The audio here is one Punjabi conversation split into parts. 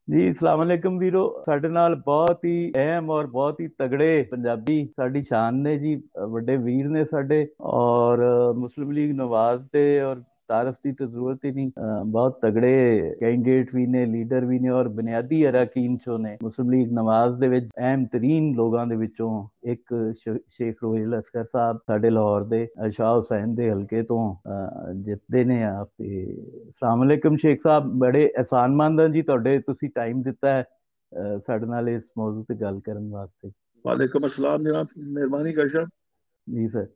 ਜੀ ਅਸਲਾਮ ਵਾਲੇਕਮ ਵੀਰੋ। ਸਾਡੇ ਨਾਲ ਬਹੁਤ ਹੀ ਅਹਿਮ ਔਰ ਬਹੁਤ ਹੀ ਤਗੜੇ ਪੰਜਾਬੀ ਸਾਡੀ ਸ਼ਾਨ ਨੇ ਜੀ। ਵੱਡੇ ਵੀਰ ਨੇ ਸਾਡੇ, ਔਰ ਮੁਸਲਿਮ ਲੀਗ ਨਵਾਜ਼ ਤੇ ਔਰ ਤਾਰਫ ਦੀ ਤਾਂ ਜ਼ਰੂਰਤ ਹੀ ਨਹੀਂ। ਬਹੁਤ ਤਗੜੇ ਕੈਂਡੀਡੇਟ ਵੀ ਨੇ, ਲੀਡਰ ਵੀ ਨੇ, ਔਰ ਬੁਨਿਆਦੀ ਅਰਾਕੀਨ ਚੋਂ ਨੇ। ਮੁਸਲਿਮ ਲੀਗ ਨਵਾਜ਼ ਦੇ ਵਿੱਚ ਅਹਿਮ ਤਰੀਨ ਲੋਕਾਂ ਦੇ ਵਿੱਚੋਂ ਇੱਕ ਸ਼ੇਖ ਰੋਹਿਲ ਅਸਗਰ ਸਾਹਿਬ, ਸਾਡੇ ਲਾਹੌਰ ਦੇ ਸ਼ਾਹ ਹੁਸੈਨ ਦੇ ਹਲਕੇ ਤੋਂ ਜਿੱਤਦੇ ਨੇ ਆਪ। ਤੇ ਅਸਲਾਮ ਵਾਲੇਕਮ ਸ਼ੇਖ ਸਾਹਿਬ, ਬੜੇ ਅਹਿਸਾਨਮੰਦ ਹਾਂ ਜੀ ਤੁਹਾਡੇ, ਤੁਸੀਂ ਟਾਈਮ ਦਿੱਤਾ ਹੈ ਸਾਡੇ ਨਾਲ ਇਸ ਮੌਜੂ ਤੇ ਗੱਲ ਕਰਨ ਵਾਸਤੇ। वालेकुम अस्सलाम जनाब, मेहरबानी कर सर। ਜੀ ਸਰ।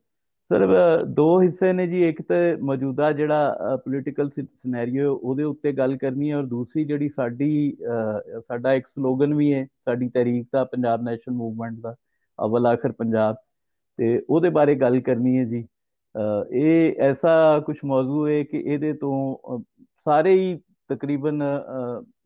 ਸਰ, ਦੋ ਹਿੱਸੇ ਨੇ ਜੀ। ਇੱਕ ਤੇ ਮੌਜੂਦਾ ਜਿਹੜਾ ਪੋਲੀਟੀਕਲ ਸਿਨੈਰੀਓ, ਉਹਦੇ ਉੱਤੇ ਗੱਲ ਕਰਨੀ ਹੈ, ਔਰ ਦੂਸਰੀ ਜਿਹੜੀ ਸਾਡਾ ਇੱਕ ਸਲੋਗਨ ਵੀ ਹੈ ਸਾਡੀ ਤਹਿਰੀਕ ਦਾ, ਪੰਜਾਬ ਨੈਸ਼ਨਲ ਮੂਵਮੈਂਟ ਦਾ, ਅਵਲ ਆਖਰ ਪੰਜਾਬ, ਤੇ ਉਹਦੇ ਬਾਰੇ ਗੱਲ ਕਰਨੀ ਹੈ ਜੀ। ਇਹ ਐਸਾ ਕੁਝ ਮੌਜੂ ਹੈ ਕਿ ਇਹਦੇ ਤੋਂ ਸਾਰੇ ਹੀ ਤਕਰੀਬਨ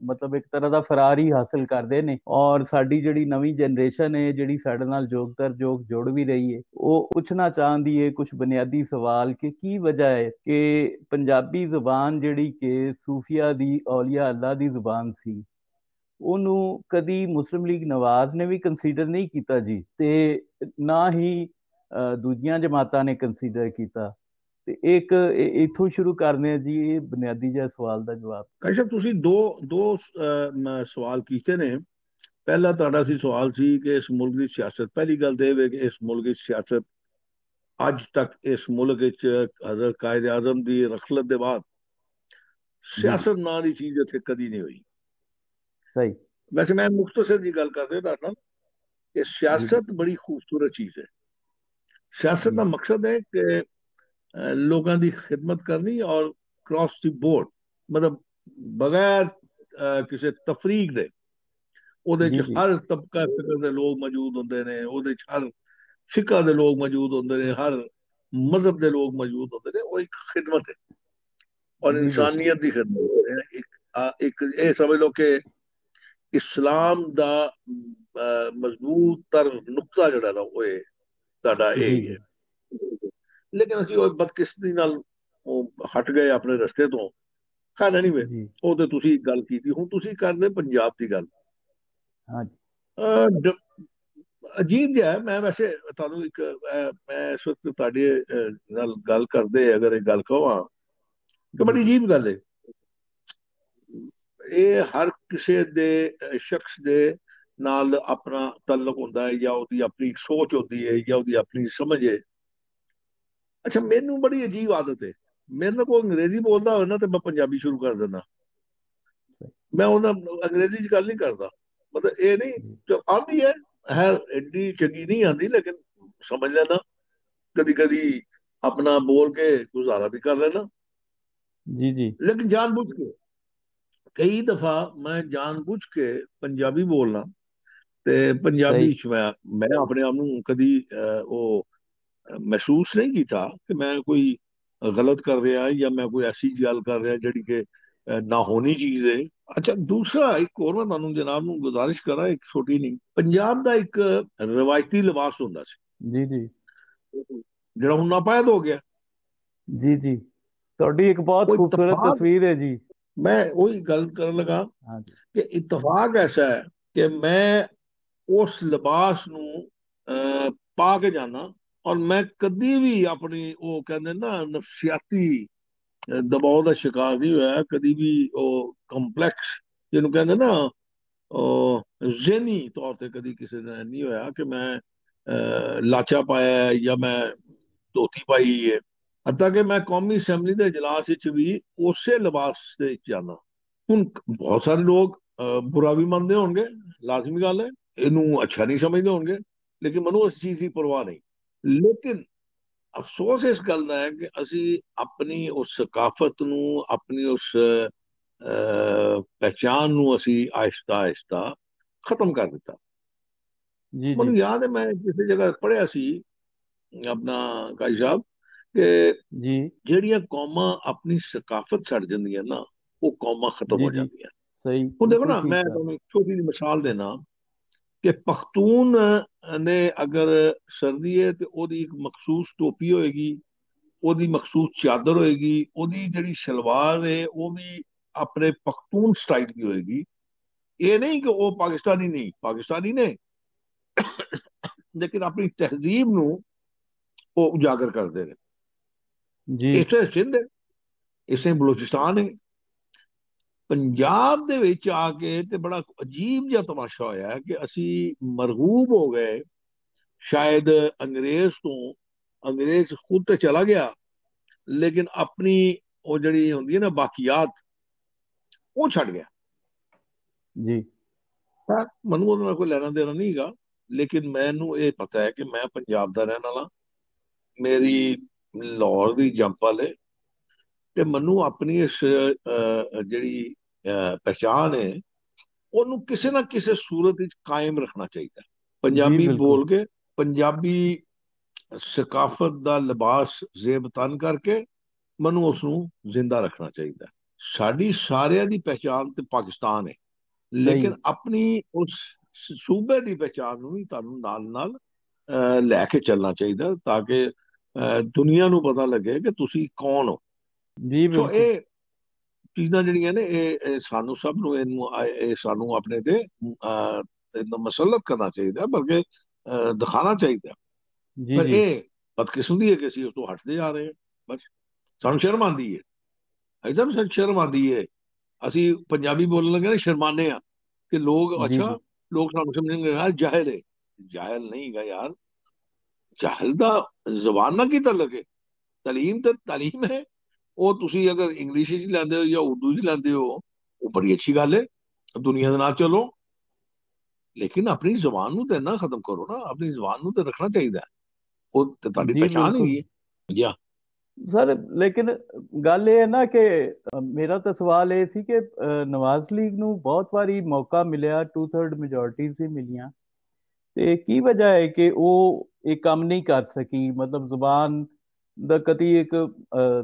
ਮਤਲਬ ਇੱਕ ਤਰ੍ਹਾਂ ਦਾ ਫਰਾਰ ਹੀ ਹਾਸਲ ਕਰਦੇ ਨੇ, ਔਰ ਸਾਡੀ ਜਿਹੜੀ ਨਵੀਂ ਜਨਰੇਸ਼ਨ ਹੈ, ਜਿਹੜੀ ਸਾਡੇ ਨਾਲ ਜੋਗ ਜੁੜ ਵੀ ਰਹੀ ਹੈ, ਉਹ ਪੁੱਛਣਾ ਚਾਹੁੰਦੀ ਹੈ ਕੁਝ ਬੁਨਿਆਦੀ ਸਵਾਲ ਕਿ ਕੀ ਵਜ੍ਹਾ ਹੈ ਕਿ ਪੰਜਾਬੀ ਜ਼ੁਬਾਨ ਜਿਹੜੀ ਕਿ ਸੂਫੀਆ ਦੀ, ਔਲੀਆ ਅੱਲਾ ਦੀ ਜ਼ੁਬਾਨ ਸੀ, ਉਹਨੂੰ ਕਦੀ ਮੁਸਲਿਮ ਲੀਗ ਨਵਾਜ਼ ਨੇ ਵੀ ਕੰਸੀਡਰ ਨਹੀਂ ਕੀਤਾ ਜੀ, ਤੇ ਨਾ ਹੀ ਦੂਜੀਆਂ ਜਮਾਤਾਂ ਨੇ ਕੰਸੀਡਰ ਕੀਤਾ। ਤੇ ਇੱਕ ਇੱਥੋਂ ਸ਼ੁਰੂ ਕਰਨੇ ਆ ਜੀ, ਇਹ ਬੁਨਿਆਦੀ ਜਿਹਾ ਸਵਾਲ ਦਾ ਜਵਾਬ। ਕਾਇ ਸਾਹਿਬ ਤੁਸੀਂ ਦੋ ਦੋ ਸਵਾਲ ਕੀਤੇ ਨੇ। ਪਹਿਲਾ ਤੁਹਾਡਾ ਸੀ ਸਵਾਲ ਸੀ ਕਿ ਇਸ ਮੁਲਕ ਦੀ ਸਿਆਸਤ, ਪਹਿਲੀ ਗੱਲ ਤੇ ਇਹ ਵੇ ਕਿ ਇਸ ਮੁਲਕ ਦੀ ਸਿਆਸਤ ਅੱਜ ਤੱਕ ਇਸ ਮੁਲਕ ਵਿੱਚ ਹਜ਼ਰਤ ਕਾਇਦ ਆਜ਼ਮ ਦੀ ਰਖਲਤ ਦੇ ਬਾਅਦ ਜੀ ਜੀ, ਸਿਆਸਤ ਨਾਂ ਦੀ ਚੀਜ਼ ਇੱਥੇ ਕਦੀ ਨਹੀਂ ਹੋਈ। ਸਹੀ। ਵੈਸੇ ਮੈਂ ਮੁਖਤਸਰ ਦੀ ਗੱਲ ਕਰਦੇ ਤੁਹਾਡੇ ਨਾਲ ਕਿ ਜੀ ਜੀ ਸਿਆਸਤ ਬੜੀ ਖੂਬਸੂਰਤ ਚੀਜ਼ ਹੈ। ਸਿਆਸਤ ਜੀ ਦਾ ਜੀ ਮਕਸਦ ਹੈ ਕਿ ਲੋਕਾਂ ਦੀ ਖਿਦਮਤ ਕਰਨੀ, ਔਰ ਕ੍ਰਾਸ ਦੀ ਬੋਰਡ, ਮਤਲਬ ਬਗੈਰ ਕਿਸੇ ਤਫਰੀਕ ਦੇ ਉਹਦੇ ਜੀ ਚ ਜੀ ਹਰ ਤਬਕਾ ਫਿਕਰ ਦੇ ਲੋਕ ਮੌਜੂਦ ਹੁੰਦੇ ਨੇ, ਉਹਦੇ ਚ ਹਰ ਫਿਕਾ ਦੇ ਲੋਕ ਮੌਜੂਦ ਹੁੰਦੇ ਨੇ, ਹਰ ਮਜ਼ਹਬ ਦੇ ਲੋਕ ਮੌਜੂਦ ਹੁੰਦੇ ਨੇ। ਉਹ ਇੱਕ ਖਿਦਮਤ ਹੈ ਔਰ ਜੀ ਜੀ ਇਨਸਾਨੀਅਤ ਦੀ ਖਿਦਮਤ ਹੈ। ਇੱਕ ਇਹ ਸਮਝ ਲਓ ਕਿ ਇਸਲਾਮ ਦਾ ਮਜ਼ਬੂਤ ਤਰ ਨੁਕਤਾ ਜਿਹੜਾ ਨਾ ਉਹ ਇਹ ਤੁਹਾਡਾ ਇਹ ਜੀ ਹੀ ਹੈ। ਜੀ ਲੇਕਿਨ ਅਸੀਂ ਉਹ ਬਦਕਿਸਮਤੀ ਨਾਲ ਉਹ ਹਟ ਗਏ ਆਪਣੇ ਰਸਤੇ ਤੋਂ। ਖੈਰ ਐਨੀਵੇ, ਜੀ। ਉਹ ਤੇ ਤੁਸੀਂ ਗੱਲ ਕੀਤੀ। ਹੁਣ ਤੁਸੀਂ ਕਰਦੇ ਪੰਜਾਬ ਦੀ ਗੱਲ। ਹਾਂ ਜੀ ਅਜੀਬ ਜਿਹਾ ਹੈ। ਮੈਂ ਵੈਸੇ ਤੁਹਾਨੂੰ ਇੱਕ ਮੈਂ ਇਸ ਵਕਤ ਤੁਹਾਡੇ ਨਾਲ ਗੱਲ ਕਰਦੇ, ਅਗਰ ਇਹ ਗੱਲ ਕਹਾਂ ਕਿ ਜੀ ਬੜੀ ਜੀ ਅਜੀਬ ਗੱਲ ਹੈ। ਇਹ ਹਰ ਕਿਸੇ ਦੇ ਸ਼ਖਸ ਦੇ ਨਾਲ ਆਪਣਾ ਤਾਲੁਕ ਹੁੰਦਾ ਹੈ, ਜਾਂ ਉਹਦੀ ਆਪਣੀ ਸੋਚ ਹੁੰਦੀ ਹੈ, ਜਾਂ ਉਹਦੀ ਆਪਣੀ ਸਮਝ ਹੈ। ਅੱਛਾ, ਮੈਨੂੰ ਬੜੀ ਅਜੀਬ ਆਦਤ ਹੈ। ਮੇਰੇ ਨਾਲ ਕੋਈ ਅੰਗਰੇਜ਼ੀ ਬੋਲਦਾ ਹੋਵੇ ਨਾ, ਤੇ ਮੈਂ ਪੰਜਾਬੀ ਸ਼ੁਰੂ ਕਰ ਦਿੰਦਾ। ਮੈਂ ਉਹਨਾਂ ਅੰਗਰੇਜ਼ੀ ਚ ਗੱਲ ਨਹੀਂ ਕਰਦਾ। ਮਤਲਬ ਇਹ ਨਹੀਂ, ਜੀ ਜੋ ਆਉਂਦੀ ਹੈ ਐਡੀ ਚੰਗੀ ਨਹੀਂ ਆਉਂਦੀ, ਲੇਕਿਨ ਸਮਝ ਲੈਣਾ। ਕਦੀ ਕਦੀ ਆਪਣਾ ਬੋਲ ਕੇ ਗੁਜ਼ਾਰਾ ਵੀ ਕਰ ਲੈਣਾ। ਜੀ ਜੀ, ਲੇਕਿਨ ਜਾਣਬੁੱਝ ਕੇ, ਕਈ ਦਫਾ ਮੈਂ ਜਾਣਬੁੱਝ ਕੇ ਪੰਜਾਬੀ ਬੋਲਣਾ। ਤੇ ਸਹੀ। ਪੰਜਾਬੀ ਚ ਮੈਂ ਆਪਣੇ ਆਪ ਨੂੰ ਕਦੀ ਉਹ ਮਹਿਸੂਸ ਨਹੀਂ ਕੀਤਾ ਕਿ ਮੈਂ ਕੋਈ ਗਲਤ ਕਰ ਰਿਹਾ, ਜਾਂ ਮੈਂ ਕੋਈ ਐਸੀ ਗੱਲ ਕਰ ਰਿਹਾ ਜਿਹੜੀ ਕਿ ਨਾ ਹੋਣੀ ਚੀਜ਼ ਹੈ। ਅੱਛਾ, ਦੂਸਰਾ ਇੱਕ ਹੋਰ ਮੈਂ ਤੁਹਾਨੂੰ ਜਨਾਬ ਨੂੰ ਗੁਜ਼ਾਰਿਸ਼ ਕਰਾਂ, ਇੱਕ ਛੋਟੀ ਨਹੀਂ। ਪੰਜਾਬ ਦਾ ਇੱਕ ਰਵਾਇਤੀ ਲਿਬਾਸ ਹੁੰਦਾ ਸੀ, ਜੀ ਜੀ ਜਿਹੜਾ ਹੁਣ ਨਾਪਾਇਦ ਹੋ ਗਿਆ। ਜੀ ਜੀ, ਤੁਹਾਡੀ ਇੱਕ ਬਹੁਤ ਉਹ ਖੂਬਸੂਰਤ ਇਤਫਾਕ, ਤਸਵੀਰ ਹੈ ਜੀ। ਮੈਂ ਉਹੀ ਗੱਲ ਕਰਨ ਲੱਗਾ ਹਾਂ ਜੀ ਕਿ ਇਤਫਾਕ ਐਸਾ ਹੈ ਕਿ ਮੈਂ ਉਸ ਲਿਬਾਸ ਨੂੰ ਪਾ ਕੇ ਜਾਣਾ, ਔਰ ਮੈਂ ਕਦੀ ਵੀ ਆਪਣੀ ਉਹ ਕਹਿੰਦੇ ਨਾ ਨਫਸਿਆਤੀ ਦਬਾਅ ਦਾ ਸ਼ਿਕਾਰ ਨਹੀਂ ਹੋਇਆ ਕਦੀ ਵੀ। ਉਹ ਕੰਪਲੈਕਸ ਜਿਹਨੂੰ ਕਹਿੰਦੇ ਨਾ, ਉਹ ਜ਼ਹਿਨੀ ਤੌਰ ਤੇ ਕਦੀ ਕਿਸੇ ਨੇ ਨਹੀਂ ਹੋਇਆ ਕਿ ਮੈਂ ਲਾਚਾ ਪਾਇਆ ਜਾਂ ਮੈਂ ਧੋਤੀ ਪਾਈ ਹੈ। ਹੱਤਾ ਕਿ ਮੈਂ ਕੌਮੀ ਅਸੈਂਬਲੀ ਦੇ ਇਜਲਾਸ ਵਿੱਚ ਵੀ ਉਸੇ ਲਿਬਾਸ ਦੇ ਵਿੱਚ ਜਾਣਾ। ਹੁਣ ਬਹੁਤ ਸਾਰੇ ਲੋਕ ਬੁਰਾ ਵੀ ਮੰਨਦੇ ਹੋਣਗੇ, ਲਾਜ਼ਮੀ ਗੱਲ ਹੈ, ਇਹਨੂੰ ਅੱਛਾ ਨਹੀਂ ਸਮਝਦੇ ਹੋਣਗੇ, ਲੇਕਿਨ ਮੈਨੂੰ ਇਸ ਚੀਜ਼ ਦੀ ਪਰਵਾਹ ਨਹੀਂ। ਲੇਕਿਨ ਅਫਸੋਸ ਇਸ ਗੱਲ ਦਾ ਹੈ ਕਿ ਅਸੀਂ ਆਪਣੀ ਉਸ ਸਕਾਫਤ ਨੂੰ, ਆਪਣੀ ਉਸ ਪਹਿਚਾਨ ਨੂੰ ਅਸੀਂ ਆਹਿਸਤਾ ਆਹਿਸਤਾ ਖਤਮ ਕਰ ਦਿੱਤਾ। ਜੀ ਜੀ ਮੈਨੂੰ ਯਾਦ ਹੈ, ਮੈਂ ਕਿਸੇ ਜਗ੍ਹਾ ਪੜ੍ਹਿਆ ਸੀ ਆਪਣਾ ਕਾਜੀ ਸਾਹਿਬ, ਕਿ ਜੀ ਜਿਹੜੀਆਂ ਕੌਮਾਂ ਆਪਣੀ ਸਕਾਫਤ ਛੱਡ ਜਾਂਦੀਆਂ ਨਾ, ਉਹ ਕੌਮਾਂ ਖਤਮ ਜੀ ਹੋ ਜੀ, ਜਾਂਦੀਆਂ। ਸਹੀ, ਹੁਣ ਦੇਖੋ ਬਿਲਕੁਲ ਨਾ, ਠੀਕ ਮੈਂ ਹੈ। ਤੁਹਾਨੂੰ ਇੱਕ ਛੋਟੀ ਜਿਹੀ ਮਿਸਾਲ ਦੇਣਾ ਕਿ ਪਖਤੂਨ ਨੇ ਅਗਰ ਸਰਦੀ ਹੈ ਤੇ ਉਹਦੀ ਇੱਕ ਮਖਸੂਸ ਟੋਪੀ ਹੋਏਗੀ, ਉਹਦੀ ਮਖਸੂਸ ਚਾਦਰ ਹੋਏਗੀ, ਉਹਦੀ ਜਿਹੜੀ ਸ਼ਲਵਾਰ ਹੈ ਉਹ ਵੀ ਆਪਣੇ ਪਖਤੂਨ ਸਟਾਈਲ ਦੀ ਹੋਏਗੀ। ये नहीं कि वो पाकिस्तानी नहीं, पाकिस्तानी ने, लेकिन अपनी तहजीब ਨੂੰ ਉਹ ਉਜਾਗਰ ਕਰਦੇ ਨੇ। जी ਇਸੇ ਸਿੰਧ ਹੈ, ਇਸੇ ਬਲੋਚਿਸਤਾਨ ਹੈ। ਪੰਜਾਬ ਦੇ ਵਿੱਚ ਆ ਕੇ ਤੇ ਬੜਾ ਅਜੀਬ ਜਿਹਾ ਤਮਾਸ਼ਾ ਹੋਇਆ ਕਿ ਅਸੀਂ ਮਰਗੂਬ ਹੋ ਗਏ ਸ਼ਾਇਦ ਅੰਗਰੇਜ਼ ਤੋਂ। ਅੰਗਰੇਜ਼ ਖੁਦ ਤੇ ਚਲਾ ਗਿਆ, ਲੇਕਿਨ ਆਪਣੀ ਉਹ ਜਿਹੜੀ ਹੁੰਦੀ ਹੈ ਨਾ ਬਾਕੀਆਤ, ਉਹ ਛੱਡ ਗਿਆ। जी ਤਾਂ ਮੈਨੂੰ ਉਹਦੇ ਨਾਲ ਕੋਈ ਲੈਣਾ ਦੇਣਾ ਨਹੀਂ ਹੈਗਾ, ਲੇਕਿਨ ਮੈਨੂੰ ਇਹ ਪਤਾ ਹੈ ਕਿ ਮੈਂ ਪੰਜਾਬ ਦਾ ਰਹਿਣ ਵਾਲਾ, ਮੇਰੀ ਲਾਹੌਰ ਦੀ ਜੰਪਲ ਹੈ, ਤੇ ਮੈਨੂੰ ਆਪਣੀ ਇਸ ਜਿਹੜੀ ਪਹਿਚਾਣ ਹੈ ਉਹਨੂੰ ਕਿਸੇ ਨਾ ਕਿਸੇ ਸੂਰਤ ਵਿੱਚ ਕਾਇਮ ਰੱਖਣਾ ਚਾਹੀਦਾ। जी ਪੰਜਾਬੀ बिल्कुल। ਬੋਲ ਕੇ, ਪੰਜਾਬੀ ਸਕਾਫਤ ਦਾ ਲਿਬਾਸ ਜ਼ੇਬ ਤਨ ਕਰਕੇ ਮੈਨੂੰ ਉਸ ਨੂੰ ਜ਼ਿੰਦਾ ਰੱਖਣਾ ਚਾਹੀਦਾ। ਸਾਡੀ ਸਾਰਿਆਂ ਦੀ ਪਹਿਚਾਣ ਤੇ ਪਾਕਿਸਤਾਨ ਹੈ, सही। ਲੇਕਿਨ ਆਪਣੀ ਉਸ ਸੂਬੇ ਦੀ ਪਹਿਚਾਣ ਨੂੰ ਵੀ ਤੁਹਾਨੂੰ ਨਾਲ ਨਾਲ ਲੈ ਕੇ ਚੱਲਣਾ ਚਾਹੀਦਾ, ਤਾਂ ਕਿ ਦੁਨੀਆ ਨੂੰ ਪਤਾ ਲੱਗੇ ਕਿ ਤੁਸੀਂ ਕੌਣ ਹੋ। जी ਸੋ बिल्कुल। ਇਹ ਚੀਜ਼ਾਂ ਜਿਹੜੀਆਂ ਨੇ ਇਹ ਸਾਨੂੰ ਸਭ ਨੂੰ ਇਹਨੂੰ ਇਹ ਸਾਨੂੰ ਆਪਣੇ ਤੇ ਇਹਨੂੰ ਮਸਲਤ ਕਰਨਾ ਚਾਹੀਦਾ, ਬਲਕਿ ਦਿਖਾਣਾ ਚਾਹੀਦਾ। जी ਪਰ जी ਇਹ ਬਦਕਿਸਮਤੀ ਹੈ ਕਿ ਅਸੀਂ ਉਸ ਤੋਂ ਹਟਦੇ ਜਾ ਰਹੇ ਹਾਂ। ਬਸ ਸਾਨੂੰ ਸ਼ਰਮ ਆਉਂਦੀ ਹੈ, ਇੱਕਦਮ ਸਾਨੂੰ ਸ਼ਰਮ ਆਉਂਦੀ ਹੈ। ਅਸੀਂ ਪੰਜਾਬੀ ਬੋਲਣ ਲੱਗੇ ਨਾ ਸ਼ਰਮਾਨੇ ਆ ਕਿ ਲੋਕ जी ਅੱਛਾ, जी ਲੋਕ ਸਾਨੂੰ ਸਮਝਣਗੇ ਯਾਰ ਜਾਹਿਲ ਹੈ। ਜਾਹਿਲ ਨਹੀਂ ਹੈਗਾ ਯਾਰ, ਜਾਹਿਲ ਦਾ ਜ਼ਬਾਨ ਨਾਲ ਕੀ ਤਾਲੁਕ ਹੈ। ਤਾਲੀਮ ਤੇ ਤਾਲੀਮ ਹੈ, ਉਹ ਤੁਸੀਂ ਅਗਰ ਇੰਗਲਿਸ਼ ਵਿੱਚ ਲੈਂਦੇ ਹੋ ਜਾਂ ਉਰਦੂ ਵਿੱਚ ਲੈਂਦੇ ਹੋ, ਉਹ ਬੜੀ ਅੱਛੀ ਗੱਲ ਹੈ, ਦੁਨੀਆ ਦੇ ਨਾਲ ਚਲੋ, ਲੇਕਿਨ ਆਪਣੀ ਜ਼ਬਾਨ ਨੂੰ ਤੇ ਨਾ ਖਤਮ ਕਰੋ ਨਾ, ਆਪਣੀ ਜ਼ਬਾਨ ਨੂੰ ਤੇ ਰੱਖਣਾ ਚਾਹੀਦਾ। ਉਹ ਤੇ ਤੁਹਾਡੀ जी ਪਛਾਣ बिल्कुल ਹੈਗੀ ਹੈ ਜੀ। सर। लेकिन गल ये है ना कि मेरा तो सवाल ये सी कि नवाज लीग ਨੂੰ ਬਹੁਤ ਵਾਰੀ ਮੌਕਾ ਮਿਲਿਆ, 2/3 ਮੈਜੋਰਟੀ ਸੀ ਮਿਲੀਆਂ, ਤੇ ਕੀ ਵਜ੍ਹਾ ਹੈ ਕਿ ਉਹ ਇਹ ਕੰਮ ਨਹੀਂ ਕਰ ਸਕੀ? ਮਤਲਬ ਜ਼ੁਬਾਨ ਦਾ ਕਦੀ ਇੱਕ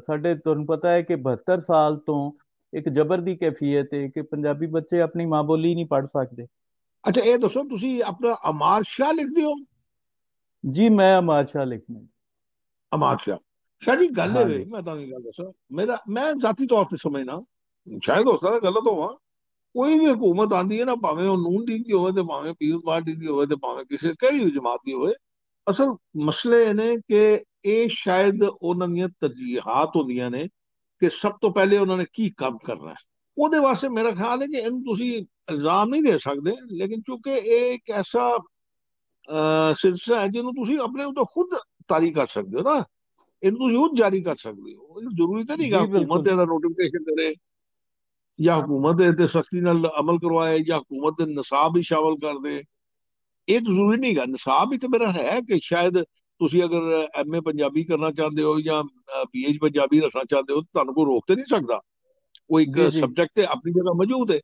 ਸਾਡੇ ਤੁਹਾਨੂੰ ਪਤਾ ਹੈ ਕਿ 72 ਸਾਲ ਤੋਂ ਇੱਕ ਜ਼ਬਰ ਦੀ ਕੈਫੀਅਤ ਹੈ ਕਿ ਪੰਜਾਬੀ ਬੱਚੇ ਆਪਣੀ ਮਾਂ ਬੋਲੀ ਨਹੀਂ ਪੜ੍ਹ ਸਕਦੇ। ਅੱਛਾ ਇਹ ਦੱਸੋ, ਤੁਸੀਂ ਆਪਣਾ ਅਮਾਰ ਸ਼ਾਹ ਲਿਖਦੇ ਹੋ? ਜੀ ਮੈਂ ਅਮਾਰ ਸ਼ਾਹ ਲਿਖਣਾ। ਅਮਾਰ ਸ਼ਾਹ, ਸ਼ਾਹ ਜੀ ਗੱਲ ਇਹ हाँ ਵੇ, जी। ਮੈਂ ਤੁਹਾਨੂੰ ਗੱਲ ਦੱਸਾਂ, ਮੈਂ ਜ਼ਾਤੀ ਤੌਰ ਤੇ ਸਮਝਣਾ, ਸ਼ਾਇਦ ਹੋ ਸਕਦਾ ਗਲਤ ਹੋਵਾਂ, ਕੋਈ ਵੀ ਹਕੂਮਤ ਆਂਦੀ ਹੈ ਨਾ, ਭਾਵੇਂ ਉਹ ਨੂਨ ਲੀਗ ਦੀ ਹੋਵੇ ਤੇ ਭਾਵੇਂ ਪੀਪਲਜ਼ ਪਾਰਟੀ ਦੀ ਹੋਵੇ ਤੇ ਭਾਵੇਂ ਕਿਸੇ ਕਿਹੜੀ ਵੀ ਜਮਾਤ ਦੀ ਹੋਵੇ, ਅਸਲ ਮਸਲੇ ਇਹ ਨੇ ਕਿ ਇਹ ਸ਼ਾਇਦ ਉਹਨਾਂ ਦੀਆਂ ਤਰਜੀਹਾਤ ਹੁੰਦੀਆਂ ਨੇ ਕਿ ਸਭ ਤੋਂ ਪਹਿਲੇ ਉਹਨਾਂ ਨੇ ਕੀ ਕੰਮ ਕਰਨਾ ਹੈ। ਉਹਦੇ ਵਾਸਤੇ ਮੇਰਾ ਖਿਆਲ ਹੈ ਕਿ ਇਹਨੂੰ ਤੁਸੀਂ ਇਲਜ਼ਾਮ ਨਹੀਂ ਦੇ ਸਕਦੇ, ਲੇਕਿਨ ਚूंकि ਇਹ ਇੱਕ ਐਸਾ ਸਿਲਸਿਲਾ ਹੈ ਜਿਹਨੂੰ ਤੁਸੀਂ ਆਪਣੇ ਉੱਤੇ ਖੁਦ ਤਾਰੀ ਕਰ ਸਕਦੇ ਹੋ ਨਾ, ਇਹਨੂੰ ਤੁਸੀਂ ਖੁਦ ਜਾਰੀ ਕਰ ਸਕਦੇ ਹੋ। ਜ਼ਰੂਰੀ ਤਾਂ ਨਹੀਂਗਾ जी ਹਕੂਮਤ बिल्कुल। ਇਹਦਾ ਨੋਟੀਫਿਕੇਸ਼ਨ ਕਰੇ ਜਾਂ ਹਕੂਮਤ ਦੇ ਤੇ ਸਖਤੀ ਨਾਲ ਅਮਲ ਕਰਵਾਏ ਜਾਂ ਹਕੂਮਤ ਦੇ ਨਿਸਾਬ ਹੀ ਸ਼ਾਮਲ ਕਰ ਦੇ। ਇਹ ਤਾਂ ਜ਼ਰੂਰੀ ਨਹੀਂਗਾ। ਨਿਸਾਬ ਹੀ ਤਾਂ ਮੇਰਾ ਹੈ ਕਿ ਸ਼ਾਇਦ ਤੁਸੀਂ ਅਗਰ ਐਮਏ ਪੰਜਾਬੀ ਕਰਨਾ ਚਾਹੁੰਦੇ ਹੋ ਜਾਂ ਬੀਏ ਪੰਜਾਬੀ ਰੱਖਣਾ ਚਾਹੁੰਦੇ ਹੋ, ਤੁਹਾਨੂੰ ਕੋਈ ਰੋਕ ਤੇ ਨਹੀਂ ਸਕਦਾ। ਉਹ ਇੱਕ जी जी। ਸਬਜੈਕਟ ਤੇ ਆਪਣੀ ਜਗ੍ਹਾ ਮੌਜੂਦ ਹੈ,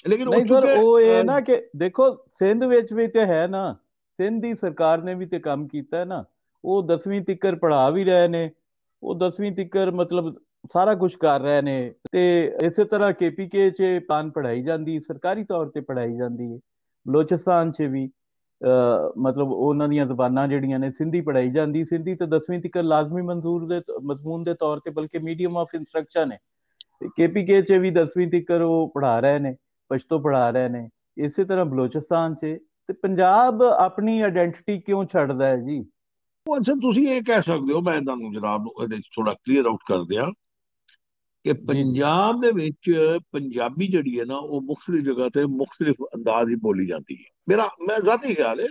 ਲੇਕਿਨ ਉਹ ਨਹੀਂ ਸਰ, ਚੁੱਕੇ ਉਹ ਇਹ ਨਾ ਕਿ ਦੇਖੋ ਸਿੰਧ ਵਿੱਚ ਵੀ ਤੇ ਹੈ ਨਾ, ਸਿੰਧ ਦੀ ਸਰਕਾਰ ਨੇ ਵੀ ਤੇ ਕੰਮ ਕੀਤਾ ਹੈ ਨਾ। ਉਹ 10ਵੀਂ ਤੀਕਰ ਪੜ੍ਹਾ ਵੀ ਰਹੇ ਨੇ, ਉਹ 10ਵੀਂ ਤੀਕਰ ਮਤਲਬ ਸਾਰਾ ਕੁਝ ਕਰ ਰਹੇ ਨੇ। ਤੇ ਇਸੇ ਤਰ੍ਹਾਂ ਕੇਪੀਕੇ ਚ ਪਾਨ ਪੜ੍ਹਾਈ ਜਾਂਦੀ, ਸਰਕਾਰੀ ਤੌਰ ਤੇ ਪੜ੍ਹਾਈ ਜਾਂਦੀ ਹੈ। ਬਲੋਚਿਸਤਾਨ ਚ ਵੀ ਮਤਲਬ ਉਹਨਾਂ ਦੀਆਂ ਜ਼ਬਾਨਾਂ ਜਿਹੜੀਆਂ ਨੇ ਸਿੰਧੀ ਪੜ੍ਹਾਈ ਜਾਂਦੀ। ਸਿੰਧੀ ਤੇ 10ਵੀਂ ਤੀਕਰ ਲਾਜ਼ਮੀ ਮਨਜ਼ੂਰ ਦੇ ਮਜ਼ਮੂਨ ਦੇ ਤੌਰ ਤੇ, ਬਲਕਿ ਮੀਡੀਅਮ ਆਫ ਇੰਸਟਰਕਸ਼ਨ ਹੈ। ਕੇਪੀਕੇ ਚ ਵੀ 10ਵੀਂ ਤੀਕਰ ਉਹ ਪੜ੍ਹਾ ਰਹੇ ਨੇ, ਪਸ਼ਤੋ ਪੜ੍ਹਾ ਰਹੇ ਨੇ। ਇਸੇ ਤਰ੍ਹਾਂ ਬਲੋਚਿਸਤਾਨ 'ਚ। ਤੇ ਪੰਜਾਬ ਆਪਣੀ ਆਇਡੈਂਟੀਟੀ ਕਿਉਂ ਛੱਡਦਾ ਹੈ ਜੀ? ਉਹ ਅੱਛਾ ਤੁਸੀਂ ਇਹ ਕਹਿ ਸਕਦੇ ਹੋ, ਮੈਂ ਤੁਹਾਨੂੰ ਜਨਾਬ ਨੂੰ ਇਹਦੇ ਥੋੜਾ ਕਲੀਅਰ ਆਊਟ ਕਰ ਦਿਆਂ ਕਿ ਜੀ ਜੀ ਪੰਜਾਬ ਦੇ ਵਿੱਚ ਪੰਜਾਬੀ ਜਿਹੜੀ ਹੈ ਨਾ, ਉਹ ਮੁxtਲਿਫ ਜਗ੍ਹਾ ਤੇ ਮੁxtਲਿਫ ਅੰਦਾਜ਼ ਹੀ ਬੋਲੀ ਜਾਂਦੀ ਹੈ। ਮੈਂ ਜ਼ਾਤੀ ਖਿਆਲ ਹੈ,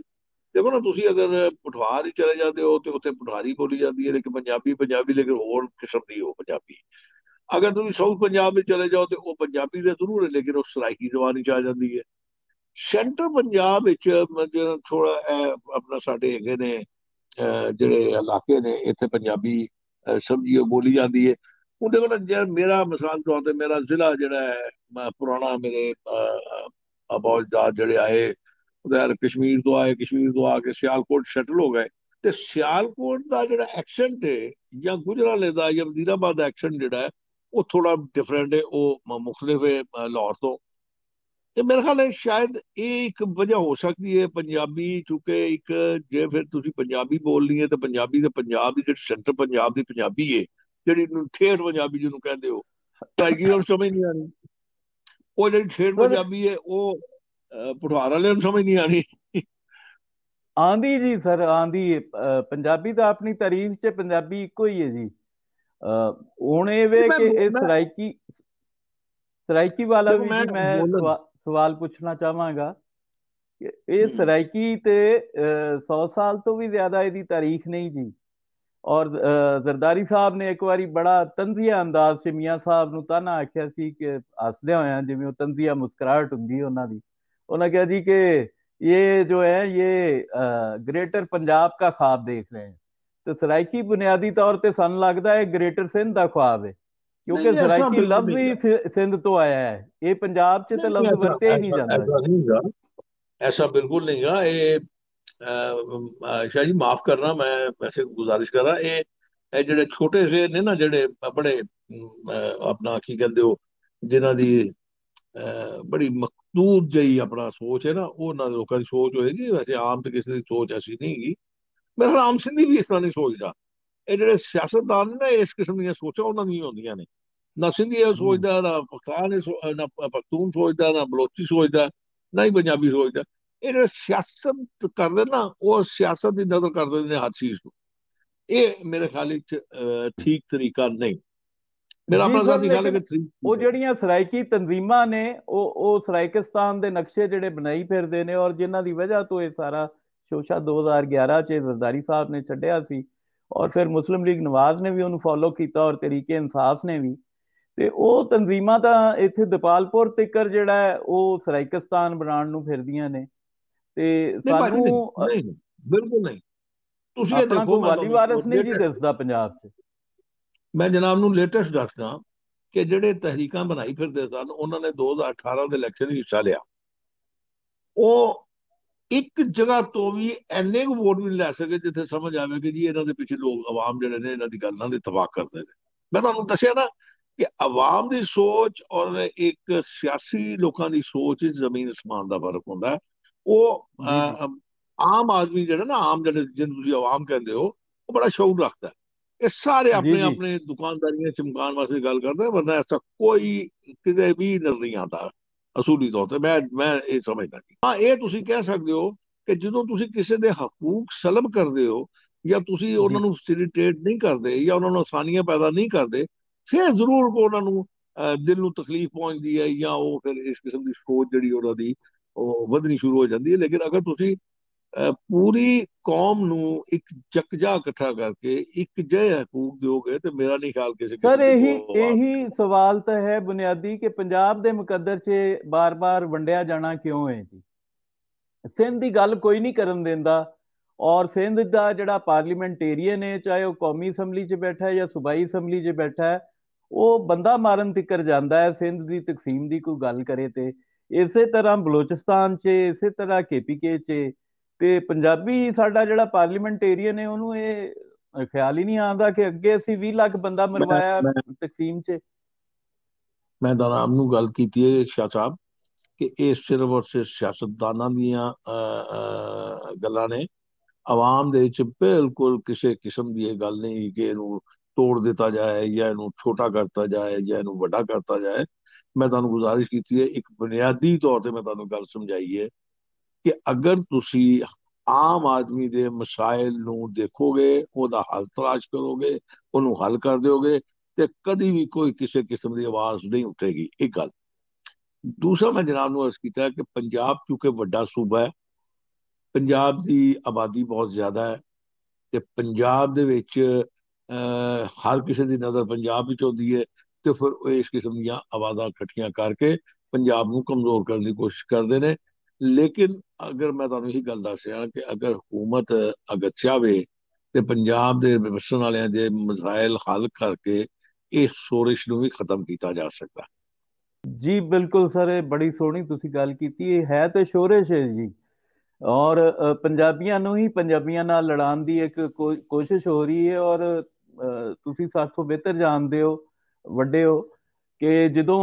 ਦੇਖੋ ਨਾ, ਤੁਸੀਂ ਅਗਰ ਪਠਵਾਰ ਹੀ ਚਲੇ ਜਾਂਦੇ ਹੋ ਤੇ ਉੱਥੇ ਪਠਾਰੀ ਬੋਲੀ ਜਾਂਦੀ ਹੈ, ਲੇਕਿਨ ਪੰਜਾਬੀ ਪੰਜਾਬੀ, ਲੇਕਿਨ ਹੋਰ ਕਿਸਮ ਦੀ ਉਹ ਪੰਜਾਬੀ। ਅਗਰ ਤੁਸੀਂ ਸਾਊਥ ਪੰਜਾਬ ਵਿੱਚ ਚਲੇ ਜਾਓ ਤੇ ਉਹ ਪੰਜਾਬੀ ਦੇ ਜ਼ਰੂਰ ਹੈ, ਲੇਕਿਨ ਉਹ ਸਰਾਇਕੀ ਜ਼ਬਾਨ ਵਿੱਚ ਆ ਜਾਂਦੀ ਹੈ। ਸੈਂਟਰ ਪੰਜਾਬ ਵਿੱਚ ਥੋੜਾ ਆਪਣਾ ਸਾਡੇ ਹੈਗੇ ਨੇ ਜਿਹੜੇ ਇਲਾਕੇ ਨੇ, ਇੱਥੇ ਪੰਜਾਬੀ ਸਮਝੀ ਬੋਲੀ ਜਾਂਦੀ ਹੈ। ਉਹਦੇ ਕੋਲ ਜੇ ਮੇਰਾ ਮਿਸਾਲ ਤੌਰ ਤੇ ਮੇਰਾ ਜ਼ਿਲ੍ਹਾ ਜਿਹੜਾ ਹੈ ਪੁਰਾਣਾ, ਮੇਰੇ ਅਬੌਜਦਾਦ ਜਿਹੜੇ ਆਏ ਉਹਦੇ ਕਸ਼ਮੀਰ ਤੋਂ ਆਏ, ਕਸ਼ਮੀਰ ਤੋਂ ਆ ਕੇ ਸਿਆਲਕੋਟ ਸੈਟਲ ਹੋ ਗਏ, ਤੇ ਸਿਆਲਕੋਟ ਦਾ ਜਿਹੜਾ ਐਕਸੈਂਟ ਹੈ ਜਾਂ ਗੁਜਰਾਂਵਾਲੇ ਦਾ ਜਾਂ ਵਜ਼ੀਰਾਬਾਦ ਦਾ ਐਕਸੈਂਟ ਜਿਹੜਾ ਹੈ, ਉਹ ਥੋੜਾ ਡਿਫਰੈਂਟ ਹੈ, ਉਹ ਮੁਖਤਲਿਫ ਹੈ ਲਾਹੌਰ ਤੋਂ। ਤੇ ਮੇਰੇ ਖਿਆਲ ਹੈ ਸ਼ਾਇਦ ਇਹ ਇੱਕ ਵਜ੍ਹਾ ਹੋ ਸਕਦੀ ਹੈ। ਪੰਜਾਬੀ ਚूंकि ਇੱਕ, ਜੇ ਫਿਰ ਤੁਸੀਂ ਪੰਜਾਬੀ ਬੋਲਣੀ ਹੈ ਤਾਂ ਪੰਜਾਬੀ ਦੇ ਪੰਜਾਬ ਦੀ ਜਿਹੜੀ ਸੈਂਟਰ ਪੰਜਾਬ ਦੀ ਪੰਜਾਬੀ ਹੈ, ਜਿਹੜੀ ਠੇਠ ਪੰਜਾਬੀ ਜਿਹਨੂੰ ਕਹਿੰਦੇ ਹੋ, ਟਾਈਗੀ ਨੂੰ ਸਮਝ ਨਹੀਂ ਆਣੀ। ਉਹ ਜਿਹੜੀ ਠੇਠ ਸਰ ਪੰਜਾਬੀ ਹੈ ਉਹ ਪੁਠਾਰ ਵਾਲਿਆਂ ਨੂੰ ਸਮਝ ਨਹੀਂ ਆਣੀ। ਆਂਦੀ ਜੀ ਸਰ, ਆਂਦੀ ਹੈ। ਪੰਜਾਬੀ ਤਾਂ ਆਪਣੀ ਤਾਰੀਫ 'ਚ ਪੰਜਾਬੀ ਇੱਕੋ ਹੀ ਹੈ ਜੀ। ਹੁਣ ਇਹ ਵੇ ਕਿ ਇਹ ਮੈਂ ਸਰਾਇਕੀ ਵਾਲਾ ਦੇਖੋ ਵੀ ਮੈਂ ਜੀ, ਮੈਂ ਬੋਲਣ। ਸਵਾਲ ਪੁੱਛਣਾ ਚਾਹਾਂਗਾ ਕਿ ਇਹ ਹਮ, ਸਰਾਇਕੀ ਤੇ 100 ਸਾਲ ਤੋਂ ਵੀ ਜ਼ਿਆਦਾ ਇਹਦੀ ਤਾਰੀਖ ਨਹੀਂ ਜੀ। ਔਰ ਜ਼ਰਦਾਰੀ ਸਾਹਿਬ ਨੇ ਇੱਕ ਵਾਰੀ ਬੜਾ ਤੰਜ਼ੀਆ ਅੰਦਾਜ਼ 'ਚ ਮੀਆਂ ਸਾਹਿਬ ਨੂੰ ਤਾਨਾ ਆਖਿਆ ਸੀ ਕਿ ਹੱਸਦਿਆਂ ਹੋਇਆਂ, ਜਿਵੇਂ ਉਹ ਤੰਜ਼ੀਆ ਮੁਸਕਰਾਹਟ ਹੁੰਦੀ ਉਹਨਾਂ ਦੀ, ਉਹਨਾਂ ਕਿਹਾ ਜੀ ਕਿ ये जो है ये ग्रेटर पंजाब का ख्वाब देख रहे हैं। तो सराइकी बुनियादी तौर पे सन लगता है ग्रेटर सिंध का ख्वाब है, नहीं क्योंकि नहीं, ऐसा सराइकी बिल्कुल लफ्ज नहीं है। ही सिंध तो आया है। ये पंजाब च नहीं तो नहीं, लफ्ज ऐसा वरते ही नहीं ऐसा जाता ऐसा जी। नहीं गा। ऐसा बिल्कुल नहीं गा ये। शाह जी माफ करना, मैं वैसे गुजारिश कर रहा ਇਹ ਜਿਹੜੇ ਛੋਟੇ ਜਿਹੇ ਨੇ ਨਾ, ਜਿਹੜੇ ਬੜੇ ਆਪਣਾ ਕੀ ਕਹਿੰਦੇ ਹੋ, ਜਿਨ੍ਹਾਂ ਦੀ ਬੜੀ ਮਖਦੂਦ ਜਿਹੀ ਆਪਣਾ ਸੋਚ ਹੈ ਨਾ, ਉਹ ਉਹਨਾਂ ਦੇ ਲੋਕਾਂ ਦੀ ਸੋਚ ਹੋਏਗੀ। ਵੈਸੇ ਆਮ ਤੇ ਕਿਸੇ ਦੀ ਸੋਚ ਐਸੀ ਨਹੀਂ ਹੈਗੀ। ਮੇਰੇ ਖਿਆਲ ਆਮ ਸਿੰਧੀ ਵੀ ਇਸ ਤਰ੍ਹਾਂ ਨਹੀਂ ਸੋਚਦਾ। ਇਹ ਜਿਹੜੇ ਸਿਆਸਤਦਾਨ ਨੇ ਨਾ, ਇਸ ਕਿਸਮ ਦੀਆਂ ਸੋਚਾਂ ਉਹਨਾਂ ਦੀਆਂ ਹੁੰਦੀਆਂ ਨੇ। ਨਾ ਸਿੰਧੀ ਇਹ हम्म। ਸੋਚਦਾ, ਨਾ ਪਾਕਿਸਤਾਨ ਨਾ ਪਖਤੂਨ ਸੋਚਦਾ, ਨਾ ਬਲੋਚੀ ਸੋਚਦਾ, ਨਾ ਹੀ ਪੰਜਾਬੀ ਸੋਚਦਾ। ਇਹ ਜਿਹੜੇ ਸਿਆਸਤ ਕਰਦੇ ਨਾ, ਉਹ ਸਿਆਸਤ ਦੀ ਨਜ਼ਰ ਕਰਦੇ ਨੇ ਹਰ ਚੀਜ਼ ਨੂੰ। ਇਹ ਮੇਰੇ ਖਿਆਲ ਵਿੱਚ ਠੀਕ ਤਰੀਕਾ ਨਹੀਂ। ਮੇਰਾ ਜੀ ਆਪਣਾ ਸਰ, ਸਾਥੀ ਖਿਆਲ ਹੈ ਲੇਕਿਨ ਕਿ ਠੀਕ ਉਹ ਤਰੀਕਾ ਜਿਹੜੀਆਂ ਸਰਾਇਕੀ ਤਨਜ਼ੀਮਾਂ ਨੇ, ਉਹ ਸਰਾਇਕਿਸਤਾਨ ਦੇ ਨਕਸ਼ੇ ਜਿਹੜੇ ਬਣਾਈ ਫਿਰਦੇ ਨੇ, ਔਰ ਜਿਨ੍ਹਾਂ ਦੀ ਵਜ੍ਹਾ ਤੋਂ ਇਹ ਸਾਰਾ ਸ਼ੋਸ਼ਾ 2011 ਚ ਜ਼ਰਦਾਰੀ ਸਾਹਿਬ ਨੇ ਛੱਡਿਆ ਸੀ, ਔਰ ਫਿਰ ਮੁਸਲਿਮ ਲੀਗ ਨਵਾਜ਼ ਨੇ ਵੀ ਉਹਨੂੰ ਫੋਲੋ ਕੀਤਾ, ਔਰ ਤਰੀਕੇ ਇਨਸਾਫ ਨੇ ਵੀ। ਤੇ ਉਹ ਤਨਜ਼ੀਮਾਂ ਤਾਂ ਇੱਥੇ ਦਿਪਾਲਪੁਰ ਤੀਕਰ ਜਿਹੜਾ ਹੈ ਉਹ ਸਰਾਇਕਿਸਤਾਨ ਬਣਾਉਣ ਨੂੰ ਫਿਰਦੀਆਂ ਨੇ। ਤੇ ਨਹੀਂ ਭਾਜੀ, ਸਾਨੂੰ ਨਹੀਂ ਨਹੀਂ ਨਹੀਂ, ਬਿਲਕੁਲ ਨਹੀਂ। ਤੁਸੀਂ ਇਹ ਆਪਣਾ ਦੇਖੋ, ਕੋਈ ਮੈਂ ਵਾਲੀ ਤੁਹਾਨੂੰ ਵਾਰਸ ਨਹੀਂ ਜੀ ਲੇਟੈਸਟ, ਦਿਸਦਾ ਪੰਜਾਬ 'ਚ। ਮੈਂ ਜਨਾਬ ਨੂੰ ਲੇਟੈਸਟ ਦੱਸਦਾ ਕਿ ਜਿਹੜੇ ਤਹਿਰੀਕਾਂ ਬਣਾਈ ਫਿਰਦੇ ਸਨ, ਉਹਨਾਂ ਨੇ 2018 ਦੇ ਇਲੈਕਸ਼ਨ ਵਿੱਚ ਹਿੱਸਾ ਲਿਆ। ਉਹ ਇੱਕ ਜਗ੍ਹਾ ਤੋਂ ਵੀ ਇੰਨੇ ਕੁ ਵੋਟ ਵੀ ਨਹੀਂ ਲੈ ਸਕੇ ਜਿੱਥੇ ਸਮਝ ਆਵੇ ਕਿ ਜੀ ਇਹਨਾਂ ਦੇ ਪਿੱਛੇ ਲੋਕ ਆਵਾਮ ਜਿਹੜੇ ਨੇ ਇਹਨਾਂ ਦੀ ਗੱਲ ਨਾਲ ਇਤਫਾਕ ਕਰਦੇ ਨੇ। ਮੈਂ ਤੁਹਾਨੂੰ ਦੱਸਿਆ ਨਾ ਕਿ ਆਵਾਮ ਦੀ ਸੋਚ ਔਰ ਇੱਕ ਸਿਆਸੀ ਲੋਕਾਂ ਦੀ ਸੋਚ ਵਿੱਚ ਜ਼ਮੀਨ ਅਸਮਾਨ ਦਾ ਫਰਕ ਹੁੰਦਾ ਹੈ। ਉਹ ਜੀ ਜੀ ਆਮ ਆਦਮੀ ਜਿਹੜਾ ਨਾ, ਆਮ ਜਿਹੜੇ ਜਿਹਨੂੰ ਤੁਸੀਂ ਆਵਾਮ ਕਹਿੰਦੇ ਹੋ, ਉਹ ਬੜਾ ਸ਼ੌਕ ਰੱਖਦਾ ਹੈ। ਇਹ ਸਾਰੇ ਜੀ ਆਪਣੇ ਜੀ। ਆਪਣੇ ਦੁਕਾਨਦਾਰੀਆਂ ਚਮਕਾਉਣ ਵਾਸਤੇ ਗੱਲ ਕਰਦੇ, ਵਰਨਾ ਐਸਾ ਕੋਈ ਕਿਤੇ ਵੀ ਨਜ਼ਰ ਨਹੀਂ ਆਉਂਦਾ ਅਸੂਲੀ ਤੌਰ ਤੇ। ਮੈਂ ਇਹ ਸਮਝਦਾ ਨਹੀਂ। ਹਾਂ, ਇਹ ਤੁਸੀਂ ਕਹਿ ਸਕਦੇ ਹੋ ਕਿ ਜਦੋਂ ਤੁਸੀਂ ਕਿਸੇ ਦੇ ਹਕੂਕ ਸਲਬ ਕਰਦੇ ਹੋ, ਜਾਂ ਤੁਸੀਂ ਉਹਨਾਂ ਜੀ ਨੂੰ ਫੈਸਿਲਿਟੇਟ ਨਹੀਂ ਕਰਦੇ, ਜਾਂ ਉਹਨਾਂ ਨੂੰ ਆਸਾਨੀਆਂ ਪੈਦਾ ਨਹੀਂ ਕਰਦੇ, ਫਿਰ ਜ਼ਰੂਰ ਕੋ ਉਹਨਾਂ ਨੂੰ ਦਿਲ ਨੂੰ ਤਕਲੀਫ ਪਹੁੰਚਦੀ ਹੈ, ਜਾਂ ਉਹ ਫਿਰ ਇਸ ਕਿਸਮ ਦੀ ਸੋਚ ਜਿਹੜੀ ਉਹਨਾਂ ਦੀ ਉਹ ਵਧਣੀ ਸ਼ੁਰੂ ਹੋ ਜਾਂਦੀ ਹੈ। ਲੇਕਿਨ ਅਗਰ ਤੁਸੀਂ ਪੂਰੀ ਕੌਮ ਨੂੰ ਇੱਕ ਜਕਜਾ ਇਕੱਠਾ ਕਰਕੇ ਇੱਕ ਜਿਹੇ ਹਕੂਕ ਦਿਓਗੇ, ਤੇ ਮੇਰਾ ਨਹੀਂ ਖਿਆਲ ਕਿਸੇ ਸਰ, ਕਿਸਮ ਦੀ ਇਹੀ ਕੋਈ ਆਵਾਜ਼ ਇਹੀ ਸਵਾਲ ਤਾਂ ਹੈ ਬੁਨਿਆਦੀ ਕਿ ਪੰਜਾਬ ਦੇ ਮੁਕੱਦਰ 'ਚ ਬਾਰ-ਬਾਰ ਵੰਡਿਆ ਜਾਣਾ ਕਿਉਂ ਹੈ ਜੀ। ਸਿੰਧ ਦੀ ਗੱਲ ਕੋਈ ਨਹੀਂ ਕਰਨ ਦਿੰਦਾ, ਔਰ ਸਿੰਧ ਦਾ ਜਿਹੜਾ ਪਾਰਲੀਮੈਂਟੇਰੀਅਨ ਹੈ, ਚਾਹੇ ਉਹ ਕੌਮੀ ਅਸੈਂਬਲੀ 'ਚ ਬੈਠਾ ਹੈ ਜਾਂ ਸੂਬਾਈ ਅਸੈਂਬਲੀ 'ਚ ਬੈਠਾ ਹੈ, ਉਹ ਬੰਦਾ ਮਾਰਨ ਤਿੱਕਰ ਜਾਂਦਾ ਹੈ ਸਿੰਧ ਦੀ ਤਕਸੀਮ ਦੀ ਕੋਈ ਗੱਲ ਕਰੇ ਤੇ। ਇਸੇ ਤਰ੍ਹਾਂ ਬਲੋਚਿਸਤਾਨ 'ਚ, ਇਸੇ ਤਰ੍ਹਾਂ KPK 'ਚ। ਤੇ ਪੰਜਾਬੀ ਸਾਡਾ ਜਿਹੜਾ ਪਾਰਲੀਮੈਂਟੇਰੀਅਨ ਹੈ, ਉਹਨੂੰ ਇਹ ਖਿਆਲ ਹੀ ਨਹੀਂ ਆਉਂਦਾ ਕਿ ਅੱਗੇ ਅਸੀਂ 20 ਲੱਖ ਬੰਦਾ ਮੈਂ ਮਰਵਾਇਆ ਮੈਂ ਤਕਸੀਮ 'ਚ। ਮੈਂ ਤਾਂ ਆਰਾਮ ਨੂੰ ਗੱਲ ਕੀਤੀ ਹੈ ਸ਼ਾਹ ਸਾਹਿਬ, ਕਿ ਇਹ ਸਿਰਫ ਔਰ ਸਿਰਫ ਸਿਆਸਤਦਾਨਾਂ ਦੀਆਂ ਗੱਲਾਂ ਨੇ। ਆਵਾਮ ਦੇ ਵਿੱਚ ਬਿਲਕੁਲ ਕਿਸੇ ਕਿਸਮ ਦੀ ਇਹ ਗੱਲ ਨਹੀਂ ਕਿ ਇਹਨੂੰ ਤੋੜ ਦਿੱਤਾ ਜਾਏ, ਜਾਂ ਇਹਨੂੰ ਛੋਟਾ ਕਰਤਾ ਜਾਏ, ਜਾਂ ਇਹਨੂੰ ਵੱਡਾ ਕਰਤਾ ਜਾਏ। ਮੈਂ ਤੁਹਾਨੂੰ ਗੁਜ਼ਾਰਿਸ਼ ਕੀਤੀ ਹੈ, ਇੱਕ ਬੁਨਿਆਦੀ ਤੌਰ ਤੇ ਮੈਂ ਤੁਹਾਨੂੰ ਗੱਲ ਸਮਝਾਈ ਹੈ ਕਿ ਅਗਰ ਤੁਸੀਂ ਆਮ ਆਦਮੀ ਦੇ ਮਸਾਇਲ ਨੂੰ ਦੇਖੋਗੇ, ਉਹਦਾ ਹੱਲ ਤਲਾਸ਼ ਕਰੋਗੇ, ਉਹਨੂੰ ਹੱਲ ਕਰ ਦਿਓਗੇ, ਤੇ ਕਦੀ ਵੀ ਕੋਈ ਕਿਸੇ ਕਿਸਮ ਦੀ ਆਵਾਜ਼ ਨਹੀਂ ਉੱਠੇਗੀ। ਇੱਕ ਗੱਲ। ਦੂਸਰਾ, ਮੈਂ ਜਨਾਬ ਨੂੰ ਅਰਜ਼ ਕੀਤਾ ਕਿ ਪੰਜਾਬ ਕਿਉਂਕਿ ਵੱਡਾ ਸੂਬਾ ਹੈ, ਪੰਜਾਬ ਦੀ ਆਬਾਦੀ ਬਹੁਤ ਜ਼ਿਆਦਾ ਹੈ, ਤੇ ਪੰਜਾਬ ਦੇ ਵਿੱਚ ਹਰ ਕਿਸੇ ਦੀ ਨਜ਼ਰ ਪੰਜਾਬ ਵਿੱਚ ਹੁੰਦੀ ਹੈ, ਤੇ ਫਿਰ ਉਹ ਇਸ ਕਿਸਮ ਦੀਆਂ ਆਵਾਜ਼ਾਂ ਇਕੱਠੀਆਂ ਕਰਕੇ ਪੰਜਾਬ ਨੂੰ ਕਮਜ਼ੋਰ ਕਰਨ ਦੀ ਕੋਸ਼ਿਸ਼ ਕਰਦੇ ਨੇ। ਲੇਕਿਨ ਅਗਰ ਮੈਂ ਤੁਹਾਨੂੰ ਇਹੀ ਗੱਲ ਦੱਸਿਆ ਕਿ ਅਗਰ ਹਕੂਮਤ ਅਗਰ ਚਾਹਵੇ, ਤੇ ਪੰਜਾਬ ਦੇ ਵਸਣ ਵਾਲਿਆਂ ਦੇ ਮਸਾਇਲ ਹੱਲ ਕਰਕੇ ਇਸ ਸ਼ੋਰਿਸ਼ ਨੂੰ ਵੀ ਖਤਮ ਕੀਤਾ ਜਾ ਸਕਦਾ। ਜੀ ਬਿਲਕੁਲ ਸਰ, ਇਹ ਬੜੀ ਸੋਹਣੀ ਤੁਸੀਂ ਗੱਲ ਕੀਤੀ। ਇਹ ਹੈ ਤੇ ਸ਼ੋਰਸ਼ ਹੈ ਜੀ, ਔਰ ਪੰਜਾਬੀਆਂ ਨੂੰ ਹੀ ਪੰਜਾਬੀਆਂ ਨਾਲ ਲੜਾਉਣ ਦੀ ਇੱਕ ਕੋਸ਼ਿਸ਼ ਹੋ ਰਹੀ ਹੈ। ਔਰ ਤੁਸੀਂ ਸਾਥੋਂ ਬਿਹਤਰ ਜਾਣਦੇ ਹੋ, ਵੱਡੇ ਹੋ, ਕਿ ਜਦੋਂ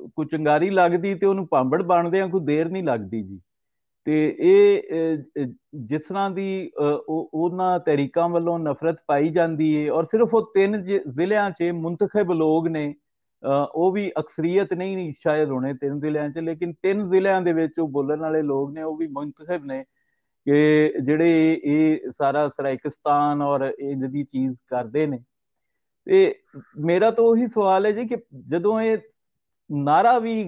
ਕੋਈ ਚੰਗਾਰੀ ਲੱਗਦੀ ਤੇ ਉਹਨੂੰ ਭਾਂਬੜ ਬਣਦਿਆਂ ਕੋਈ ਦੇਰ ਨਹੀਂ ਲੱਗਦੀ ਜੀ। ਤੇ ਇਹ ਜਿਸ ਤਰ੍ਹਾਂ ਦੀ ਉਹਨਾਂ ਤਹਿਰੀਕਾਂ ਵੱਲੋਂ ਨਫ਼ਰਤ ਪਾਈ ਜਾਂਦੀ ਹੈ, ਔਰ ਸਿਰਫ ਉਹ ਤਿੰਨ ਜ਼ਿਲ੍ਹਿਆਂ 'ਚ ਮੁੰਤਖਬ ਲੋਕ ਨੇ ਉਹ ਵੀ ਅਕਸਰੀਅਤ ਨਹੀਂ ਸ਼ਾਇਦ ਹੋਣੇ 3 ਜ਼ਿਲ੍ਹਿਆਂ 'ਚ, ਲੇਕਿਨ 3 ਜ਼ਿਲ੍ਹਿਆਂ ਦੇ ਵਿੱਚ ਉਹ ਬੋਲਣ ਵਾਲੇ ਲੋਕ ਨੇ ਉਹ ਵੀ ਮੁੰਤਖਬ ਨੇ ਕਿ ਜਿਹੜੇ ਇਹ ਸਾਰਾ ਸਰਾਇਕਿਸਤਾਨ ਔਰ ਇਹ ਜਿਹੜੀ ਚੀਜ਼ ਕਰਦੇ ਨੇ। ਤੇ ਮੇਰਾ ਤਾਂ ਉਹੀ ਸਵਾਲ ਹੈ ਜੀ ਕਿ ਜਦੋਂ ਇਹ ਨਾਰਾ ਵੀ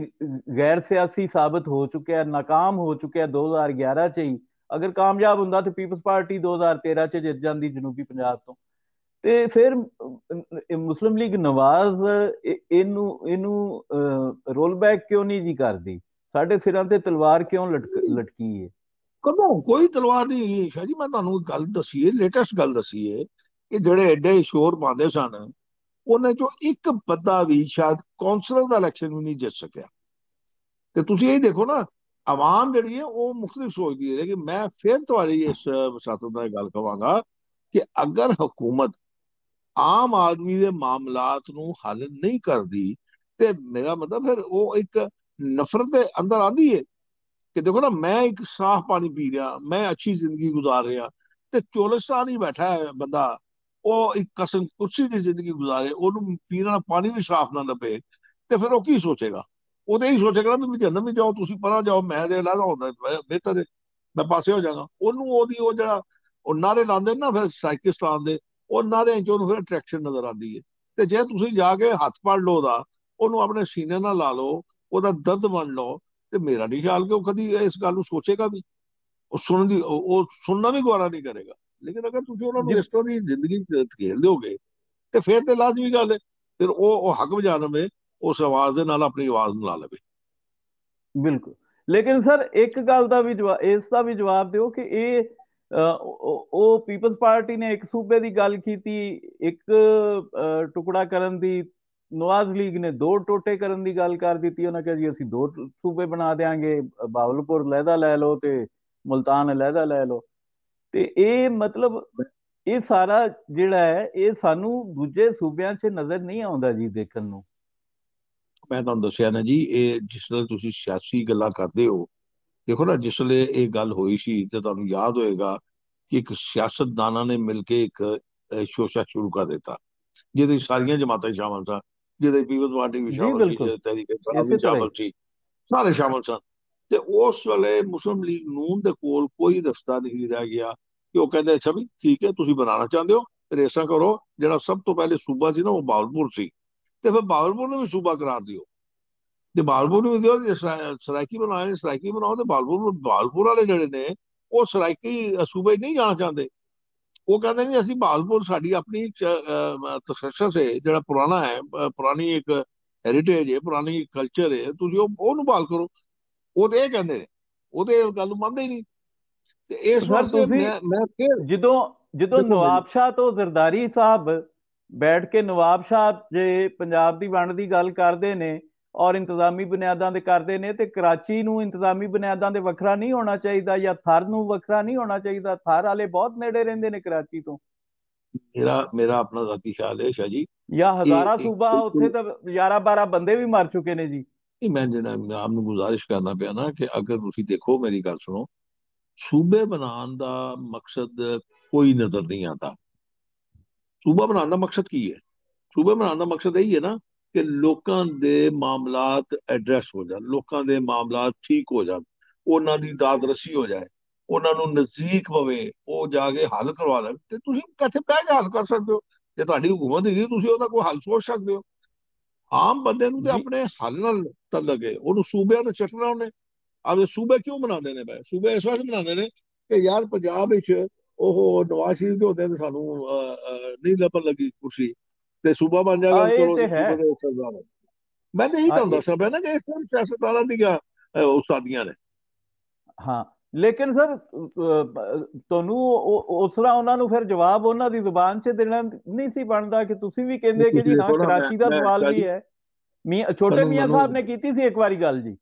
ਗੈਰ ਸਿਆਸੀ ਸਾਬਤ ਹੋ ਚੁੱਕਿਆ, ਨਾਕਾਮ ਹੋ ਚੁੱਕਿਆ 2011 ਚ ਹੀ, ਅਗਰ ਕਾਮਯਾਬ ਹੁੰਦਾ ਤਾਂ ਪੀਪਲਸ ਪਾਰਟੀ 2013 ਚ ਜਿੱਤ ਜਾਂਦੀ ਜਨੂਬੀ ਪੰਜਾਬ ਤੋਂ। ਤੇ ਫਿਰ ਮੁਸਲਿਮ ਲੀਗ ਨਵਾਜ਼ ਇਹਨੂੰ ਰੋਲ ਬੈਕ ਕਿਉਂ ਨਹੀਂ ਜੀ ਕਰਦੀ? ਸਾਡੇ ਸਿਰਾਂ ਤੇ ਤਲਵਾਰ ਕਿਉਂ ਲਟਕੀ ਹੈ? ਕਦੋਂ ਕੋਈ ਤਲਵਾਰ ਨਹੀਂ ਹੈਗੀ ਸ਼ਾਹ ਜੀ। ਮੈਂ ਤੁਹਾਨੂੰ ਇੱਕ ਗੱਲ ਦੱਸੀਏ, ਲੇਟੈਸਟ ਗੱਲ ਦੱਸੀਏ, ਕਿ ਜਿਹੜੇ ਐਡੇ ਸ਼ੋਰ ਪਾਉਂਦੇ ਸਨ, ਉਹਨਾਂ ਚੋਂ ਇੱਕ ਬੰਦਾ ਵੀ ਸ਼ਾਇਦ ਕੌਂਸਲਰ ਦਾ ਇਲੈਕਸ਼ਨ ਵੀ ਨਹੀਂ ਜਿੱਤ ਸਕਿਆ। ਤੇ ਤੁਸੀਂ ਇਹ ਦੇਖੋ ਨਾ, ਆਵਾਮ ਜਿਹੜੀ ਹੈ ਉਹ ਮੁਖਤਲਿਫ ਸੋਚਦੀ ਹੈ। ਕਿ ਮੈਂ ਫਿਰ ਤੁਹਾਡੀ ਇਸ ਵਸਾਤਤ ਨਾਲ ਗੱਲ ਕਵਾਂਗਾ ਕਿ ਅਗਰ ਹਕੂਮਤ ਆਮ ਆਦਮੀ ਦੇ ਮਾਮਲਾਤ ਨੂੰ ਹੱਲ ਨਹੀਂ ਕਰਦੀ, ਤੇ ਮੇਰਾ ਮਤਲਬ ਫਿਰ ਉਹ ਇੱਕ ਨਫ਼ਰਤ ਦੇ ਅੰਦਰ ਆਉਂਦੀ ਹੈ ਕਿ ਦੇਖੋ ਨਾ, ਮੈਂ ਇੱਕ ਸਾਫ਼ ਪਾਣੀ ਪੀ ਰਿਹਾ, ਮੈਂ ਅੱਛੀ ਜ਼ਿੰਦਗੀ ਗੁਜ਼ਾਰ ਰਿਹਾ, ਤੇ ਚੋਲਿਸਤਾਨ ਹੀ ਬੈਠਾ ਹੈ ਬੰਦਾ, ਉਹ ਇੱਕ ਕਸਮ ਕੁਰਸੀ ਦੀ ਜ਼ਿੰਦਗੀ ਗੁਜ਼ਾਰੇ, ਉਹਨੂੰ ਪੀਣ ਵਾਲਾ ਪਾਣੀ ਵੀ ਸਾਫ਼ ਨਾ ਲੱਭੇ, ਤੇ ਫਿਰ ਉਹ ਕੀ ਸੋਚੇਗਾ? ਉਹਦੇ ਹੀ ਸੋਚੇਗਾ ਵੀ ਜੰਨਤ ਵੀ ਜਾਓ, ਤੁਸੀਂ ਪਰਾਂ ਜਾਓ, ਮੈਂ ਦੇ ਅਲੱਗ ਹੁੰਦਾ ਬਿਹਤਰ ਹੈ, ਮੈਂ ਪਾਸੇ ਹੋ ਜਾਗਾ। ਉਹਨੂੰ ਉਹਦੀ ਉਹ ਜਿਹੜਾ ਉਹ ਨਾਰੇ ਲਾਉਂਦੇ ਨੇ ਨਾ ਫਿਰ ਸਾਈਕਿਸਤਾਨ ਦੇ, ਉਹ ਨਾਰਿਆਂ ਚ ਉਹਨੂੰ ਫਿਰ ਅਟਰੈਕਸ਼ਨ ਨਜ਼ਰ ਆਉਂਦੀ ਹੈ। ਤੇ ਜੇ ਤੁਸੀਂ ਜਾ ਕੇ ਹੱਥ ਪੜ ਲਓ ਉਹਦਾ, ਉਹਨੂੰ ਆਪਣੇ ਸੀਨੇ ਨਾਲ ਲਾ ਲਓ, ਉਹਦਾ ਦਰਦ ਵੰਡ ਲਓ, ਤੇ ਮੇਰਾ ਨਹੀਂ ਖਿਆਲ ਕਿ ਉਹ ਕਦੀ ਇਸ ਗੱਲ ਨੂੰ ਸੋਚੇਗਾ ਵੀ। ਉਹ ਸੁਣਨ ਦੀ ਉਹ ਸੁਣਨਾ ਵੀ ਗਵਾਰਾ ਨਹੀਂ ਕਰੇਗਾ। ਲੇਕਿਨ ਅਗਰ ਤੁਸੀਂ ਉਹਨਾਂ ਨੂੰ ਜੀ ਇਸ ਤਰ੍ਹਾਂ ਦੀ ਜ਼ਿੰਦਗੀ ਧਕੇਲ ਦਿਓਗੇ, ਤੇ ਫਿਰ ਤੇ ਲਾਜ਼ਮੀ ਗੱਲ ਹੈ, ਫਿਰ ਉਹ ਹੱਕ ਵਜਾ ਲਵੇ, ਉਸ ਆਵਾਜ਼ ਦੇ ਨਾਲ ਆਪਣੀ ਆਵਾਜ਼ ਨੂੰ ਲਾ ਲਵੇ। ਬਿਲਕੁਲ। ਲੇਕਿਨ ਸਰ ਇੱਕ ਗੱਲ ਦਾ ਵੀ ਜਵਾਬ, ਇਸ ਦਾ ਵੀ ਜਵਾਬ ਦਿਓ ਕਿ ਇਹ ਉਹ ਪੀਪਲਸ ਪਾਰਟੀ ਨੇ ਇੱਕ ਸੂਬੇ ਦੀ ਗੱਲ ਕੀਤੀ, ਇੱਕ ਟੁਕੜਾ ਕਰਨ ਦੀ, ਨਵਾਜ਼ ਲੀਗ ਨੇ ਦੋ ਟੋਟੇ ਕਰਨ ਦੀ ਗੱਲ ਕਰ ਦਿੱਤੀ। ਉਹਨਾਂ ਕਿਹਾ ਜੀ ਅਸੀਂ ਦੋ ਸੂਬੇ ਬਣਾ ਦੇਾਂਗੇ, ਬਾਵਲਪੁਰ ਲਹਿਦਾ ਲੈ ਲਓ ਤੇ ਮੁਲਤਾਨ ਲਹਿਦਾ ਲੈ ਲਓ। ਤੇ ਇਹ ਮਤਲਬ ਇਹ ਸਾਰਾ ਜਿਹੜਾ ਹੈ ਇਹ ਸਾਨੂੰ ਦੂਜੇ ਸੂਬਿਆਂ 'ਚ ਨਜ਼ਰ ਨਹੀਂ ਆਉਂਦਾ ਜੀ ਦੇਖਣ ਨੂੰ। ਮੈਂ ਤੁਹਾਨੂੰ ਦੱਸਿਆ ਨਾ ਜੀ, ਇਹ ਜਿਸ ਵੇਲੇ ਤੁਸੀਂ ਸਿਆਸੀ ਗੱਲਾਂ ਕਰਦੇ ਹੋ, ਦੇਖੋ ਨਾ, ਜਿਸ ਵੇਲੇ ਇਹ ਗੱਲ ਹੋਈ ਸੀ ਤੇ ਤੁਹਾਨੂੰ ਯਾਦ ਹੋਏਗਾ ਕਿ ਇੱਕ ਸਿਆਸਤਦਾਨਾਂ ਨੇ ਮਿਲ ਕੇ ਇੱਕ ਸ਼ੋਸ਼ਾ ਸ਼ੁਰੂ ਕਰ ਦਿੱਤਾ, ਜਿਹਦੇ ਸਾਰੀਆਂ ਜਮਾਤਾਂ ਸ਼ਾਮਲ ਸਨ, ਜਿਹਦੇ ਪੀਪਲਸ ਪਾਰਟੀ ਵੀ ਜੀ ਸ਼ਾਮਲ ਸੀ, ਬਿਲਕੁਲ, ਜਿਹਦੇ ਤਹਿਰੀਕ ਇਨਸਾਫ ਵੀ ਇਸੇ ਤਰ੍ਹਾਂ ਸ਼ਾਮਲ ਹੀ। ਸੀ, ਸਾਰੇ ਸ਼ਾਮਲ ਸਨ। ਤੇ ਉਸ ਵੇਲੇ ਮੁਸਲਿਮ ਲੀਗ ਨੂਨ ਦੇ ਕੋਲ ਕੋਈ ਰਸਤਾ ਨਹੀਂ ਰਹਿ ਗਿਆ ਕਿ ਉਹ ਕਹਿੰਦੇ ਅੱਛਾ ਵੀ ਠੀਕ ਹੈ, ਤੁਸੀਂ ਬਣਾਉਣਾ ਚਾਹੁੰਦੇ ਹੋ, ਰੇਸਾਂ ਕਰੋ। ਜਿਹੜਾ ਸਭ ਤੋਂ ਪਹਿਲੇ ਸੂਬਾ ਸੀ ਨਾ ਉਹ ਬਾਵਲਪੁਰ ਸੀ, ਤੇ ਫਿਰ ਬਾਵਲਪੁਰ ਨੂੰ ਵੀ ਸੂਬਾ ਕਰਾਰ ਦਿਓ, ਤੇ ਬਾਲਪੁਰ ਨੂੰ ਵੀ ਦਿਓ। ਜੇ ਸਰਾਇਕੀ ਬਣਾਏ ਨੇ ਸਰਾਇਕੀ ਬਣਾਓ, ਤੇ ਬਾਲਪੁਰ ਵਾਲੇ ਜਿਹੜੇ ਨੇ ਉਹ ਸਰਾਇਕੀ ਸੂਬੇ ਨਹੀਂ ਜਾਣਾ ਚਾਹੁੰਦੇ। ਉਹ ਕਹਿੰਦੇ ਨਹੀਂ, ਅਸੀਂ ਬਾਲਪੁਰ ਸਾਡੀ ਆਪਣੀ ਤਖੱਸਸ ਹੈ, ਜਿਹੜਾ ਪੁਰਾਣਾ ਹੈ, ਪੁਰਾਣੀ ਇੱਕ ਹੈਰੀਟੇਜ ਹੈ, ਪੁਰਾਣੀ ਕਲਚਰ ਹੈ, ਤੁਸੀਂ ਉਹਨੂੰ ਬਹਾਲ ਕਰੋ। ਉਹ ਤੇ ਇਹ ਕਹਿੰਦੇ ਨੇ, ਉਹ ਤੇ ਗੱਲ ਨੂੰ ਮੰਨਦੇ ਹੀ ਨਹੀਂ। ਤੇ ਇਸ ਸਰ ਵਾਸਤੇ ਤੁਸੀਂ ਮੈਂ ਫਿਰ ਜਦੋਂ ਜਦੋਂ ਦੇਖੋ ਮੇਰੀ ਨਵਾਬ ਸ਼ਾਹ ਤੋਂ ਜ਼ਰਦਾਰੀ ਸਾਹਿਬ ਬੈਠ ਕੇ ਨਵਾਬ ਸ਼ਾਹ ਜੇ ਪੰਜਾਬ ਦੀ ਵੰਡ ਦੀ ਗੱਲ ਕਰਦੇ ਨੇ ਔਰ ਇੰਤਜ਼ਾਮੀ ਬੁਨਿਆਦਾਂ ਦੇ ਕਰਦੇ ਨੇ, ਤੇ ਕਰਾਚੀ ਨੂੰ ਇੰਤਜ਼ਾਮੀ ਬੁਨਿਆਦਾਂ ਦੇ ਵੱਖਰਾ ਨਹੀਂ ਹੋਣਾ ਚਾਹੀਦਾ, ਜਾਂ ਥਰ ਨੂੰ ਵੱਖਰਾ ਨਹੀਂ ਹੋਣਾ ਚਾਹੀਦਾ? ਥਰ ਵਾਲੇ ਬਹੁਤ ਨੇੜੇ ਰਹਿੰਦੇ ਨੇ ਕਰਾਚੀ ਤੋਂ। ਮੇਰਾ ਆਪਣਾ ਜ਼ਾਤੀ ਖਿਆਲ ਹੈ ਸ਼ਾਹ ਜੀ, ਜਾਂ ਇਹ ਹਜ਼ਾਰਾ ਇੱਕ ਸੂਬਾ, ਉੱਥੇ ਬਿਲਕੁਲ ਤਾਂ 11-12 ਬੰਦੇ ਵੀ ਮਰ ਚੁੱਕੇ ਨੇ ਜੀ। ਨਹੀਂ। ਮੈਂ ਜਿਹੜਾ ਆਪ ਨੂੰ ਗੁਜ਼ਾਰਿਸ਼ ਕਰਨਾ ਪਿਆ ਨਾ, ਕਿ ਅਗਰ ਤੁਸੀਂ ਦੇਖੋ, ਮੇਰੀ ਗੱਲ ਸੁਣੋ, ਸੂਬੇ ਬਣਾਉਣ ਦਾ ਮਕਸਦ ਕੋਈ ਨਜ਼ਰ ਨਹੀਂ ਆਤਾ। ਸੂਬਾ ਬਣਾਉਣ ਦਾ ਮਕਸਦ ਕੀ ਹੈ? ਸੂਬੇ ਬਣਾਉਣ ਦਾ ਮਕਸਦ ਇਹੀ ਹੈ ਨਾ ਕਿ ਲੋਕਾਂ ਦੇ ਮਾਮਲਾਤ ਐਡਰੈਸ ਹੋ ਜਾਣ, ਲੋਕਾਂ ਦੇ ਮਾਮਲਾਤ ਠੀਕ ਹੋ ਜਾਣ, ਉਹਨਾਂ ਦੀ ਦਾਦਰਸੀ ਹੋ ਜਾਏ, ਉਹਨਾਂ ਨੂੰ ਨਜ਼ਦੀਕ ਪਵੇ, ਉਹ ਜਾ ਕੇ ਹੱਲ ਕਰਵਾ ਲੈਣ। ਤੇ ਤੁਸੀਂ ਇਕੱਠੇ ਬਹਿ ਕੇ ਹੱਲ ਕਰ ਸਕਦੇ ਹੋ। ਜੇ ਤੁਹਾਡੀ ਹਕੂਮਤ ਹੈਗੀ, ਤੁਸੀਂ ਉਹਦਾ ਕੋਈ ਹੱਲ ਸੋਚ ਸਕਦੇ ਹੋ। ਆਮ ਬੰਦੇ ਨੂੰ ਤੇ ਜੀ ਆਪਣੇ ਹੱਲ ਨਾਲ ਤਲਕ ਹੈ, ਉਹਨੂੰ ਸੂਬਿਆਂ ਨੂੰ ਚੱਟਣਾ ਉਹਨੇ। ਆਪਦੇ ਸੂਬੇ ਕਿਉਂ ਬਣਾਉਂਦੇ ਨੇ ਪਏ? ਸੂਬੇ ਇਸ ਵਾਸਤੇ ਬਣਾਉਂਦੇ ਨੇ ਕਿ ਯਾਰ ਪੰਜਾਬ ਵਿੱਚ ਉਹ ਨਵਾਜ਼ ਸ਼ਰੀਫ ਦੇ ਹੁੰਦੇ ਨੇ, ਸਾਨੂੰ ਨਹੀਂ ਲੱਭਣ ਲੱਗੀ ਕੁਰਸੀ, ਤੇ ਸੂਬਾ ਬਣ ਜਾਏਗਾ, ਇਹ ਚਲੋ ਤੇ ਜੀ ਹੈ। ਸੂਬੇ ਦੇ ਸਰਦਾਰ। ਮੈਂ ਤਾਂ ਇਹੀ ਤੁਹਾਨੂੰ ਇਹ ਦੱਸਣਾ ਪਿਆ ਨਾ ਕਿ ਇਸ ਤਰ੍ਹਾਂ ਸਿਆਸਤਦਾਨਾਂ ਦੀਆਂ ਉਸਤਾਦੀਆਂ ਨੇ। ਹਾਂ, ਲੇਕਿਨ ਸਰ ਤੁਹਾਨੂੰ ਉਸ ਤਰ੍ਹਾਂ ਉਹਨਾਂ ਨੂੰ ਫਿਰ ਜਵਾਬ ਉਹਨਾਂ ਦੀ ਜ਼ੁਬਾਨ 'ਚ ਦੇਣਾ ਨਹੀਂ ਸੀ ਬਣਦਾ? ਕਿ ਤੁਸੀਂ ਵੀ ਕਹਿੰਦੇ ਕਿ ਤੁਸੀਂ ਜੀ ਹਾਂ ਦੇਖੋ ਨਾ, ਕਰਾਚੀ ਦਾ ਮੈਂ ਸਵਾਲ ਸ਼ਾਹ ਵੀ ਜੀ, ਹੈ। ਮੀਆਂ ਛੋਟੇ ਤੁਹਾਨੂੰ ਮੀਆਂ ਮੈਨੂੰ ਸਾਹਿਬ ਨੇ ਕੀਤੀ ਸੀ ਇੱਕ ਵਾਰੀ ਗੱਲ ਜੀ,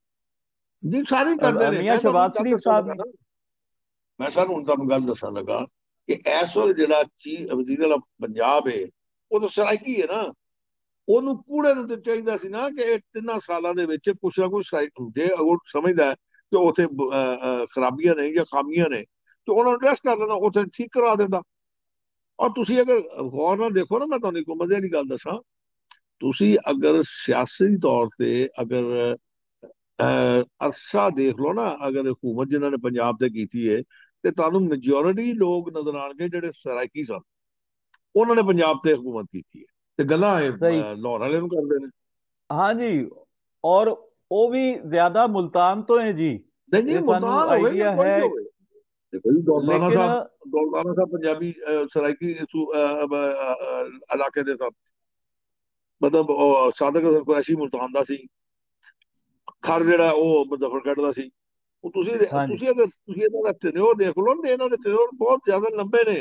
ਜੀ ਸਾਰੇ ਕਰਦੇ ਨੇ। ਮੀਆਂ ਮੈਂ ਤੁਹਾਨੂੰ ਸ਼ਹਬਾਜ਼ ਗੱਲ ਸ਼ਰੀਫ ਦੱਸਣ ਸਾਹਿਬ ਲੱਗਾ ਨੇ। ਨਾ, ਮੈਂ ਸਾਨੂੰ ਹੁਣ ਤੁਹਾਨੂੰ ਗੱਲ ਦੱਸਣ ਲੱਗਾ ਕਿ ਇਸ ਵੇਲੇ ਜਿਹੜਾ ਵਜ਼ੀਰ ਵਾਲਾ ਪੰਜਾਬ ਹੈ, ਉਹ ਤਾਂ ਸਰਾਇਕੀ ਹੈ ਨਾ। ਉਹਨੂੰ ਕੂੜੇ ਨੂੰ ਤੇ ਚਾਹੀਦਾ ਸੀ ਨਾ ਕਿ ਇਹ 3 ਸਾਲਾਂ ਦੇ ਵਿੱਚ ਕੁਛ ਨਾ ਕੁਛ ਜੇ ਉਹ ਸਮਝਦਾ ਹੈ ਕਿ ਉੱਥੇ ਖਰਾਬੀਆਂ ਨੇ ਜਾਂ ਖਾਮੀਆਂ ਨੇ, ਤੇ ਉਹਨਾਂ ਨੂੰ ਟੈਸਟ ਕਰ ਲੈਣਾ, ਉੱਥੇ ਠੀਕ ਕਰਾ ਦਿੰਦਾ। ਔਰ ਤੁਸੀਂ ਅਗਰ ਗੌਰ ਨਾਲ ਦੇਖੋ ਨਾ, ਮੈਂ ਤੁਹਾਨੂੰ ਇੱਕ ਮਜ਼ੇ ਦੀ ਗੱਲ ਦੱਸਾਂ, ਤੁਸੀਂ ਅਗਰ ਸਿਆਸੀ ਤੌਰ ਤੇ ਅਗਰ ਅਰਸਾ ਦੇਖ ਲਓ ਨਾ, ਅਗਰ ਹਕੂਮਤ ਜਿਨ੍ਹਾਂ ਨੇ ਪੰਜਾਬ ਤੇ ਕੀਤੀ ਹੈ, ਤੇ ਤੁਹਾਨੂੰ ਮੈਜੋਰਿਟੀ ਲੋਕ ਨਜ਼ਰ ਆਣਗੇ ਜਿਹੜੇ ਸਰਾਇਕੀ ਸਨ, ਉਹਨਾਂ ਨੇ ਪੰਜਾਬ ਤੇ ਹਕੂਮਤ ਕੀਤੀ ਹੈ। ਤੇ ਗੱਲਾਂ ਇਹ ਸਹੀ। ਲਾਹੌਰ ਵਾਲੇ ਨੂੰ ਕਰਦੇ ਨੇ। हाँ जी। और वो भी ज्यादा मुल्तान तो है जी। ਨਹੀਂ ਨਹੀਂ, ये सानू ਮੁਲਤਾਨ ਹੋਵੇ ਜਾਂ आइडिया ਕੋਈ है। ਵੀ ਹੋਵੇ। ਦੇਖੋ ਜੀ, ਦੌਲਤਾਨਾ लेकिन ਸਾਹਿਬ, ਦੌਲਤਾਨਾ ਸਾਹਿਬ ਪੰਜਾਬੀ ਸਰਾਇਕੀ ਇਲਾਕੇ ਦੇ ਸਨ। ਮਤਲਬ ਉਹ ਸਾਦਕ ਹਸਨ ਕੁਰੈਸ਼ੀ ਮੁਲਤਾਨ ਦਾ ਸੀ। ਖਰ ਜਿਹੜਾ ਉਹ ਮੁਜ਼ੱਫਰਗੜ੍ਹ ਦਾ ਸੀ। ਉਹ ਤੁਸੀਂ हाँ जी। ਤੁਸੀਂ ਅਗਰ ਤੁਸੀਂ ਇਹਨਾਂ ਦਾ ਟੈਨਿਓਰ ਦੇਖ ਲਓ ਨਾ, ਇਹਨਾਂ ਦੇ ਟੈਨਿਓਰ ਬਹੁਤ ਜ਼ਿਆਦਾ ਲੰਬੇ ਨੇ।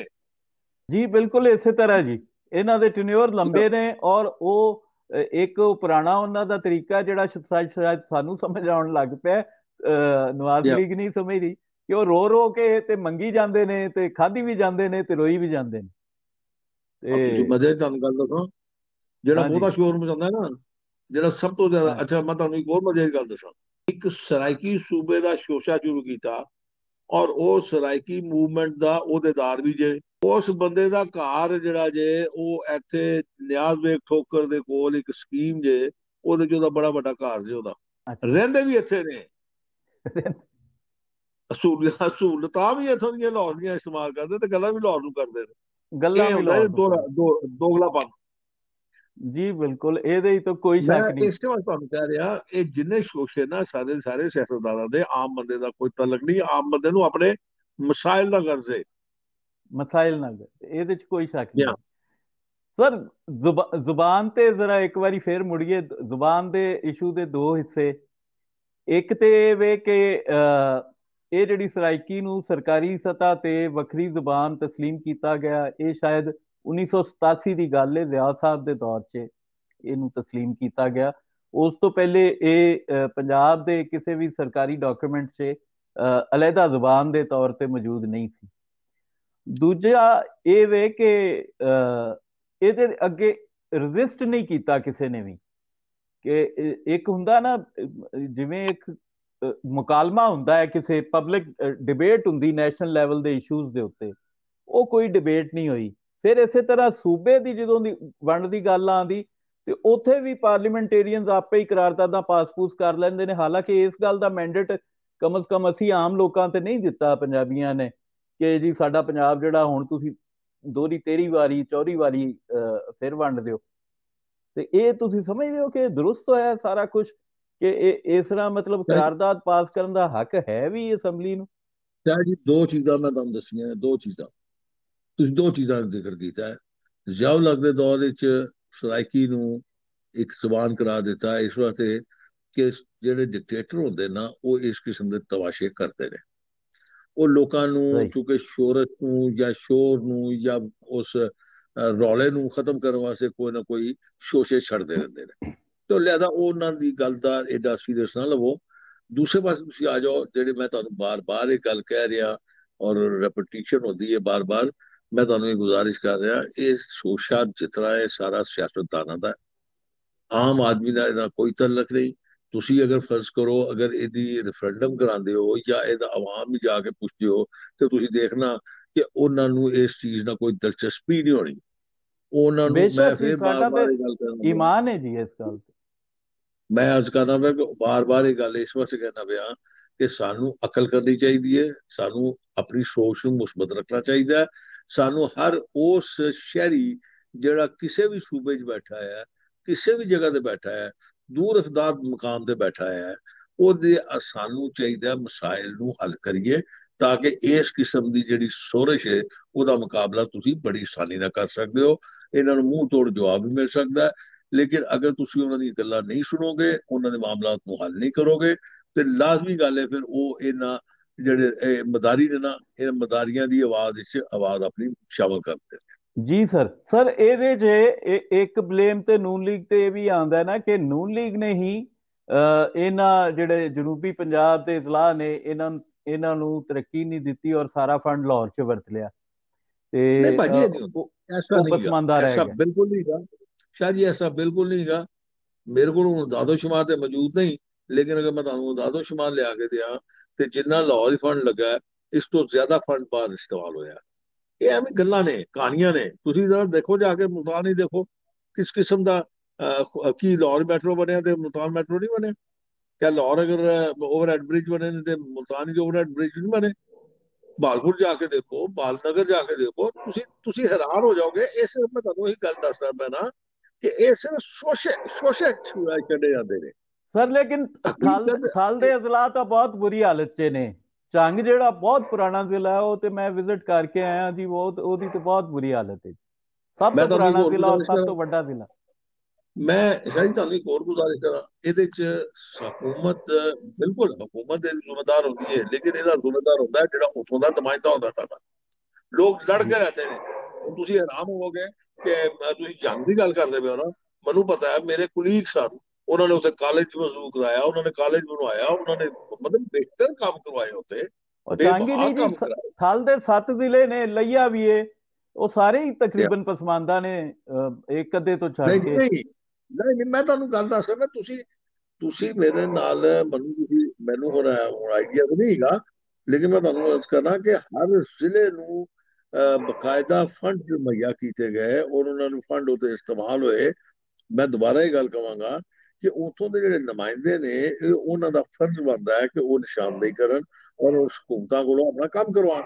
जी ਬਿਲਕੁਲ ਇਸੇ ਤਰ੍ਹਾਂ ਜੀ। ਇਹਨਾਂ ਦੇ ਟੈਨਿਓਰ ਲੰਬੇ ਨੇ, ਔਰ ਉਹ ਇੱਕ ਪੁਰਾਣਾ ਉਹਨਾਂ ਦਾ ਤਰੀਕਾ ਜਿਹੜਾ ਸ਼ਾਇਦ ਸਾਨੂੰ ਸਮਝ ਆਉਣ ਲੱਗ ਪਿਆ, ਨਵਾਜ਼ ਜਾਂ ਲੀਗ ਨਹੀਂ ਸਮਝਦੀ, ਕਿ ਉਹ ਰੋ ਰੋ ਕੇ ਤੇ ਮੰਗੀ ਜਾਂਦੇ ਨੇ, ਤੇ ਖਾਧੀ ਵੀ ਜਾਂਦੇ ਨੇ, ਤੇ ਰੋਈ ਵੀ ਜਾਂਦੇ ਨੇ। ਤੁਸੀਂ ਤੇ ਮਜ਼ੇ ਦੀ ਤੁਹਾਨੂੰ ਗੱਲ ਦੱਸਾਂ, ਜਿਹੜਾ हाँ जी। ਬਹੁਤਾ ਸ਼ੋਰ ਮਚਾਉਂਦਾ ਹੈ ਨਾ, ਜਿਹੜਾ ਸਭ ਤੋਂ ਜ਼ਿਆਦਾ, हाँ ਅੱਛਾ ਮੈਂ ਤੁਹਾਨੂੰ ਇੱਕ ਹੋਰ ਮਜ਼ੇ ਦੀ ਗੱਲ ਦੱਸਾਂ। ਇੱਕ ਸਰਾਇਕੀ ਸੂਬੇ ਦਾ ਸ਼ੋਸ਼ਾ ਸ਼ੁਰੂ ਕੀਤਾ, ਔਰ ਉਹ ਸਰਾਇਕੀ ਮੂਵਮੈਂਟ ਦਾ ਅਹੁਦੇਦਾਰ ਵੀ ਜੇ। ਉਸ ਬੰਦੇ ਦਾ ਘਰ ਜਿਹੜਾ ਜੇ ਉਹ ਇੱਥੇ ਨਿਆਜ਼ ਬੇਗ ਠੋਕਰ ਦੇ ਕੋਲ ਇੱਕ ਸਕੀਮ ਜੇ, ਉਹਦੇ ਚ ਉਹਦਾ ਬੜਾ ਵੱਡਾ ਘਰ ਜੇ ਉਹਦਾ। अच्छा। ਰਹਿੰਦੇ ਵੀ ਇੱਥੇ ਨੇ। ਸਹੂਲਤਾਂ ਵੀ ਇੱਥੋਂ ਦੀਆਂ ਲਾਹੌਰ ਦੀਆਂ ਇਸਤੇਮਾਲ ਕਰਦੇ, ਤੇ ਗੱਲਾਂ ਵੀ ਲਾਹੌਰ ਨੂੰ ਕਰਦੇ ਨੇ। ਗੱਲਾਂ ਇਹ ਵੀ ਹੁੰਦਾ ਇਹ ਲਾਹੌਰ ਨੂੰ ਕਰਦੇ। ਦੋਗਲਾਪਨ। ਜੀ ਬਿਲਕੁਲ, ਇਹਦੇ ਹੀ ਤਾਂ ਕੋਈ ਮੈਂ ਸ਼ੱਕ ਨਹੀਂ। ਇਸੇ ਵਾਸਤੇ ਤੁਹਾਨੂੰ ਕਹਿ ਰਿਹਾ, ਇਹ ਜਿੰਨੇ ਸ਼ੋਸ਼ੇ ਨਾ ਸਾਰੇ ਸਾਰੇ ਸਿਆਸਤਦਾਨਾਂ ਦੇ, ਆਮ ਬੰਦੇ ਦਾ ਕੋਈ ਤਲਕ ਨਹੀਂ। ਆਮ ਬੰਦੇ ਨੂੰ ਆਪਣੇ ਮਸਾਇਲ ਦਾ ਗਰਜ਼ ਹੈ। ਮਸਾਇਲ ਨਾਲ ਇਹਦੇ ਚ ਕੋਈ ਸ਼ੱਕ ਜਾਂ ਨਹੀਂ। ਸਰ, ਜ਼ੁਬਾਨ ਤੇ ਜ਼ਰਾ ਇੱਕ ਵਾਰੀ ਫੇਰ ਮੁੜੀਏ। ਜ਼ੁਬਾਨ ਦੇ ਇਸ਼ੂ ਦੇ ਦੋ ਹਿੱਸੇ। ਇੱਕ ਤੇ ਇਹ ਵੇ ਕਿ ਇਹ ਜਿਹੜੀ ਸਰਾਇਕੀ ਨੂੰ ਸਰਕਾਰੀ ਸਤਹ ਤੇ ਵੱਖਰੀ ਜ਼ੁਬਾਨ ਤਸਲੀਮ ਕੀਤਾ ਗਿਆ, ਇਹ ਸ਼ਾਇਦ 1987 ਦੀ ਗੱਲ ਹੈ, ਰਿਆਜ਼ ਸਾਹਿਬ ਦੇ ਦੌਰ 'ਚ ਇਹਨੂੰ ਤਸਲੀਮ ਕੀਤਾ ਗਿਆ। ਉਸ ਤੋਂ ਪਹਿਲੇ ਇਹ ਪੰਜਾਬ ਦੇ ਕਿਸੇ ਵੀ ਸਰਕਾਰੀ ਡਾਕੂਮੈਂਟ 'ਚ ਅਲੱਗਾ ਜ਼ੁਬਾਨ ਦੇ ਤੌਰ ਤੇ ਮੌਜੂਦ ਨਹੀਂ ਸੀ। ਦੂਜਾ ਇਹ ਵੇ ਕਿ ਇਹਦੇ ਅੱਗੇ ਰਜਿਸਟ ਨਹੀਂ ਕੀਤਾ ਕਿਸੇ ਨੇ ਵੀ। ਕਿ ਇੱਕ ਹੁੰਦਾ ਨਾ, ਜਿਵੇਂ ਇੱਕ ਮੁਕਾਲਮਾ ਹੁੰਦਾ ਹੈ, ਕਿਸੇ ਪਬਲਿਕ ਡਿਬੇਟ ਹੁੰਦੀ ਨੈਸ਼ਨਲ ਲੈਵਲ ਦੇ ਇਸ਼ੂਜ਼ ਦੇ ਉੱਤੇ, ਉਹ ਕੋਈ ਡਿਬੇਟ ਨਹੀਂ ਹੋਈ। ਫਿਰ ਇਸੇ ਤਰ੍ਹਾਂ ਸੂਬੇ ਦੀ ਜਦੋਂ ਦੀ ਵੰਡ ਦੀ ਗੱਲ ਆਉਂਦੀ, ਤੇ ਉੱਥੇ ਵੀ ਪਾਰਲੀਮੈਂਟੇਰੀਅਨਸ ਆਪੇ ਹੀ ਕਰਾਰਦਾਦਾ ਪਾਸ-ਪੂਸ ਕਰ ਲੈਂਦੇ ਨੇ। ਹਾਲਾਂਕਿ ਇਸ ਗੱਲ ਦਾ ਮੈਂਡੇਟ ਕਮ ਸੇ ਕਮ ਅਸੀਂ ਆਮ ਲੋਕਾਂ ਤੇ ਨਹੀਂ ਦਿੱਤਾ ਪੰਜਾਬੀਆਂ ਨੇ, ਕਿ ਜੀ ਸਾਡਾ ਪੰਜਾਬ ਜਿਹੜਾ ਹੁਣ ਤੁਸੀਂ ਦੋਹਰੀ 13 ਵਾਰੀ 14 ਵਾਰੀ ਫਿਰ ਵੰਡ ਦਿਓ। ਤੇ ਇਹ ਤੁਸੀਂ ਸਮਝਦੇ ਹੋ ਕਿ ਦਰੁਸਤ ਹੋਇਆ ਸਾਰਾ ਕੁਝ, ਕਿ ਇਹ ਇਸ ਤਰ੍ਹਾਂ ਮਤਲਬ ਕਰਾਰਦਾਦ ਪਾਸ ਕਰਨ ਦਾ ਹੱਕ ਹੈ ਵੀ ਅਸੈਂਬਲੀ ਨੂੰ? ਸ਼ਾਹ ਜੀ, ਦੋ ਚੀਜ਼ਾਂ ਮੈਂ ਤੁਹਾਨੂੰ ਦੱਸੀਆਂ ਨੇ। ਦੋ ਚੀਜ਼ਾਂ ਤੁਸੀਂ ਦੋ ਚੀਜ਼ਾਂ ਦਾ ਜ਼ਿਕਰ ਕੀਤਾ ਹੈ। ਜ਼ਿਆਉਲ ਹਕ ਦੇ ਦੌਰ ਵਿੱਚ ਸਰਾਇਕੀ ਨੂੰ ਇੱਕ ਜ਼ੁਬਾਨ ਕਰਾ ਦਿੱਤਾ ਇਸ ਵਾਸਤੇ ਕਿ ਜਿਹੜੇ ਡਿਕਟੇਟਰ ਹੁੰਦੇ ਨਾ, ਉਹ ਇਸ ਕਿਸਮ ਦੇ ਤਮਾਸ਼ੇ ਕਰਦੇ ਨੇ। ਉਹ ਲੋਕਾਂ ਨੂੰ ਸਹੀ। ਚੂੰਕਿ ਸ਼ੋਹਰਤ ਨੂੰ ਜਾਂ ਸ਼ੋਰ ਨੂੰ ਜਾਂ ਉਸ ਰੌਲੇ ਨੂੰ ਖਤਮ ਕਰਨ ਵਾਸਤੇ ਕੋਈ ਨਾ ਕੋਈ ਸ਼ੋਸ਼ੇ ਛੱਡਦੇ ਰਹਿੰਦੇ ਨੇ। ਤੇ ਲਿਆਦਾ ਉਹਨਾਂ ਦੀ ਗੱਲ ਦਾ ਐਡਾ ਸੀਰੀਅਸ ਨਾ ਲਵੋ। ਦੂਸਰੇ ਪਾਸੇ ਤੁਸੀਂ ਆ ਜਾਓ, ਜਿਹੜੇ ਮੈਂ ਤੁਹਾਨੂੰ ਬਾਰ-ਬਾਰ ਇਹ ਗੱਲ ਕਹਿ ਰਿਹਾ, ਔਰ ਰੈਪੀਟੀਸ਼ਨ ਹੁੰਦੀ ਹੈ ਬਾਰ-ਬਾਰ। ਮੈਂ ਤੁਹਾਨੂੰ ਇਹ ਗੁਜ਼ਾਰਿਸ਼ ਕਰ ਰਿਹਾ, ਇਹ ਸ਼ੋਸ਼ਾ ਜਿਤਨਾ ਹੈ ਸਾਰਾ ਸਿਆਸਤਦਾਨਾਂ ਦਾ। ਆਮ ਆਦਮੀ ਦਾ ਇਹਦਾ ਕੋਈ ਤਲਕ ਨਹੀਂ। ਤੁਸੀਂ ਅਗਰ ਫਰਜ਼ ਕਰੋ, ਅਗਰ ਇਹਦੀ ਰੈਫਰੈਂਡਮ ਕਰਾਉਂਦੇ ਹੋ ਜਾਂ ਇਹਦਾ ਆਵਾਮ ਹੀ ਜਾ ਕੇ ਪੁੱਛਦੇ ਹੋ, ਤੇ ਤੁਸੀਂ ਦੇਖਣਾ ਕਿ ਉਹਨਾਂ ਨੂੰ ਇਸ ਚੀਜ਼ ਨਾਲ ਕੋਈ ਦਿਲਚਸਪੀ ਨਹੀਂ ਹੋਣੀ। ਉਹਨਾਂ ਨੂੰ ਮੈਂ ਬੇਸ਼ੱਕ ਜੀ, ਫਿਰ ਸਾਡਾ ਤੇ ਬਾਰ-ਬਾਰ ਇਹ ਗੱਲ ਕਰਨਾ, ਈਮਾਨ ਹੈ ਜੀ ਇਸ ਗੱਲ ਤੇ। ਮੈਂ ਅਰਜ਼ ਕਰਨਾ ਪਿਆ ਕਿ ਬਾਰ-ਬਾਰ ਇਹ ਗੱਲ ਇਸ ਵਾਸਤੇ ਕਹਿਣਾ ਪਿਆ ਕਿ ਸਾਨੂੰ ਅਕਲ ਕਰਨੀ ਚਾਹੀਦੀ ਹੈ। ਸਾਨੂੰ ਆਪਣੀ ਸੋਚ ਨੂੰ ਮੁਸਬਤ ਰੱਖਣਾ ਚਾਹੀਦਾ ਹੈ। ਸਾਨੂੰ ਹਰ ਉਸ ਸ਼ਹਿਰੀ ਜਿਹੜਾ ਕਿਸੇ ਵੀ ਸੂਬੇ 'ਚ ਬੈਠਾ ਹੈ, ਕਿਸੇ ਵੀ ਜਗ੍ਹਾ ਤੇ ਬੈਠਾ ਹੈ, ਦੂਰ ਅਫਦਾਦ ਮਕਾਮ ਤੇ ਬੈਠਾ ਹੈ, ਉਹਦੇ ਸਾਨੂੰ ਚਾਹੀਦਾ ਮਸਾਇਲ ਨੂੰ ਹੱਲ ਕਰੀਏ, ਤਾਂ ਕਿ ਇਸ ਕਿਸਮ ਦੀ ਜਿਹੜੀ ਸੋਰਸ਼ ਹੈ, ਉਹਦਾ ਮੁਕਾਬਲਾ ਤੁਸੀਂ ਬੜੀ ਆਸਾਨੀ ਨਾਲ ਕਰ ਸਕਦੇ ਹੋ। ਇਹਨਾਂ ਨੂੰ ਮੂੰਹ ਤੋੜ ਜਵਾਬ ਵੀ ਮਿਲ ਸਕਦਾ ਹੈ। ਲੇਕਿਨ ਅਗਰ ਤੁਸੀਂ ਉਹਨਾਂ ਦੀ ਗੱਲਾਂ ਨਹੀਂ ਸੁਣੋਗੇ, ਉਹਨਾਂ ਦੇ ਮਾਮਲਾਤ ਨੂੰ ਹੱਲ ਨਹੀਂ ਕਰੋਗੇ, ਤੇ ਲਾਜ਼ਮੀ ਗੱਲ ਹੈ ਫਿਰ ਉਹ ਇਹਨਾਂ ਜਿਹੜੇ ਮਦਾਰੀ ਨੇ ਨਾ, ਇਹ ਮਦਾਰੀਆਂ ਦੀ ਆਵਾਜ਼ ਵਿੱਚ ਆਵਾਜ਼ ਆਪਣੀ ਸ਼ਾਮਲ ਕਰਦੇ ਨੇ। ਜੀ ਸਰ। ਸਰ, ਇਹਦੇ 'ਚ ਇੱਕ ਬਲੇਮ ਤੇ ਨੂਨ ਲੀਗ ਤੇ ਇਹ ਵੀ ਆਉਂਦਾ ਨਾ, ਕਿ ਨੂਨ ਲੀਗ ਨੇ ਹੀ ਇਹਨਾਂ ਜਿਹੜੇ ਜਨੂਬੀ ਪੰਜਾਬ ਦੇ ਇਜ਼ਲਾਹ ਨੇ, ਇਹਨਾਂ ਨੂੰ ਤਰੱਕੀ ਨਹੀਂ ਦਿੱਤੀ, ਔਰ ਸਾਰਾ ਫੰਡ ਲਾਹੌਰ 'ਚ ਵਰਤ ਲਿਆ, नहीं ਤੇ भाजी, ये नहीं होता, ऐसा ਉਹ नहीं गा। ਪਸਮਾਨਦਾ ਰਹਿ ऐसा ਗਿਆ। बिल्कुल नहीं गा। शाह जी, ऐसा बिल्कुल नहीं गा। मेरे को दादो शुमार तो मौजूद नहीं, लेकिन अगर मैं तुहानू दादो शुमार लिया के दिया, तो जिन्ना लाहौर फंड लगा है, इस तो ज्यादा फंड बाहर इस्तेमाल होया। ये एवं गल्लां ने, कहानियां ने। तुसी जरा देखो, जाके मुल्तान ही देखो किस किस्म का ਕੀ ਲਾਹੌਰ ਮੈਟਰੋ ਬਣਿਆ ਤੇ ਮੁਲਤਾਨ ਮੈਟਰੋ ਨਹੀਂ ਬਣਿਆ? क्या लाहौर अगर ओवरहेड ब्रिज बने ने ते मुल्तान च ओवरहेड ब्रिज नहीं बने? भालपुर जाके देखो, बालनगर जाके देखो, तुसी हैरान हो जाओगे। ਇਹ ਸਿਰਫ ਮੈਂ ਤੁਹਾਨੂੰ ਇਹੀ ਗੱਲ ਦੱਸ ਰਿਹਾ ਮੈਂ ਨਾ ਕਿ ਇਹ ਸਿਰਫ ਸ਼ੋਸ਼ੇ ਛੱਡੇ ਜਾਂਦੇ ਨੇ। ਸਰ ਲੇਕਿਨ ਹਕੀਕਤ ਥਲ ਦੇ ਅਜ਼ਲਾ ਤਾਂ ਬਹੁਤ ਬੁਰੀ ਹਾਲਤ 'ਚ ਨੇ। ਝੰਗ ਜਿਹੜਾ ਬਹੁਤ ਪੁਰਾਣਾ ਜ਼ਿਲ੍ਹਾ ਹੈ ਉਹ ਤੇ ਮੈਂ ਵਿਜ਼ਿਟ ਕਰਕੇ ਆਇਆ ਜੀ, ਬਹੁਤ ਉਹਦੀ ਤੇ ਬਹੁਤ ਬੁਰੀ ਹਾਲਤ ਹੈ। ਸਭ ਮੈਂ ਤੋਂ ਤੁਹਾਨੂੰ ਇੱਕ ਪੁਰਾਣਾ ਹੋਰ ਜ਼ਿਲ੍ਹਾ ਔਰ ਗੁਜ਼ਾਰਿਸ਼ ਸਭ ਕਰਾਂ, ਤੋਂ ਵੱਡਾ ਜ਼ਿਲ੍ਹਾ। ਮੈਂ ਸ਼ਾਇਦ ਤੁਹਾਨੂੰ ਇੱਕ ਹੋਰ ਗੁਜ਼ਾਰਿਸ਼ ਕਰਾਂ। ਇਹਦੇ ਚ ਹਕੂਮਤ, ਬਿਲਕੁਲ ਹਕੂਮਤ ਇਹ ਜ਼ਿੰਮੇਦਾਰ ਹੁੰਦੀ ਹੈ, ਲੇਕਿਨ ਇਹਦਾ ਜ਼ਿੰਮੇਦਾਰ ਹੁੰਦਾ ਹੈ ਜਿਹੜਾ ਉੱਥੋਂ ਦਾ ਨੁਮਾਇੰਦਾ ਹੁੰਦਾ ਸਾਡਾ। ਲੋਕ ਲੜ ਜੀ ਕੇ रहते ਨੇ। ਹੁਣ ਤੁਸੀਂ ਹੈਰਾਨ ਹੋਵੋਗੇ ਕਿ ਤੁਸੀਂ ਜੰਗ ਦੀ ਗੱਲ ਕਰਦੇ ਪਏ ਹੋ ਨਾ। ਮੈਨੂੰ ਪਤਾ ਹੈ ਮੇਰੇ ਕੁਲੀਗ ਸਨ, ਉਹਨਾਂ ਨੇ ਉੱਥੇ ਕਾਲਜ ਮਜ਼ੂ ਕਰਾਇਆ, ਉਹਨਾਂ ਨੇ ਕਾਲਜ ਬਣਵਾਇਆ, ਉਹਨਾਂ ਨੇ ਮਤਲਬ ਬਿਹਤਰ ਕੰਮ ਕਰਵਾਏ ਉੱਥੇ, ਉਹ ਝੰਗ ਹੀ ਨਹੀਂ ਬੇਬਾਕ ਜੀ, ਕੰਮ ਕਰਾਇਆ। ਥਲ ਦੇ 7 ਜ਼ਿਲ੍ਹੇ ਨੇ, ਲਈਆ ਵੀ ਏ, ਉਹ ਸਾਰੇ ਹੀ ਤਕਰੀਬਨ ਪਸਮਾਨਦਾ ਨੇ, ਇੱਕ ਅੱਧੇ ਤੋਂ ਛੱਡ ਨਹੀਂ ਕੇ। ਨਹੀਂ ਨਹੀਂ ਨਹੀਂ, ਮੈਂ ਤੁਹਾਨੂੰ ਗੱਲ ਦੱਸ ਰਿਹਾ। ਤੁਸੀਂ ਮੇਰੇ ਨਾਲ, ਮੈਨੂੰ ਹੁਣ ਆਈਡੀਆ ਤਾਂ ਨਹੀਂ ਹੈਗਾ, ਲੇਕਿਨ ਮੈਂ ਤੁਹਾਨੂੰ ਅਰਜ਼ ਕਰਨਾ ਕਿ ਹਰ ਜ਼ਿਲ੍ਹੇ ਨੂੰ ਬਕਾਇਦਾ ਫੰਡ ਮੁਹੱਈਆ ਕੀਤੇ ਗਏ ਔਰ ਉਹਨਾਂ ਨੂੰ ਫੰਡ ਉਤੇ ਇਸਤੇਮਾਲ ਹੋਏ। ਮੈਂ ਦੁਬਾਰਾ ਇਹ ਗੱਲ ਕਹਾਂਗਾ ਕਿ ਉੱਥੋਂ ਦੇ ਜਿਹੜੇ ਨੁਮਾਇੰਦੇ ਨੇ, ਉਹਨਾਂ ਦਾ ਫਰਜ਼ ਬਣਦਾ ਹੈ ਕਿ ਉਹ ਨਿਸ਼ਾਨਦੇਹੀ ਕਰਨ ਔਰ ਉਸ ਹਕੂਮਤਾਂ ਕੋਲੋਂ ਆਪਣਾ ਕੰਮ ਕਰਵਾਉਣ।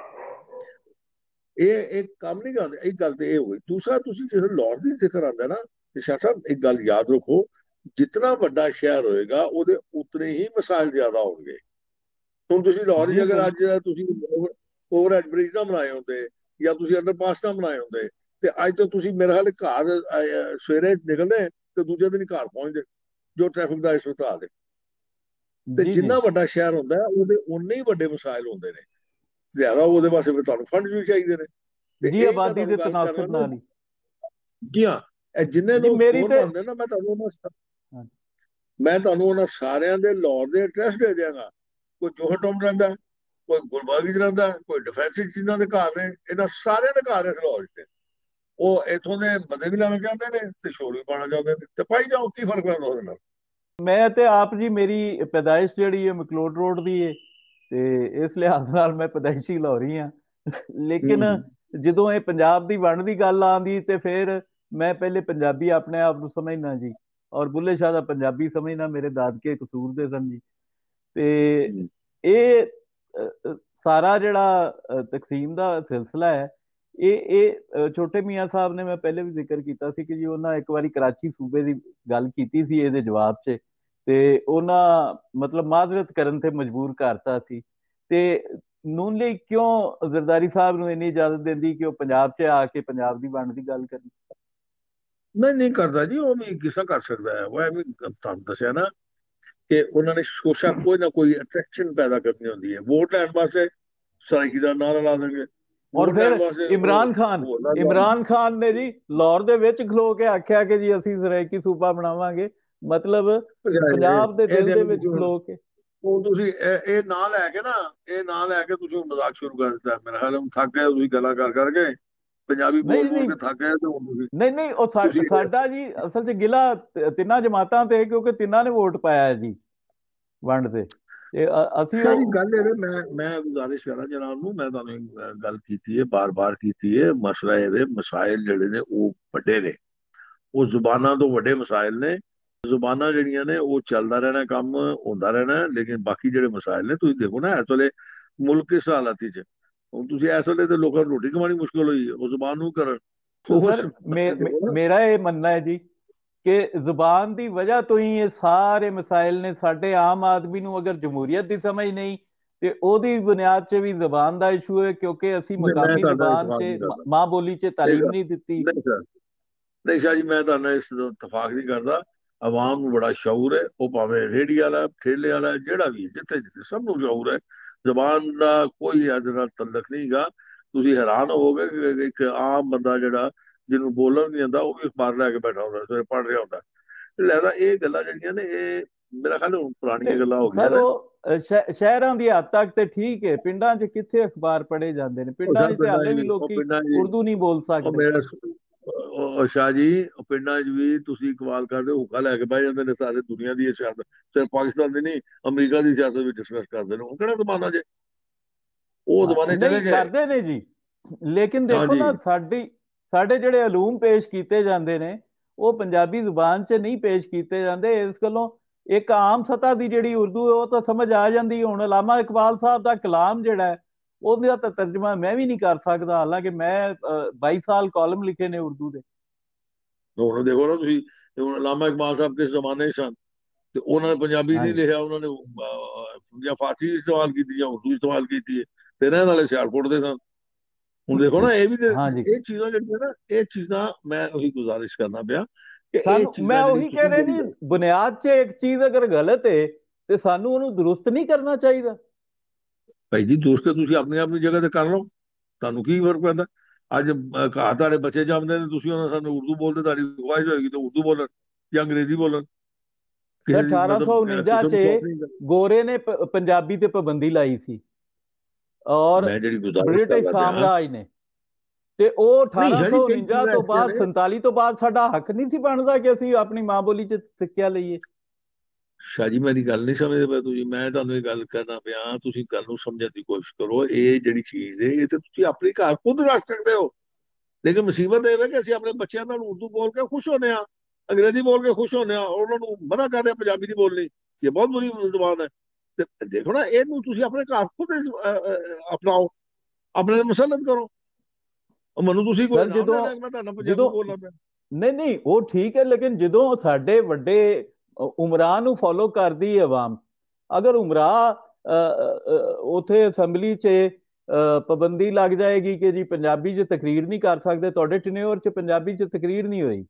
ਇਹ ਇੱਕ ਕੰਮ ਨਹੀਂ ਕਰਦੇ। ਇੱਕ ਗੱਲ ਤੇ ਇਹ ਹੋਈ। ਦੂਸਰਾ, ਤੁਸੀਂ ਜਦੋਂ ਲਾਹੌਰ ਦੀ ਜ਼ਿਕਰ ਆਉਂਦਾ ਨਾ, ਤੇ ਸ਼ਾਹ ਸਾਹਿਬ ਇੱਕ ਗੱਲ ਯਾਦ ਰੱਖੋ, ਜਿਤਨਾ ਵੱਡਾ ਸ਼ਹਿਰ ਹੋਏਗਾ ਉਹਦੇ ਉਤਨੇ ਹੀ ਮਸਾਇਲ ਜ਼ਿਆਦਾ ਹੋਣਗੇ। ਹੁਣ ਤੁਸੀਂ ਲਾਹੌਰ 'ਚ ਜੀ ਅਗਰ ਅੱਜ ਬਿਲਕੁਲ। ਤੁਸੀਂ ਓਵਰਹੈਡ ਬ੍ਰਿਜ ਨਾ ਬਣਾਏ ਹੁੰਦੇ ਜਾਂ ਤੁਸੀਂ ਅੰਡਰਪਾਸ ਨਾ ਬਣਾਏ ਹੁੰਦੇ, ਤੇ ਅੱਜ ਤੋਂ ਤੁਸੀਂ ਮੇਰੇ ਹਾਲੇ ਘਰ ਸਵੇਰੇ ਨਿਕਲਦੇ ਤੇ ਦੂਜੇ ਦਿਨ ਹੀ ਘਰ ਪਹੁੰਚਦੇ, ਜੋ ਟ੍ਰੈਫਿਕ ਦਾ ਇਸ ਹਾਲ ਹੈ। ਤੇ ਜੀ ਜੀ ਜਿੰਨਾ ਵੱਡਾ ਸ਼ਹਿਰ ਹੁੰਦਾ ਹੈ ਉਹਦੇ ਉਨੇ ਹੀ ਵੱਡੇ ਮਸਾਇਲ ਹੁੰਦੇ ਨੇ। ਜ਼ਿਆਦਾ ਉਹਦੇ ਵਾਸਤੇ ਫਿਰ ਤੁਹਾਨੂੰ ਫੰਡ ਵੀ ਚਾਹੀਦੇ ਨੇ। ਤੇ ਜੀ, ਇਹ ਮੈਂ ਆਬਾਦੀ ਤੁਹਾਨੂੰ ਦੇ ਗੱਲ ਕਰ ਰਿਹਾ ਤਨਾਸਬ ਨਾ। ਨਾਲ ਹੀ। ਜੀ ਹਾਂ, ਇਹ ਜਿੰਨੇ ਜੀ ਲੋਕ ਮੇਰੀ ਚੋਰ ਤੇ ਬਣਦੇ ਨਾ, ਮੈਂ ਤੁਹਾਨੂੰ ਉਹਨਾਂ ਸਾਰਿਆਂ ਦੇ ਲਾਹੌਰ ਦੇ ਐਡਰੈਸ ਦੇ ਦਿਆਂਗਾ। ਕੋਈ ਜੋਹਰ ਟਾਊਨ ਰਹਿੰਦਾ, ਕੋਈ ਗੁਲਬਾਗ 'ਚ ਰਹਿੰਦਾ, ਕੋਈ ਡਿਫੈਂਸ 'ਚ ਜਿਨ੍ਹਾਂ ਦੇ ਘਰ ਨੇ, ਇਹਨਾਂ ਸਾਰਿਆਂ ਦੇ ਘਰ ਇਸ ਲਾਹੌਰ 'ਚ। ਉਹ ਇੱਥੋਂ ਦੇ ਬੰਦੇ ਵੀ ਲੈਣਾ ਚਾਹੁੰਦੇ ਨੇ ਤੇ ਸ਼ੋਰ ਵੀ ਪਾਉਣਾ ਚਾਹੁੰਦੇ ਨੇ, ਤੇ ਪਾਈ ਜਾਓ, ਕੀ ਫਰਕ ਪੈਂਦਾ ਉਹਦੇ ਨਾਲ। ਮੈਂ ਤੇ ਆਪ ਜੀ, ਮੇਰੀ ਪੈਦਾਇਸ਼ ਜਿਹੜੀ ਹੈ ਮਕਲੋਡ ਰੋਡ ਦੀ ਹੈ, ਤੇ ਇਸ ਲਿਹਾਜ਼ ਨਾਲ ਮੈਂ ਪੈਦਾਇਸ਼ੀ ਲਾਹੌਰੀ ਹਾਂ। ਲੇਕਿਨ ਹੂੰ ਜਦੋਂ ਇਹ ਪੰਜਾਬ ਦੀ ਵੰਡ ਦੀ ਗੱਲ ਆਉਂਦੀ ਤੇ ਫਿਰ ਮੈਂ ਪਹਿਲੇ ਪੰਜਾਬੀ ਆਪਣੇ ਆਪ ਨੂੰ ਸਮਝਣਾ ਜੀ, ਔਰ ਬੁੱਲੇ ਸ਼ਾਹ ਦਾ ਪੰਜਾਬੀ ਸਮਝਣਾ ਮੇਰੇ ਦਾਦਕੇ ਕਸੂਰ ਦੇ ਸਨ ਜੀ। ਤੇ ਹੂੰ ਇਹ ਸਾਰਾ ਜਿਹੜਾ ਤਕਸੀਮ ਦਾ ਸਿਲਸਿਲਾ ਹੈ, ਇਹ ਛੋਟੇ ਮੀਆਂ ਸਾਹਿਬ ਨੇ, ਮੈਂ ਪਹਿਲੇ ਵੀ ਜ਼ਿਕਰ ਕੀਤਾ ਸੀ ਕਿ ਜੀ ਉਹਨਾਂ ਇੱਕ ਵਾਰੀ ਕਰਾਚੀ ਸੂਬੇ ਦੀ ਗੱਲ ਕੀਤੀ ਸੀ ਇਹਦੇ ਜਵਾਬ 'ਚ, ਤੇ ਉਹਨਾਂ ਮਤਲਬ ਮਾਜ਼ਰਤ ਕਰਨ ਤੇ ਮਜਬੂਰ ਕਰਤਾ ਸੀ। ਤੇ ਨੂਨ ਲੀਗ ਕਿਉਂ ਜ਼ਰਦਾਰੀ ਸਾਹਿਬ ਨੂੰ ਇੰਨੀ ਇਜਾਜ਼ਤ ਦਿੰਦੀ ਕਿ ਉਹ ਪੰਜਾਬ 'ਚ ਆ ਕੇ ਪੰਜਾਬ ਦੀ ਵੰਡ ਦੀ ਗੱਲ ਕਰੀ? ਨਹੀਂ ਨਹੀਂ ਕਰਦਾ ਜੀ, ਉਹ ਵੀ ਕਿਸਾ ਕਰ ਸਕਦਾ ਹੈ। ਉਹ ਐਵੇਂ ਤੁਹਾਨੂੰ ਦੱਸਿਆ ਨਾ ਕਿ ਉਹਨਾਂ ਨੇ ਸ਼ੋਸ਼ਾ ਕੋਈ ਨਾ ਕੋਈ ਅਟਰੈਕਸ਼ਨ ਪੈਦਾ ਕਰਨੀ ਹੁੰਦੀ ਹੈ। ਵੋਟ ਲੈਣ ਵਾਸਤੇ ਸਰਾਇਕੀ ਦਾ ਨਾਰਾ ਲਾ ਦੇਣਗੇ, ਔਰ ਵੋਟ ਲੈਣ ਫਿਰ ਵਾਸਤੇ ਉਹ ਇਮਰਾਨ ਖਾਨ, ਹੋਰ ਨਾ ਲਾ। ਇਮਰਾਨ ਖਾਨ ਨੇ ਜੀ ਲਾਹੌਰ ਦੇ ਵਿੱਚ ਖਲੋ ਕੇ ਆਖਿਆ ਕਿ ਜੀ ਅਸੀਂ ਸਰਾਇਕੀ ਸੂਬਾ ਬਣਾਵਾਂਗੇ, ਮਤਲਬ ਪੰਜਾਬ ਦੇ ਦਿਲ ਇਹਦੇ ਦੇ ਵਿੱਚ ਵਿੱਚ ਖਲੋ ਕੇ। ਹੁਣ ਤੁਸੀਂ ਇਹ ਨਾਂ ਲੈ ਕੇ ਨਾ, ਇਹ ਨਾਂ ਲੈ ਕੇ ਤੁਸੀਂ ਮਜ਼ਾਕ ਸ਼ੁਰੂ ਕਰ ਦਿੱਤਾ। ਮੇਰਾ ਖਿਆਲ ਹੁਣ ਥੱਕ ਗਏ ਤੁਸੀਂ ਗੱਲਾਂ ਕਰ ਕਰਕੇ, ਪੰਜਾਬੀ ਬੋਲ ਨਹੀਂ ਬੋਲ ਨਹੀਂ ਕੇ ਥੱਕ ਗਏ ਤੇ ਹੁਣ ਤੁਸੀਂ ਨਹੀਂ ਨਹੀਂ, ਉਹ ਤੁਸੀਂ ਸਾਡਾ ਜੀ ਅਸਲ 'ਚ ਗਿਲਾ ਤਿੰਨਾਂ ਜਮਾਤਾਂ ਤੇ, ਕਿਉਂਕਿ ਤਿੰਨਾਂ ਨੇ ਵੋਟ ਪਾਇਆ ਜੀ ਵੰਡ ਤੇ ਅਸੀਂ ਸਾਰੀ ਉਹ। ਗੱਲ ਇਹ ਮੈਂ ਗੁਜ਼ਾਰਿਸ਼ ਕਰਾਂ ਜਨਾਬ ਨੂੰ, ਮੈਂ ਤੁਹਾਨੂੰ ਗੱਲ ਕੀਤੀ ਹੈ, ਬਾਰ-ਬਾਰ ਕੀਤੀ ਹੈ। ਮਸਲਾ ਇਹਦੇ ਮਸਾਇਲ ਜਿਹੜੇ ਨੇ ਉਹ ਵੱਡੇ ਨੇ, ਉਹ ਜ਼ੁਬਾਨਾਂ ਤੋਂ ਵੱਡੇ ਮਸਾਇਲ ਨੇ। ਜ਼ੁਬਾਨਾਂ ਜਿਹੜੀਆਂ ਨੇ ਉਹ ਚੱਲਦਾ ਰਹਿਣਾ, ਕੰਮ ਹੁੰਦਾ ਰਹਿਣਾ, ਲੇਕਿਨ ਬਾਕੀ ਜਿਹੜੇ ਮਸਾਇਲ ਨੇ, ਤੁਸੀਂ ਦੇਖੋ ਨਾ ਇਸ ਵੇਲੇ ਮੁਲਕ ਕਿਸ ਹਾਲਤ 'ਚ। ਹੁਣ ਤੁਸੀਂ ਇਸ ਵੇਲੇ ਤੇ ਲੋਕਾਂ ਨੂੰ ਰੋਟੀ ਕਮਾਣੀ ਮੁਸ਼ਕਲ ਹੋਈ ਹੈ, ਉਹ ਜ਼ੁਬਾਨ ਨੂੰ ਕਰਨ। ਉਸ ਸਰ ਪਾਸੇ ਦੇਖੋ ਨਾ। ਮੇਰਾ ਇਹ ਮੰਨਣਾ ਹੈ ਜੀ ਕਿ ਜ਼ੁਬਾਨ ਦੀ ਵਜ੍ਹਾ ਤੋਂ ਹੀ ਇਹ ਸਾਰੇ ਮਸਾਇਲ ਨੇ। ਸਾਡੇ ਆਮ ਆਦਮੀ ਨੂੰ ਅਗਰ ਜਮਹੂਰੀਅਤ ਦੀ ਸਮਝ ਨਹੀਂ, ਤੇ ਉਹਦੀ ਬੁਨਿਆਦ 'ਚ ਵੀ ਜ਼ੁਬਾਨ ਦਾ ਇਸ਼ੂ ਹੈ, ਕਿਉਂਕਿ ਅਸੀਂ ਮੈਂ ਮਕਾਮੀ ਤੁਹਾਡਾ ਜ਼ੁਬਾਨ ਇਤਫਾਕ 'ਚ, ਨਹੀਂ ਕਰਦਾ। ਮਾਂ ਬੋਲੀ 'ਚ ਨਹੀਂ ਤਾਲੀਮ ਸਰ, ਨਹੀਂ ਦਿੱਤੀ। ਨਹੀਂ ਸਰ, ਨਹੀਂ ਸ਼ਾਹ ਜੀ, ਮੈਂ ਤੁਹਾਡਾ ਇਸ ਤੋਂ ਇਤਫਾਕ ਨਹੀਂ ਕਰਦਾ। ਆਵਾਮ ਨੂੰ ਬੜਾ ਸ਼ੌਰ ਹੈ, ਉਹ ਭਾਵੇਂ ਰੇਹੜੀ ਵਾਲਾ, ਠੇਲੇ ਵਾਲਾ, ਜਿਹੜਾ ਵੀ ਜਿੱਥੇ ਜਿੱਥੇ, ਸਭ ਨੂੰ ਸ਼ੌਰ ਹੈ। ਜ਼ਬਾਨ ਦਾ ਕੋਈ ਇਹਦੇ ਨਾਲ ਤਲਕ ਨਹੀਂ ਗਾ। ਤੁਸੀਂ ਹੈਰਾਨ ਹੋਵੋਗੇ ਕਿ ਇੱਕ ਆਮ ਬੰਦਾ ਜਿਹੜਾ, ਜਿਹਨੂੰ ਬੋਲਣ ਨਹੀਂ ਆਉਂਦਾ, ਉਹ ਵੀ ਅਖਬਾਰ ਲੈ ਕੇ ਬੈਠਾ ਹੁੰਦਾ, ਸਵੇਰੇ ਪੜ੍ਹ ਰਿਹਾ ਹੁੰਦਾ। ਲਿਹਾਜ਼ਾ ਇਹ ਗੱਲਾਂ ਜਿਹੜੀਆਂ ਨੇ, ਇਹ ਮੇਰਾ ਖਿਆਲ ਹੁਣ ਪੁਰਾਣੀਆਂ ਗੱਲਾਂ ਹੋ ਗਈਆਂ ਸਰ ਨੇ। ਉਹ ਸ਼ਹਿਰਾਂ ਦੀ ਹੱਦ ਤੱਕ ਤੇ ਠੀਕ ਹੈ, ਪਿੰਡਾਂ 'ਚ ਕਿੱਥੇ ਅਖਬਾਰ ਪੜ੍ਹੇ ਜਾਂਦੇ ਨੇ? ਉਹ ਪਿੰਡਾਂ ਸਰ 'ਚ ਤੇ ਪਿੰਡਾਂ ਹਾਲੇ 'ਚ ਵੀ ਵੀ, ਉਹ ਲੋਕੀ ਪਿੰਡਾਂ 'ਚ ਉਰਦੂ ਨਹੀਂ ਬੋਲ ਉਹ ਸਕਦੇ। ਮੇਰਾ ਉਹ ਸ਼ਾਹ ਜੀ, ਉਹ ਪਿੰਡਾਂ 'ਚ ਵੀ ਤੁਸੀਂ ਕਮਾਲ ਕਰਦੇ ਹੋ, ਹੁੱਕਾ ਲੈ ਕੇ ਬਹਿ ਜਾਂਦੇ ਨੇ, ਸਾਰੇ ਦੁਨੀਆ ਦੀ ਸਿਆਸਤ, ਸਿਰਫ ਪਾਕਿਸਤਾਨ ਦੀ ਨਹੀਂ, ਅਮਰੀਕਾ ਦੀ ਸਿਆਸਤ ਵੀ ਡਿਸਕਸ ਕਰਦੇ ਨੇ। ਉਹ ਕਿਹੜਾ ਜ਼ਮਾਨਾ ਜੇ, ਉਹ ਜ਼ਮਾਨੇ ਚਲੇ ਨਹੀਂ ਗਏ। ਕਰਦੇ ਨੇ ਜੀ, ਲੇਕਿਨ ਦੇਖੋ ਹਾਂਜੀ ਨਾ, ਸਾਡੇ ਜਿਹੜੇ ਅਲੂਮ ਪੇਸ਼ ਕੀਤੇ ਜਾਂਦੇ ਨੇ, ਉਹ ਪੰਜਾਬੀ ਜ਼ੁਬਾਨ 'ਚ ਨਹੀਂ ਪੇਸ਼ ਕੀਤੇ ਜਾਂਦੇ। ਇਸ ਗੱਲੋਂ ਇੱਕ ਆਮ ਸਤ੍ਹਾ ਦੀ ਜਿਹੜੀ ਉਰਦੂ ਹੈ ਉਹ ਤਾਂ ਸਮਝ ਆ ਜਾਂਦੀ। ਹੁਣ ਅਲਾਮਾ ਇਕਬਾਲ ਸਾਹਿਬ ਦਾ ਕਲਾਮ ਜਿਹੜਾ ਹੈ ਉਹਦਾ ਤਾਂ ਤਰਜਮਾ ਮੈਂ ਵੀ ਨਹੀਂ ਕਰ ਸਕਦਾ, ਹਾਲਾਂਕਿ ਮੈਂ 22 ਸਾਲ ਕਾਲਮ ਲਿਖੇ ਨੇ ਉਰਦੂ ਦੇ। ਹੁਣ ਦੇਖੋ ਨਾ ਤੁਸੀਂ, ਹੁਣ ਅਲਾਮਾ ਇਕਬਾਲ ਸਾਹਿਬ ਕਿਸ ਜ਼ਮਾਨੇ 'ਚ ਸਨ, ਤੇ ਉਹਨਾਂ ਨੇ ਪੰਜਾਬੀ ਨਹੀਂ ਹਾਂਜੀ ਲਿਖਿਆ, ਉਹਨਾਂ ਨੇ ਜਾਂ ਫਾਰਸੀ ਇਸਤੇਮਾਲ ਕੀਤੀ ਜਾਂ ਉਰਦੂ ਇਸਤੇਮਾਲ ਕੀਤੀ ਹੈ, ਤੇ ਰਹਿਣ ਵਾਲੇ ਸਿਆਲਕੋਟ ਦੇ ਸਨ। ਹੁਣ ਦੇਖੋ ਨਾ, ਇਹ ਵੀ ਹਾਂਜੀ। ਇਹ ਚੀਜ਼ਾਂ ਜਿਹੜੀਆਂ ਨਾ, ਇਹ ਚੀਜ਼ਾਂ ਮੈਂ ਉਹੀ ਗੁਜ਼ਾਰਿਸ਼ ਕਰਨਾ ਪਿਆ ਕਿ ਇਹ ਸਾਨੂੰ ਮੈਂ ਚੀਜ਼ਾਂ ਜਿਹੜੀ ਉਹੀ ਕਹਿ ਤੁਸੀਂ ਰਿਹਾ ਜਿਹੜੀ ਨਹੀਂ, ਗੱਲ, ਬੁਨਿਆਦ 'ਚ ਇੱਕ ਚੀਜ਼ ਅਗਰ ਗਲਤ ਹੈ ਤੇ ਸਾਨੂੰ ਉਹਨੂੰ ਦਰੁਸਤ ਨਹੀਂ ਕਰਨਾ ਚਾਹੀਦਾ। ਭਾਈ ਜੀ ਦੋਸਤ ਤੁਸੀਂ ਆਪਣੀ ਆਪਣੀ ਜਗ੍ਹਾ ਤੇ ਕਰ ਲਓ, ਤੁਹਾਨੂੰ ਕੀ ਫਰਕ ਪੈਂਦਾ। ਅੱਜ ਘਰ ਤੁਹਾਡੇ ਬੱਚੇ ਜੰਮਦੇ ਨੇ, ਤੁਸੀਂ ਉਹਨਾਂ ਸਾਨੂੰ ਉਰਦੂ ਬੋਲਦੇ, ਤੁਹਾਡੀ ਖੁਆਇਸ਼ ਹੋਏਗੀ ਤਾਂ ਉਰਦੂ ਬੋਲਣ ਜਾਂ ਅੰਗਰੇਜ਼ੀ ਬੋਲਣ। ਸਰ ਕਿਸੇ ਦੀ ਮਤਲਬ 1849 ਕਿਸੇ 'ਚ ਨੂੰ ਸ਼ੌਕ ਨਹੀਂ ਕਰਦਾ। ਗੋਰੇ ਨੇ ਪੰਜਾਬੀ ਤੇ ਪਾਬੰਦੀ ਲਾਈ ਸੀ, ਔਰ ਮੈਂ ਜਿਹੜੀ ਗੁਜ਼ਾਰਿਸ਼ ਬ੍ਰਿਟਿਸ਼ ਕਰਦਾ ਪਿਆ, ਸਾਮਰਾਜ ਨੇ। ਤੇ ਉਹ ਨਹੀਂ ਸ਼ਾਹ ਜੀ, ਕਈ 1849 ਚੀਜ਼ਾਂ ਤੋਂ ਐਸੀਆਂ ਬਾਅਦ, ਨੇ। 47 ਤੋਂ ਬਾਅਦ ਸਾਡਾ ਹੱਕ ਨਹੀਂ ਸੀ ਬਣਦਾ ਕਿ ਅਸੀਂ ਆਪਣੀ ਮਾਂ ਬੋਲੀ 'ਚ ਸਿੱਖਿਆ ਲਈਏ। ਸ਼ਾਹ ਜੀ ਮੇਰੀ ਗੱਲ ਨਹੀਂ ਸਮਝਦੇ ਪਏ ਤੁਸੀਂ, ਮੈਂ ਤੁਹਾਨੂੰ ਇਹ ਗੱਲ ਕਰਨਾ ਪਿਆ, ਤੁਸੀਂ ਗੱਲ ਨੂੰ ਸਮਝਣ ਦੀ ਕੋਸ਼ਿਸ਼ ਕਰੋ। ਇਹ ਜਿਹੜੀ ਚੀਜ਼ ਹੈ, ਇਹ ਤੇ ਤੁਸੀਂ ਆਪਣੇ ਘਰ ਖੁਦ ਰੱਖ ਸਕਦੇ ਹੋ, ਲੇਕਿਨ ਮੁਸੀਬਤ ਇਹ ਹੈ ਕਿ ਅਸੀਂ ਆਪਣੇ ਬੱਚਿਆਂ ਨਾਲ ਉਰਦੂ ਬੋਲ ਕੇ ਖੁਸ਼ ਹੁੰਦੇ ਹਾਂ, ਅੰਗਰੇਜ਼ੀ ਬੋਲ ਕੇ ਖੁਸ਼ ਹੁੰਦੇ ਹਾਂ, ਉਹਨਾਂ ਨੂੰ ਮਨਾ ਕਰਦੇ ਹਾਂ ਪੰਜਾਬੀ ਨਹੀਂ ਬੋਲਣੀ, ਇਹ ਬਹੁਤ ਬੁਰੀ ਜ਼ੁਬਾਨ ਹੈ। ਤੇ ਦੇਖੋ ਨਾ, ਇਹਨੂੰ ਤੁਸੀਂ ਆਪਣੇ ਘਰ ਖੁਦ ਅਪਣਾਓ, ਆਪਣੇ ਮਸਲਤ ਕਰੋ। ਮੈਨੂੰ ਤੁਸੀਂ ਕੋਈ ਸਰ ਇਨਾਮ ਜਦੋਂ ਦੇਣਾ ਕਿ ਮੈਂ ਤੁਹਾਡਾ ਪੰਜਾਬੀ ਜਦੋਂ ਬੋਲਣਾ ਪਿਆ। ਨਹੀਂ ਨਹੀਂ, ਉਹ ਠੀਕ ਹੈ, ਲੇਕਿਨ ਜਦੋਂ ਸਾਡੇ ਵੱਡੇ ਉਮਰਾਂ ਨੂੰ ਫੋਲੋ ਕਰਦੀ ਹੈ ਆਵਾਮ, ਅਗਰ ਉਮਰਾ ਉਥੇ ਅਸੈਂਬਲੀ 'ਚ ਪਾਬੰਦੀ ਲੱਗ ਜਾਏਗੀ ਕਿ ਜੀ ਪੰਜਾਬੀ 'ਚ ਤਕਰੀਰ ਨਹੀਂ ਕਰ ਸਕਦੇ, ਤੁਹਾਡੇ ਟਨਿਓਰ 'ਚ ਪੰਜਾਬੀ 'ਚ ਤਕਰੀਰ ਨਹੀਂ ਹੋਈ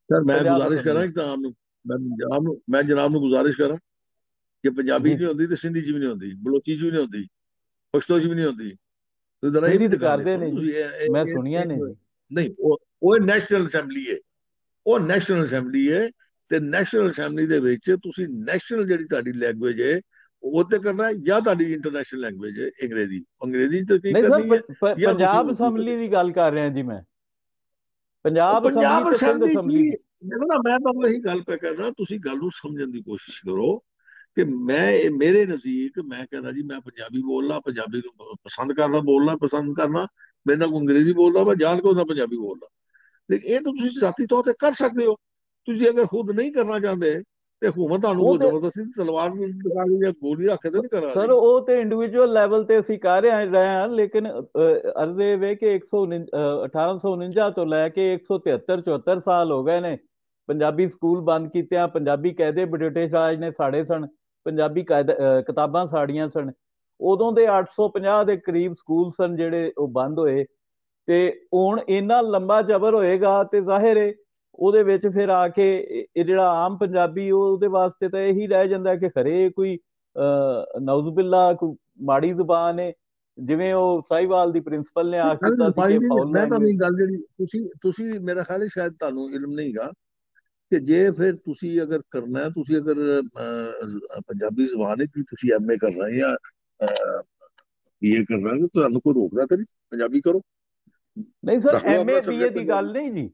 ਸਰ ਮੈਂ ਪੰਜਾਬ ਗੁਜ਼ਾਰਿਸ਼ ਅਸੈਂਬਲੀ ਕਰਾਂ 'ਚ। ਜਨਾਬ ਨੂੰ, ਮੈਂ ਜਨਾਬ ਨੂੰ ਗੁਜ਼ਾਰਿਸ਼ ਕਰਾਂ ਕਿ ਪੰਜਾਬੀ ਜੀ 'ਚ ਨਹੀਂ ਹੁੰਦੀ ਤੇ ਸਿੰਧੀ 'ਚ ਵੀ ਨਹੀਂ ਹੁੰਦੀ, ਬਲੋਚੀ 'ਚ ਵੀ ਨਹੀਂ ਹੁੰਦੀ, ਪਸ਼ਤੋ 'ਚ ਵੀ ਨਹੀਂ ਹੁੰਦੀ। ਤੁਸੀਂ ਜ਼ਰਾ ਇਹ ਵੀ ਸਿੰਧੀ ਤੇ ਤੇ ਗੱਲ ਕਰਦੇ ਦੇਖੋ ਨਾ ਨੇ ਜੀ, ਤੁਸੀਂ, ਮੈਂ ਸੁਣੀਆਂ ਨੇ ਜੀ। ਨਹੀਂ, ਉਹ ਨੈਸ਼ਨਲ ਅਸੈਂਬਲੀ ਹੈ, ਉਹ ਨੈਸ਼ਨਲ ਅਸੈਂਬਲੀ ਹੈ। ਤੇ ਨੈਸ਼ਨਲ ਅਸੈਂਬਲੀ ਦੇ ਵਿੱਚ ਤੁਸੀਂ ਨੈਸ਼ਨਲ ਜਿਹੜੀ ਤੁਹਾਡੀ ਲੈਂਗੁਏਜ ਹੈ ਉਹ ਤੇ ਕਰਨਾ ਹੈ, ਜਾਂ ਤੁਹਾਡੀ ਇੰਟਰਨੈਸ਼ਨਲ ਲੈਂਗੁਏਜ ਹੈ ਅੰਗਰੇਜ਼ੀ, ਅੰਗਰੇਜ਼ੀ ਤੇ ਕੀ ਨਹੀਂ ਸਰ, ਕਰਨੀ ਹੈ, ਜਾਂ ਤੁਸੀਂ ਪੰਜਾਬ ਉਰਦੂ ਅਸੈਂਬਲੀ ਕਰਨੀ ਦੀ ਹੈ। ਗੱਲ ਕਰ ਰਿਹਾ ਜੀ ਮੈਂ, ਉਹ ਪੰਜਾਬ ਅਸੈਂਬਲੀ ਪੰਜਾਬ ਤੇ ਸਿੰਧ ਅਸੈਂਬਲੀ ਅਸੈਂਬਲੀ ਜੀ, ਦੀ। ਦੇਖੋ ਨਾ, ਮੈਂ ਤੁਹਾਨੂੰ ਇਹੀ ਗੱਲ ਪੈ ਕਰਦਾ, ਤੁਸੀਂ ਗੱਲ ਨੂੰ ਸਮਝਣ ਦੀ ਕੋਸ਼ਿਸ਼ ਕਰੋ ਕਿ ਮੇਰੇ ਨਜ਼ਦੀਕ, ਮੈਂ ਕਹਿੰਦਾ ਜੀ ਮੈਂ ਪੰਜਾਬੀ ਬੋਲਣਾ, ਪੰਜਾਬੀ ਨੂੰ ਪਸੰਦ ਕਰਨਾ, ਬੋਲਣਾ ਪਸੰਦ ਕਰਨਾ, ਮੇਰੇ ਨਾਲ ਕੋਈ ਅੰਗਰੇਜ਼ੀ ਬੋਲਦਾ, ਮੈਂ ਜਾਣ ਕੇ ਉਹਦਾ ਪੰਜਾਬੀ ਬੋਲਦਾ। ਲੇਕਿਨ ਇਹ ਤਾਂ ਤੁਸੀਂ ਜ਼ਾਤੀ ਤੌਰ ਤੇ ਕਰ ਸਕਦੇ ਹੋ। ਤੁਸੀਂ ਅਗਰ ਖੁਦ ਨਹੀਂ ਕਰਨਾ ਚਾਹੁੰਦੇ ਤੇ ਹਕੂਮਤ ਤੁਹਾਨੂੰ ਉਹ ਕੋਈ ਤੇ ਜ਼ਬਰਦਸਤੀ ਤਲਵਾਰ ਦਿਖਾ ਰਹੀ ਜਾਂ ਗੋਲੀ ਰੱਖ ਕੇ ਤਾਂ ਨਹੀਂ ਕਰਾ ਸਰ ਰਹੀ। ਉਹ ਤੇ ਇੰਡੀਵਿਜੂਅਲ ਲੈਵਲ ਤੇ ਅਸੀਂ ਕਰ ਰਹੇ ਹਾਂ, ਲੇਕਿਨ ਅਰਜ਼ ਇਹ ਵੇ ਕਿ 1849 ਤੋਂ ਲੈ ਕੇ 173 74 ਸਾਲ ਹੋ ਗਏ ਨੇ ਪੰਜਾਬੀ ਸਕੂਲ ਬੰਦ ਕੀਤਿਆਂ, ਪੰਜਾਬੀ ਕਾਇਦੇ ਬ੍ਰਿਟਿਸ਼ ਰਾਜ ਨੇ ਸਾੜੇ ਸਨ, ਪੰਜਾਬੀ ਕਿਤਾਬਾਂ ਸਾੜੀਆਂ ਸਨ। ਉਦੋਂ ਦੇ 850 ਦੇ ਕਰੀਬ ਸਕੂਲ ਸਨ ਜਿਹੜੇ ਉਹ ਬੰਦ ਹੋਏ, ਤੇ ਹੁਣ ਇੰਨਾ ਲੰਬਾ ਜ਼ਬਰ ਹੋਏਗਾ ਤੇ ਜ਼ਾਹਿਰ ਹੈ ਉਹਦੇ ਵਿੱਚ ਫਿਰ ਆ ਕੇ ਇਹ ਜਿਹੜਾ ਆਮ ਪੰਜਾਬੀ ਉਹਦੇ ਵਾਸਤੇ ਤਾਂ ਇਹੀ ਰਹਿ ਜਾਂਦਾ ਕਿ ਖਰੇ ਕੋਈ ਨੌਜ਼ੁਬਿल्ला ਕੋਈ ਮਾੜੀ ਜ਼ੁਬਾਨ ਹੈ, ਜਿਵੇਂ ਉਹ ਸਾਹੀਵਾਲ ਦੀ ਪ੍ਰਿੰਸੀਪਲ ਨੇ ਇਹ ਆਖ ਗੱਲ ਦਿੱਤਾ ਸੀ ਭਾਈ ਕਿ ਜੀ, ਫਾਉਲ ਮੈਂ ਤੁਹਾਨੂੰ ਲੈਂਗੁਏਜ। ਇਹ ਗੱਲ ਜਿਹੜੀ ਤੁਸੀਂ ਮੇਰਾ ਖਿਆਲ ਹੈ ਸ਼ਾਇਦ ਤੁਹਾਨੂੰ ਇਲਮ ਨਹੀਂਗਾ ਕਿ ਜੇ ਫਿਰ ਤੁਸੀਂ ਅਗਰ ਕਰਨਾ ਹੈ, ਤੁਸੀਂ ਅਗਰ ਪੰਜਾਬੀ ਜ਼ੁਬਾਨ ਵਿੱਚ ਵੀ ਤੁਸੀਂ ਐਮਏ ਕਰਨਾ ਹੈ ਜਾਂ ਬੀਏ ਕਰਨਾ ਹੈ, ਤਾਂ ਤੁਹਾਨੂੰ ਕੋਈ ਰੋਕਦਾ ਤਾਂ ਨਹੀਂ, ਪੰਜਾਬੀ ਕਰੋ, ਨਹੀਂ ਸਰ, ਰੱਖ ਲਓ ਐਮਏ ਆਪਣਾ ਬੀਏ ਸਬਜੈਕਟ ਦੀ ਪੰਜਾਬੀ। ਗੱਲ ਨਹੀਂ ਜੀ,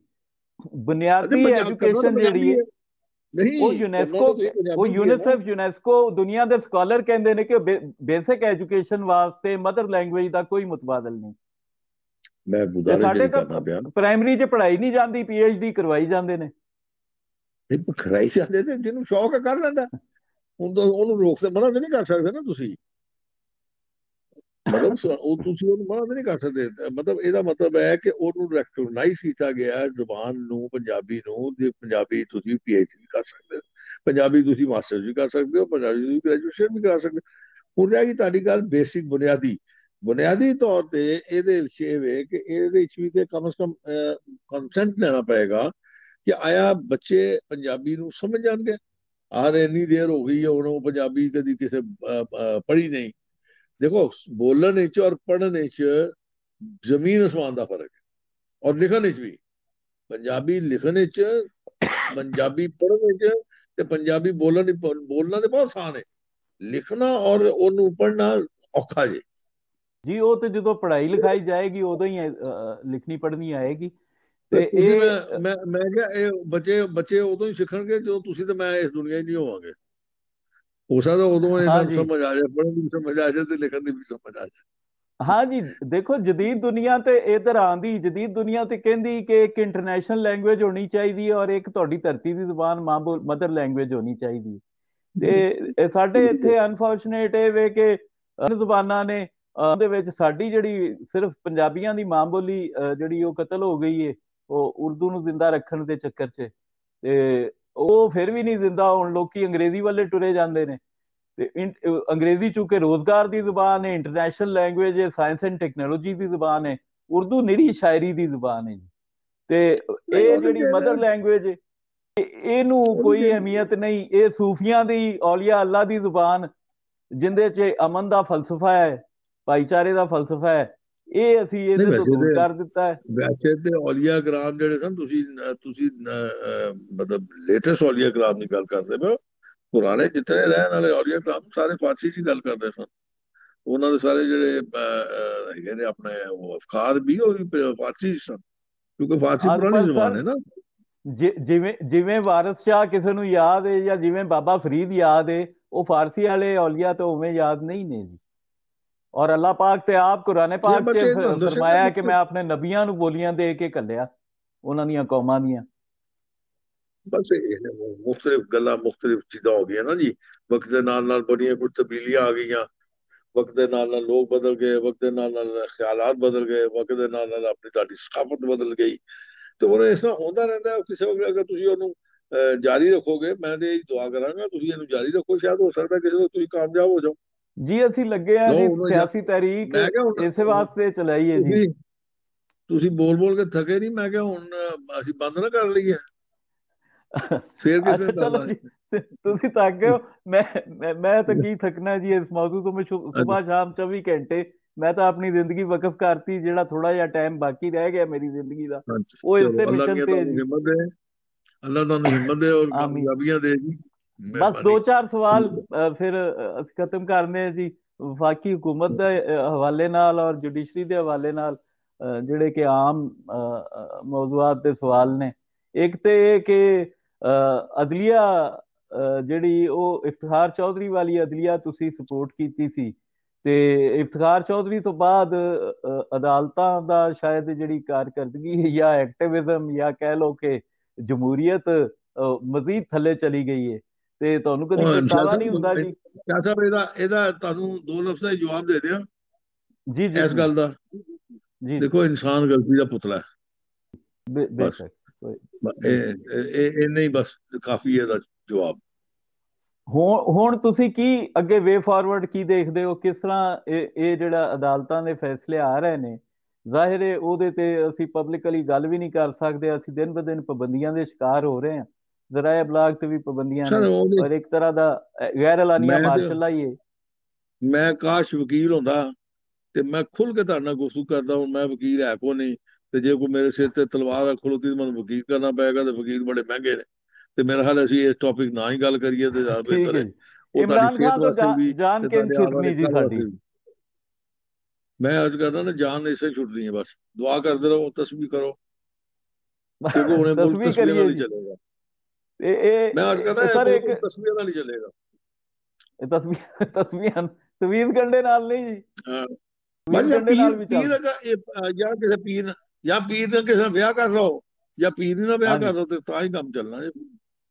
ਅਰੇ ਬੁਨਿਆਦੀ ਪੰਜਾਬ ਕਰਨਾ ਤਾਂ ਐਜੂਕੇਸ਼ਨ ਜਿਹੜੀ ਪੰਜਾਬੀ ਹੈ ਹੈ, ਉਹ ਨਹੀਂ ਕਰਨਾ ਯੂਨੈਸਕੋ, ਤਾਂ ਤੁਸੀਂ ਉਹ ਪੰਜਾਬੀ ਵੀ ਹੈ ਨਾ। ਯੂਨੀਸੈਫ ਯੂਨੈਸਕੋ ਦੁਨੀਆ ਦੇ ਸਕਾਲਰ ਕਹਿੰਦੇ ਨੇ ਕਿ ਬੇਸਿਕ ਐਜੂਕੇਸ਼ਨ ਵਾਸਤੇ ਮਦਰ ਲੈਂਗੁਏਜ ਦਾ ਕੋਈ ਮੁਤਬਾਦਲ ਨਹੀਂ। ਮੈਂ ਤੇ ਗੁਜ਼ਾਰਿਸ਼ ਸਾਡੇ ਜਿਹੜੀ ਤਾਂ ਕਰਨਾ ਪਿਆ, ਪ੍ਰਾਇਮਰੀ 'ਚ ਪੜ੍ਹਾਈ ਨਹੀਂ ਜਾਂਦੀ, ਪੀਐਚਡੀ ਕਰਵਾਈ ਜਾਂਦੇ ਨੇ। ਇਹ ਖਰਾਈ ਜਾਂਦੇ ਤੇ ਜਿਹਨੂੰ ਸ਼ੌਕ ਹੈ ਕਰ ਲੈਂਦਾ। ਹੁਣ ਤਾਂ ਉਹਨੂੰ ਰੋਕ ਸੇ ਮਨਾ ਤਾਂ ਨਹੀਂ ਕਰ ਸਕਦੇ ਨਾ ਤੁਸੀਂ, ਮਤਲਬ ਉਹ ਤੁਸੀਂ ਉਹਨੂੰ ਮਨਾ ਤਾਂ ਨਹੀਂ ਕਰ ਸਕਦੇ। ਮਤਲਬ ਇਹਦਾ ਮਤਲਬ ਹੈ ਕਿ ਉਹਨੂੰ ਰੈਕਗਨਾਈਜ਼ ਕੀਤਾ ਗਿਆ ਜ਼ੁਬਾਨ ਨੂੰ, ਪੰਜਾਬੀ ਨੂੰ, ਜੇ ਪੰਜਾਬੀ ਤੁਸੀਂ ਪੀਐਚਡੀ ਕਰ ਸਕਦੇ ਹੋ, ਪੰਜਾਬੀ ਤੁਸੀਂ ਮਾਸਟਰ ਵੀ ਕਰ ਸਕਦੇ ਹੋ, ਪੰਜਾਬੀ ਤੁਸੀਂ ਗ੍ਰੈਜੂਏਸ਼ਨ ਵੀ ਕਰ ਸਕਦੇ ਹੋ। ਹੁਣ ਰਹੀ ਤੁਹਾਡੀ ਗੱਲ ਬੇਸਿਕ ਬੁਨਿਆਦੀ, ਬੁਨਿਆਦੀ ਤੌਰ ਤੇ ਇਹਦੇ ਵਿੱਚ ਇਹ ਵੇ ਕਿ ਇਹਦੇ ਵਿੱਚ ਵੀ ਤੇ ਕਮ ਸੇ ਕਮ ਕੰਸੈਂਟ ਲੈਣਾ ਪਏਗਾ ਕਿ ਆਇਆ ਬੱਚੇ ਪੰਜਾਬੀ ਨੂੰ ਸਮਝ ਜਾਣਗੇ। ਆਰ ਇੰਨੀ ਦੇਰ ਹੋ ਗਈ ਹੈ ਹੁਣ ਉਹ ਪੰਜਾਬੀ ਕਦੀ ਕਿਸੇ ਪੜ੍ਹੀ ਨਹੀਂ। ਦੇਖੋ ਬੋਲਣ ਵਿੱਚ ਔਰ ਪੜ੍ਹਨ ਵਿੱਚ ਜ਼ਮੀਨ ਅਸਮਾਨ ਦਾ ਫਰਕ ਹੈ, ਔਰ ਲਿਖਣ ਵਿੱਚ ਵੀ। ਪੰਜਾਬੀ ਲਿਖਣ ਵਿੱਚ, ਪੰਜਾਬੀ ਪੜ੍ਹਨ ਵਿੱਚ, ਤੇ ਪੰਜਾਬੀ ਬੋਲਣਾ ਤੇ ਬਹੁਤ ਆਸਾਨ ਹੈ, ਲਿਖਣਾ ਔਰ ਉਹਨੂੰ ਪੜ੍ਹਨਾ ਔਖਾ ਜੇ। ਜੀ ਉਹ ਤੇ ਜਦੋਂ ਪੜ੍ਹਾਈ ਲਿਖਾਈ ਜਾਏਗੀ ਉਦੋਂ ਹੀ ਲਿਖਣੀ ਪੜ੍ਹਨੀ ਆਏਗੀ। ਤੇ ਤੇ ਤੁਸੀਂ ਇਹ ਮੈਂ ਕਿਹਾ ਇਹ ਬੱਚੇ ਉਦੋਂ ਹੀ ਸਿੱਖਣਗੇ ਜਦੋਂ ਤੁਸੀਂ ਤੇ ਮੈਂ ਇਸ ਦੁਨੀਆ 'ਚ ਨਹੀਂ ਹੋਵਾਂਗੇ। ਹੋ ਸਕਦਾ ਉਦੋਂ ਇਹਨਾਂ ਨੂੰ ਹਾਂਜੀ ਸਮਝ ਆ ਜਾਏ, ਪੜ੍ਹਨ ਦੀ ਵੀ ਸਮਝ ਆ ਜਾਏ ਤੇ ਲਿਖਣ ਦੀ ਵੀ ਸਮਝ ਆ ਜਾਏ। हाँ जी, देखो जदीद दुनिया ਤੇ ਇਧਰ ਆਂਦੀ ਜਦੀਦ ਦੁਨੀਆ ਤੇ ਕਹਿੰਦੀ ਕਿ ਇੱਕ ਇੰਟਰਨੈਸ਼ਨਲ ਲੈਂਗੁਏਜ ਹੋਣੀ ਚਾਹੀਦੀ ਹੈ ਔਰ ਇੱਕ ਤੁਹਾਡੀ ਧਰਤੀ ਦੀ ਜ਼ੁਬਾਨ ਮਾਂ ਮਦਰ ਲੈਂਗੁਏਜ ਹੋਣੀ ਚਾਹੀਦੀ ਹੈ। ਤੇ ਸਾਡੇ ਇੱਥੇ ਅਨਫੋਰਚੂਨੇਟ ਇਹ ਵੇ ਕਿ ਜ਼ੁਬਾਨਾਂ ਨੇ ਉਹਦੇ ਵਿੱਚ ਸਾਡੀ ਜਿਹੜੀ ਸਿਰਫ ਪੰਜਾਬੀਆਂ ਦੀ ਮਾਂ ਬੋਲੀ ਜਿਹੜੀ ਉਹ ਕਤਲ ਹੋ ਗਈ ਹੈ, ਉਹ ਉਰਦੂ ਨੂੰ ਜ਼ਿੰਦਾ ਰੱਖਣ ਦੇ ਚੱਕਰ 'ਚ। ਤੇ ਉਹ ਫਿਰ ਵੀ ਨਹੀਂ ਜ਼ਿੰਦਾ, ਹੁਣ ਲੋਕੀ ਅੰਗਰੇਜ਼ੀ ਵੱਲੇ ਟੁਰੇ ਜਾਂਦੇ ਨੇ। ਤੇ ਅੰਗਰੇਜ਼ੀ ਚूंकि रोजगार की जुबान है, इंटरनेशनल लैंग्वेज है, साइंस एंड टैक्नोलॉजी की जुबान है, उर्दू निरी शायरी की जुबान है। ਤੇ ਨਹੀਂ ਇਹ ਉਹ ਤੇ ਜਿਹੜੀ ਕਹਿੰਦੇ ਮਦਰ ਲੈਂਗੁਏਜ ਹੈ, ਇਹਨੂੰ ਉਹ ਨਹੀਂ ਕੋਈ ਕਹਿੰਦੇ। ਅਹਿਮੀਅਤ ਨਹੀਂ। ਇਹ ਸੂਫੀਆਂ ਦੀ, ਔਲੀਆ ਅੱਲਾ ਦੀ ਜ਼ੁਬਾਨ, ਜਿੰਦੇ 'ਚ ਅਮਨ ਦਾ ਫਲਸਫਾ ਹੈ, ਭਾਈਚਾਰੇ ਦਾ ਫਲਸਫਾ ਹੈ, ਇਹ ਅਸੀਂ ਨਹੀਂ ਇਹਦੇ ਤੋਂ ਵੈਸੇ ਦੂਰ ਤੇ ਕਰ ਦਿੱਤਾ ਹੈ। ਵੈਸੇ ਤੇ ਔਲੀਆ ਕਰਾਮ ਜਿਹੜੇ ਸਨ, ਤੁਸੀਂ ਮਤਲਬ ਲੇਟੈਸਟ ਔਲੀਆ ਕਰਾਮ ਦੀ ਗੱਲ ਕਰਦੇ ਪਏ ਹੋ। ਪੁਰਾਣੇ ਜਿਤਨੇ ਰਹਿਣ ਵਾਲੇ ਔਲੀਆ ਕਰਾਮ ਸਾਰੇ ਫਾਰਸੀ 'ਚ ਹੀ ਗੱਲ ਕਰਦੇ ਸਨ। ਉਹਨਾਂ ਦੇ ਸਾਰੇ ਜਿਹੜੇ ਹੈਗੇ ਨੇ ਆਪਣੇ ਉਹ ਅਫਕਾਰ ਵੀ ਉਹ ਵੀ ਫਾਰਸੀ 'ਚ ਸਨ, ਕਿਉਂਕਿ ਫਾਰਸੀ ਅੱਜ ਪੁਰਾਣੀ ਪਰ ਜ਼ੁਬਾਨ ਸਰ ਹੈ ਨਾ। ਜਿਵੇਂ ਜਿਵੇਂ ਵਾਰਿਸ ਸ਼ਾਹ ਕਿਸੇ ਨੂੰ ਯਾਦ ਹੈ ਜਾਂ ਜਿਵੇਂ ਬਾਬਾ ਫਰੀਦ ਯਾਦ ਹੈ, ਉਹ ਫਾਰਸੀ ਵਾਲੇ ਔਲੀਆ ਤੋਂ ਉਵੇਂ ਯਾਦ ਨਹੀਂ ਨੇ ਜੀ। ਔਰ ਅੱਲਾਹ ਪਾਕ ਤੇ ਆਪ ਕੁਰਾਨੇ ਜੇ ਪਾਕ 'ਚ ਬੱਚੇ ਤੁਹਾਨੂੰ ਦੱਸੇ ਨਾ ਫਰਮਾਇਆ ਕਿ ਮੈਂ ਆਪਣੇ ਨਬੀਆਂ ਨੂੰ ਬੋਲੀਆਂ ਦੇ ਕੇ ਘੱਲਿਆ, ਉਹਨਾਂ ਦੀਆਂ ਕੌਮਾਂ ਦੀਆਂ। ਬਸ ਇਹ ਮੁxtਲਿਫ ਗੱਲਾਂ, ਮੁxtਲਿਫ ਚੀਜ਼ਾਂ ਹੋ ਗਈਆਂ ਨਾ ਜੀ। ਵਕਤ ਦੇ ਨਾਲ ਨਾਲ ਬੜੀਆਂ ਕੁਝ ਤਬਦੀਲੀਆਂ ਆ ਗਈਆਂ। ਵਕਤ ਦੇ ਨਾਲ ਨਾਲ ਲੋਕ ਬਦਲ ਗਏ, ਵਕਤ ਦੇ ਨਾਲ ਨਾਲ ਖਿਆਲਾਤ ਬਦਲ ਗਏ, ਵਕਤ ਦੇ ਨਾਲ ਨਾਲ ਆਪਣੀ ਤੁਹਾਡੀ ਸਕਾਫਤ ਬਦਲ ਗਈ। ਤੇ ਉਹ ਇਸ ਤਰ੍ਹਾਂ ਹੁੰਦਾ ਰਹਿੰਦਾ। ਕਿਸੇ ਵਕਤ ਅਗਰ ਤੁਸੀਂ ਉਹਨੂੰ ਜਾਰੀ ਰੱਖੋਗੇ, ਮੈਂ ਤੇ ਇਹ ਦੁਆ ਕਰਾਂਗਾ ਤੁਸੀਂ ਇਹਨੂੰ ਜਾਰੀ ਰੱਖੋ। ਸ਼ਾਇਦ ਹੋ ਸਕਦਾ ਕਿਸੇ ਵਕਤ ਤੁਸੀਂ ਕਾਮਯਾਬ ਹੋ ਜਾਓ। ਜੀ ਅਸੀਂ ਲੱਗੇ ਆ ਲਓ ਜੀ ਹੁਣ ਸਿਆਸੀ ਤਹਿਰੀਕ ਮੈਂ ਕਿਹਾ ਇਸੇ ਹੁਣ ਵਾਸਤੇ ਚਲਾਈਏ ਜੀ। ਤੁਸੀਂ ਤੁਸੀਂ ਬੋਲ ਬੋਲ ਕੇ ਥਕੇ ਨਹੀਂ। ਮੈਂ ਕਿਹਾ ਹੁਣ ਅਸੀਂ ਬੰਦ ਨਾ ਕਰ ਲਈਏ, ਫੇਰ ਕਿਸੇ ਅੱਛਾ ਦਿਨ ਕਰ ਚਲੋ ਜੀ, ਲਾਂਗੇ। ਤੁਸੀਂ ਥੱਕ ਗਏ ਹੋ। ਮੈਂ ਤਾਂ ਕੀ ਥਕਣਾ ਜੀ ਇਸ ਮੌਜੂ ਤੋਂ। ਮੈਂ ਅੱਛਾ ਸੁਬਾਹ ਸ਼ਾਮ 24 ਘੰਟੇ ਮੈਂ ਤਾਂ ਆਪਣੀ ਜ਼ਿੰਦਗੀ ਵਕਫ ਕਰਤੀ। ਜਿਹੜਾ ਥੋੜਾ ਜਿਹਾ ਟਾਈਮ ਬਾਕੀ ਰਹਿ ਗਿਆ ਮੇਰੀ ਜ਼ਿੰਦਗੀ ਦਾ, ਅੱਛਾ, ਉਹ ਇਸੇ ਚਲੋ ਅੱਲਾ ਮਿਸ਼ਨ ਮੀਆਂ ਤੇ ਹੈ ਤੁਹਾਨੂੰ ਜੀ। ਹਿੰਮਤ ਦੇ। ਅੱਲਾ ਤੁਹਾਨੂੰ ਹਿੰਮਤ ਦੇ ਔਰ ਆਮੀਨ। ਕਾਮਯਾਬੀਆਂ ਦੇ ਜੀ। ਬਸ ਦੋ ਮਿਹਰਬਾਨੀ। ਚਾਰ ਸਵਾਲ ਠੀਕ ਹੈ। ਫਿਰ ਅਸੀਂ ਖਤਮ ਕਰਨੇ ਆ ਜੀ। ਵਫਾਕੀ ਹੁਕੂਮਤ ਦੇ ਹਵਾਲੇ ਨਾਲ ਔਰ ਜੁਡੀਸ਼ਰੀ ਦੇ ਹਵਾਲੇ ਨਾਲ ਜਿਹੜੇ ਕਿ ਆਮ ਮੌਜ਼ੂਆਤ ਦੇ ਸਵਾਲ ਨੇ। ਇੱਕ ਤੇ ਇਹ ਕਿ ਅਦਲੀਆ ਜਿਹੜੀ ਉਹ ਇਫਤਖਾਰ ਚੌਧਰੀ ਵਾਲੀ ਅਦਲੀਆ ਤੁਸੀਂ ਸਪੋਰਟ ਕੀਤੀ ਸੀ, ਤੇ ਇਫਤਖਾਰ ਚੌਧਰੀ ਤੋਂ ਬਾਅਦ ਅਦਾਲਤਾਂ ਦਾ ਸ਼ਾਇਦ ਜਿਹੜੀ ਕਾਰਕਰਦਗੀ ਜਾਂ ਐਕਟਿਵਿਜ਼ਮ ਜਾਂ ਕਹਿ ਲਓ ਕਿ ਜਮਹੂਰੀਅਤ ਮਜ਼ੀਦ ਥੱਲੇ ਚਲੀ ਗਈ ਹੈ। ਤੇ ਤੁਹਾਨੂੰ ਕਦੀ ਉਹ ਸ਼ਾਹ ਪਛਤਾਵਾ ਨਹੀਂ ਹੁੰਦਾ ਸਾਹਿਬ, ਜੀ? ਸ਼ਾਹ ਸਾਹਿਬ ਇਹਦਾ ਤੁਹਾਨੂੰ ਦੋ ਲਫ਼ਜ਼ਾਂ ਹੀ ਜਵਾਬ ਦੇ ਦਿਆਂ ਜੀ ਜੀ ਇਸ ਜੀ ਗੱਲ ਦਾ। ਜੀ ਜੀ। ਦੇਖੋ, ਇਨਸਾਨ ਗਲਤੀ ਦਾ ਪੁਤਲਾ ਹੈ। ਬਸ ਬੇਸ਼ੱਕ ਇਹ ਬਿਲकुल। ਇੰਨਾ ਹੀ ਬਸ ਕਾਫੀ ਹੈ ਇਹਦਾ ਜਵਾਬ। ਹੁਣ ਤੁਸੀਂ ਕੀ ਅੱਗੇ ਵੇ ਫਾਰਵਰਡ ਕੀ ਦੇਖਦੇ ਹੋ? ਕਿਸ ਤਰ੍ਹਾਂ ਇਹ ਜਿਹੜਾ ਅਦਾਲਤਾਂ ਦੇ ਫੈਸਲੇ ਆ ਰਹੇ ਨੇ, ਜ਼ਾਹਿਰ ਹੈ ਉਹਦੇ ਤੇ ਅਸੀਂ ਪਬਲਿਕਲੀ ਗੱਲ ਵੀ ਨਹੀਂ ਕਰ ਸਕਦੇ। ਅਸੀਂ ਦਿਨ ਬ ਦਿਨ ਪਾਬੰਦੀਆਂ ਦੇ ਸ਼ਿਕਾਰ ਹੋ ਰਹੇ ਹਾਂ। ਜ਼ਰਾਏ ਇਬਲਾਗ ਤੇ ਵੀ ਪਾਬੰਦੀਆਂ ਸਰ ਨੇ ਉਹਦੇ ਔਰ ਇੱਕ ਤਰ੍ਹਾਂ ਦਾ ਗੈਰ ਐਲਾਨੀਆ ਮੈਂ ਤੇ ਮਾਰਸ਼ਲ ਹੀ ਹੈ। ਮੈਂ ਕਾਸ਼ ਵਕੀਲ ਹੁੰਦਾ ਤੇ ਮੈਂ ਖੁੱਲ ਕੇ ਤੁਹਾਡੇ ਨਾਲ ਗੁਫ਼ਤਗੂ ਕਰਦਾ। ਹੁਣ ਮੈਂ ਵਕੀਲ ਹੈ ਕੋ ਨਹੀਂ, ਤੇ ਜੇ ਕੋਈ ਮੇਰੇ ਸਿਰ ਤੇ ਤਲਵਾਰ ਖਲੋਤੀ ਤਾਂ ਮੈਨੂੰ ਵਕੀਲ ਕਰਨਾ ਪਏਗਾ, ਤੇ ਵਕੀਲ ਬੜੇ ਮਹਿੰਗੇ ਨੇ। ਤੇ ਮੇਰਾ ਖਿਆਲ ਅਸੀਂ ਇਸ ਟੌਪਿਕ ਨਾ ਹੀ ਗੱਲ ਕਰੀਏ ਤੇ ਜ਼ਿਆਦਾ ਠੀਕ ਬਿਹਤਰ ਹੈ ਹੈ। ਜੀ। ਉਹ ਤੁਹਾਡੀ ਇਮਰਾਨ ਸਿਹਤ ਖਾਨ ਤੋਂ ਵਾਸਤੇ ਵੀ ਜਾਨ ਤੇ ਕਿਨ ਤੁਹਾਡੇ ਆਉਣ ਵਾਲੇ ਛੁੱਟਣੀ ਜੀ ਕੱਲ੍ਹ ਵਾਸਤੇ ਸਾਡੀ? ਵੀ। ਮੈਂ ਅੱਜ ਕਰਦਾ ਨਾ, ਜਾਨ ਇਸੇ ਛੁੱਟਣੀ ਹੈ। ਬਸ ਦੁਆ ਕਰਦੇ ਰਹੋ, ਤਸਬੀਹ ਕਰੋ, ਕਿਉਂਕਿ ਹੁਣੇ ਮੁਲਕ ਤਸਵੀਰ ਤਸਬੀਹਾਂ ਨਾਲ ਕਰੀਏ ਹੀ ਜੀ। ਚੱਲੇਗਾ। ਮੈਂ ਅੱਜ ਇਹ ਕਹਿੰਦਾ ਇਹ ਸਰ ਮੁਲਕ ਇੱਕ ਤਸਬੀਹਾਂ ਨਾਲ ਹੀ ਚੱਲੇਗਾ। ਤਸਵੀਰ ਤਵੀਜ਼ ਗੰਡੇ ਨਾਲ ਨਹੀਂ ਜੀ, ਹਾਂ ਬਸ, ਤਵੀਜ਼ ਜਾਂ ਗੰਡੇ ਨਾਲ ਪੀਰ ਵੀ ਪੀਰ ਚੱਲਦਾ। ਜਾਂ ਕਿਸੇ ਪੀਰ, ਜਾਂ ਪੀਰ ਨਾਲ ਕਿਸੇ ਨਾਲ ਵਿਆਹ ਕਰ ਲਓ, ਜਾਂ ਪੀਰ ਨਾਲ ਵਿਆਹ ਕਰ ਹਾਂਜੀ, ਲਓ, ਤੇ ਤਾਂ ਹੀ ਕੰਮ ਚੱਲਣਾ ਹੈ।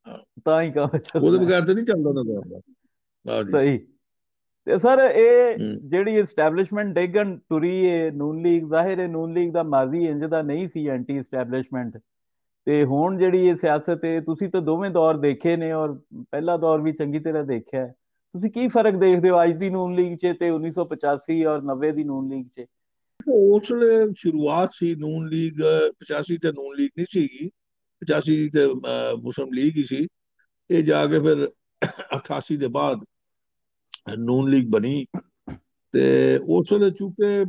ਹਾਂ, ਤਾਂ ਹੀ ਕੰਮ ਉਹਦੇ ਚੱਲਣਾ ਹੈ। ਬਗੈਰ ਤੇ ਨਹੀਂ ਚੱਲਦਾ ਨਾ ਕੰਮ। ਹਾਂ ਜੀ। ਸਹੀ। ਤੇ ਸਰ ਇਹ ਹੂੰ। ਜਿਹੜੀ ਇਸਟੈਬਲਿਸ਼ਮੈਂਟ ਡੇਗਨ ਟੁਰੀ ਹੈ, ਨੂਨ ਲੀਗ, ਜ਼ਾਹਿਰ ਹੈ ਨੂਨ ਲੀਗ ਦਾ ਮਾਜ਼ੀ ਇੰਜ ਦਾ ਨਹੀਂ ਸੀ ਐਂਟੀ ਇਸਟੈਬਲਿਸ਼ਮੈਂਟ। ਤੇ ਹੁਣ ਜਿਹੜੀ ਇਹ ਸਿਆਸਤ ਹੈ, ਤੁਸੀਂ ਤਾਂ ਦੋਵੇਂ ਦੌਰ ਦੇਖੇ ਨੇ ਔਰ ਪਹਿਲਾ ਦੌਰ ਵੀ ਚੰਗੀ ਤਰ੍ਹਾਂ ਦੇਖਿਆ ਹੈ। ਤੁਸੀਂ ਕੀ ਫਰਕ ਦੇਖਦੇ ਹੋ ਅੱਜ ਦੀ ਨੂਨ ਲੀਗ 'ਚ ਤੇ 1985 ਔਰ 90 ਦੀ ਨੂਨ ਲੀਗ 'ਚ? ਉਸ ਵੇਲੇ ਸ਼ੁਰੂਆਤ ਸੀ ਨੂਨ ਲੀਗ। 85 ਤੇ ਨੂਨ ਲੀਗ ਨਹੀਂ ਸੀਗੀ। 85 ਤੇ ਮੁਸਲਿਮ ਲੀਗ ਹੀ ਸੀ। ਇਹ ਜਾ ਕੇ ਫਿਰ 88 ਦੇ ਬਾਅਦ ਨੂਨ ਲੀਗ ਬਣੀ। ਤੇ ਉਸ ਵੇਲੇ ਚੂੰਕਿ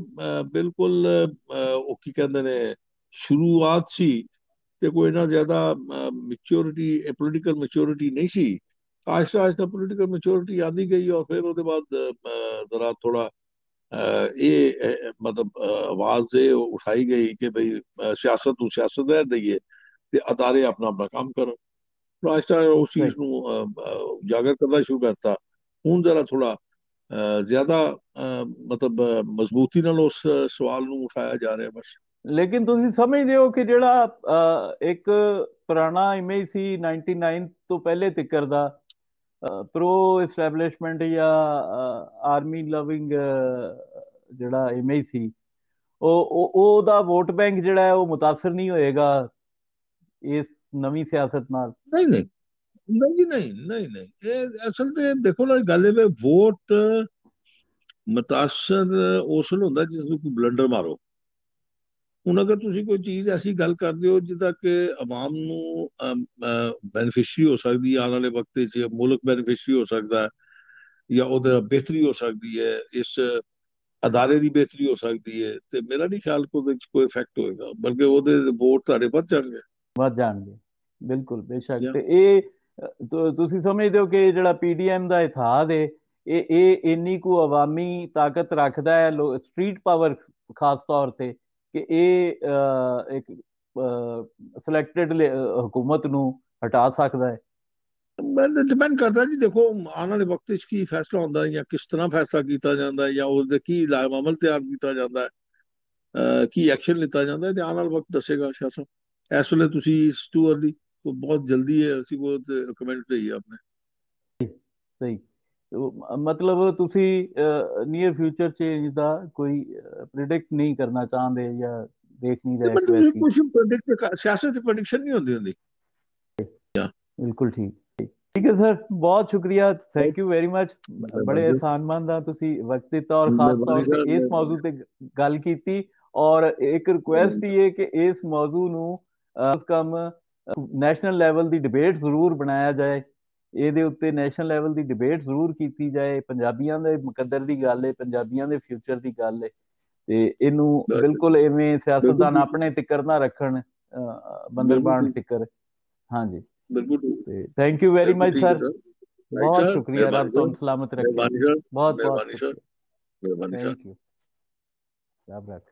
ਬਿਲਕੁਲ ਉਹ ਕੀ ਕਹਿੰਦੇ ਨੇ, ਸ਼ੁਰੂਆਤ ਸੀ, ਤੇ ਕੋਈ ਨਾ ਜ਼ਿਆਦਾ ਮੈਚਿਓਰਿਟੀ, ਪੋਲੀਟੀਕਲ ਮੈਚਿਓਰਿਟੀ ਨਹੀਂ ਸੀ। ਆਹਿਸਤਾ ਆਹਿਸਤਾ ਪੋਲੀਟੀਕਲ ਮੈਚਿਓਰਿਟੀ ਆਦੀ ਗਈ, ਔਰ ਫਿਰ ਉਹਦੇ ਬਾਅਦ ਜ਼ਰਾ ਥੋੜਾ ਇਹ ਮਤਲਬ ਆਵਾਜ਼ ਇਹ ਉਠਾਈ ਗਈ ਕਿ ਭਈ ਸਿਆਸਤ ਨੂੰ ਸਿਆਸਤ ਰਹਿ ਦਈਏ ਤੇ ਅਦਾਰੇ ਆਪਣਾ ਆਪਣਾ ਕੰਮ ਕਰਨ। ਆਹਿਸਤਾ ਉਸ ਸਹੀ। ਚੀਜ਼ ਨੂੰ ਉਜਾਗਰ ਕਰਨਾ ਸ਼ੁਰੂ ਕਰਤਾ। ਹੁਣ ਜ਼ਰਾ ਥੋੜਾ ਜ਼ਿਆਦਾ ਮਤਲਬ ਮਜ਼ਬੂਤੀ ਨਾਲ ਉਸ ਸਵਾਲ ਨੂੰ ਉਠਾਇਆ ਜਾ ਰਿਹਾ ਬਸ। ਲੇਕਿਨ ਤੁਸੀਂ ਸਮਝਦੇ ਹੋ ਕਿ ਜਿਹੜਾ ਇੱਕ ਪੁਰਾਣਾ ਇਮੇਜ ਸੀ 99 ਤੋਂ ਪਹਿਲੇ ਤਿੱਕਰ ਦਾ, ਪ੍ਰੋ ਇਸਟੈਬਲਿਸ਼ਮੈਂਟ ਜਾਂ ਆਰਮੀ ਲਵਿੰਗ ਜਿਹੜਾ ਇਮੇਜ ਸੀ, ਉਹਦਾ ਵੋਟ ਬੈਂਕ ਜਿਹੜਾ ਹੈ ਉਹ ਮੁਤਾਸਰ ਨਹੀਂ ਹੋਏਗਾ ਇਸ ਨਵੀਂ ਸਿਆਸਤ ਨਾਲ? ਨਹੀਂ ਨਹੀਂ ਨਹੀਂ ਜੀ, ਨਹੀਂ ਨਹੀਂ ਨਹੀਂ, ਇਹ ਅਸਲ ਤੇ ਦੇਖੋ ਨਾ, ਗੱਲ ਇਹ ਵੋਟ ਮੁਤਾਸਰ ਉਸ ਨੂੰ ਹੁੰਦਾ ਜਿਸ ਨੂੰ ਕੋਈ ਬਲੰਡਰ ਮਾਰੋ। ਹੁਣ ਅਗਰ ਤੁਸੀਂ ਕੋਈ ਚੀਜ਼ ਐਸੀ ਗੱਲ ਕਰਦੇ ਹੋ ਜਿਹਦਾ ਕਿ ਆਵਾਮ ਨੂੰ ਬੈਨੀਫਿਸ਼ਰੀ ਹੋ ਸਕਦੀ ਹੈ, ਆਉਣ ਵਾਲੇ ਵਕਤ 'ਚ ਮੁਲਕ ਬੈਨੀਫਿਸ਼ਰੀ ਹੋ ਸਕਦਾ ਹੈ, ਜਾਂ ਉਹਦੇ ਬੇਹਤਰੀ ਹੋ ਸਕਦੀ ਹੈ, ਇਸ ਅਦਾਰੇ ਦੀ ਬੇਹਤਰੀ ਹੋ ਸਕਦੀ ਹੈ, ਤੇ ਮੇਰਾ ਨਹੀਂ ਖਿਆਲ ਕਿ ਉਹਦੇ 'ਚ ਕੋਈ ਇਫੈਕਟ ਹੋਏਗਾ, ਬਲਕਿ ਉਹਦੇ ਵੋਟ ਤੁਹਾਡੇ ਵੱਧ ਜਾਣਗੇ। ਵੱਧ ਜਾਣਗੇ, ਬਿਲਕੁਲ ਬੇਸ਼ੱਕ। ਜਾਂ ਤੇ ਇਹ ਤੁਸੀਂ ਸਮਝਦੇ ਹੋ ਕਿ ਜਿਹੜਾ ਪੀਡੀਐਮ ਦਾ ਇਤਿਹਾਦ ਹੈ, ਇਹ ਇੰਨੀ ਕੁ ਅਵਾਮੀ ਤਾਕਤ ਰੱਖਦਾ ਹੈ, ਸਟਰੀਟ ਪਾਵਰ ਖਾਸ ਤੌਰ ਤੇ, ਕਿ ਇਹ ਇੱਕ ਸਿਲੈਕਟਡ ਹਕੂਮਤ ਨੂੰ ਹਟਾ ਸਕਦਾ ਹੈ? ਡਿਪੈਂਡ ਕਰਦਾ ਜੀ, ਦੇਖੋ ਆਉਣ ਵਾਲੇ ਵਕਤ ਵਿੱਚ ਕੀ ਫੈਸਲਾ ਹੁੰਦਾ ਹੈ, ਜਾਂ ਕਿਸ ਤਰ੍ਹਾਂ ਫੈਸਲਾ ਕੀਤਾ ਜਾਂਦਾ ਹੈ, ਜਾਂ ਉਸਦੇ ਕੀ ਲਾਇਮ ਅਮਲ ਤਿਆਰ ਕੀਤਾ ਜਾਂਦਾ ਹੈ, ਕੀ ਐਕਸ਼ਨ ਲਿੱਤਾ ਜਾਂਦਾ ਹੈ, ਤੇ ਆਉਣ ਵਾਲਾ ਵਕਤ ਦੱਸੇਗਾ ਸ਼ਾਹ ਸਾਹਿਬ। ਇਸ ਵੇਲੇ ਤੁਸੀਂ ਟੂ ਅਰਲੀ, ਬਹੁਤ ਜਲਦੀ ਹੈ, ਅਸੀਂ ਬਹੁਤ ਕਮੈਂਟ ਲਈ ਆਪਣੇ। ਸਹੀ। ਮਤਲਬ ਤੁਸੀਂ ਨੀਅਰ ਫਿਊਚਰ ਚੇਂਜ ਦਾ ਕੋਈ ਪ੍ਰਿਡਿਕਟ ਨਹੀਂ ਕਰਨਾ ਚਾਹੁੰਦੇ, ਜਾਂ ਦੇਖ ਨਹੀਂ ਰਹੇ ਕਿ ਮਤਲਬ ਵੈਸੀ? ਕੁਝ ਪ੍ਰੈਡਿਕਟ, ਸਿਆਸਤ ਦੀ ਪ੍ਰੈਡਿਕਸ਼ਨ ਨਹੀਂ ਹੁੰਦੀ। ਬਿਲकुल ठीक ठीक है सर, बहुत शुक्रिया, थैंक यू वेरी मच। बड़े एहसानमंद हाँ तुसी वक्त दिता, और खास तौर ते इस मौजू ते गल कीती। और एक रिक्वेस्ट ही है कि इस मौजू नू कम नैशनल लैवल दी डिबेट जरूर बनाया जाए, ਇਹਦੇ ਉੱਤੇ ਨੈਸ਼ਨਲ ਲੈਵਲ ਦੀ ਡਿਬੇਟ ਜ਼ਰੂਰ ਕੀਤੀ ਜਾਏ। ਪੰਜਾਬੀਆਂ ਦੇ ਮੁਕੱਦਰ ਦੀ ਗੱਲ ਹੈ, ਪੰਜਾਬੀਆਂ ਦੇ ਫਿਊਚਰ ਦੀ ਗੱਲ ਹੈ, ਤੇ ਇਹਨੂੰ ਬਿਲਕੁਲ ਐਵੇਂ ਸਿਆਸਤਦਾਨ ਆਪਣੇ ਤਿੱਕਰ ਨਾ ਰੱਖਣ, ਬੰਦਰਬਾਨ ਤਿੱਕਰ। ਹਾਂਜੀ, ਤੇ thank you very much sir, ਬਹੁਤ ਸ਼ੁਕਰੀਆ, ਰੱਬ ਤੁਹਾਨੂੰ ਸਲਾਮਤ ਰੱਖੇ, ਬਹੁਤ ਬਹੁਤ ਸ਼ੁਕਰੀਆ, ਥੈਂਕ ਯੂ, ਰੱਬ ਰੱਖ।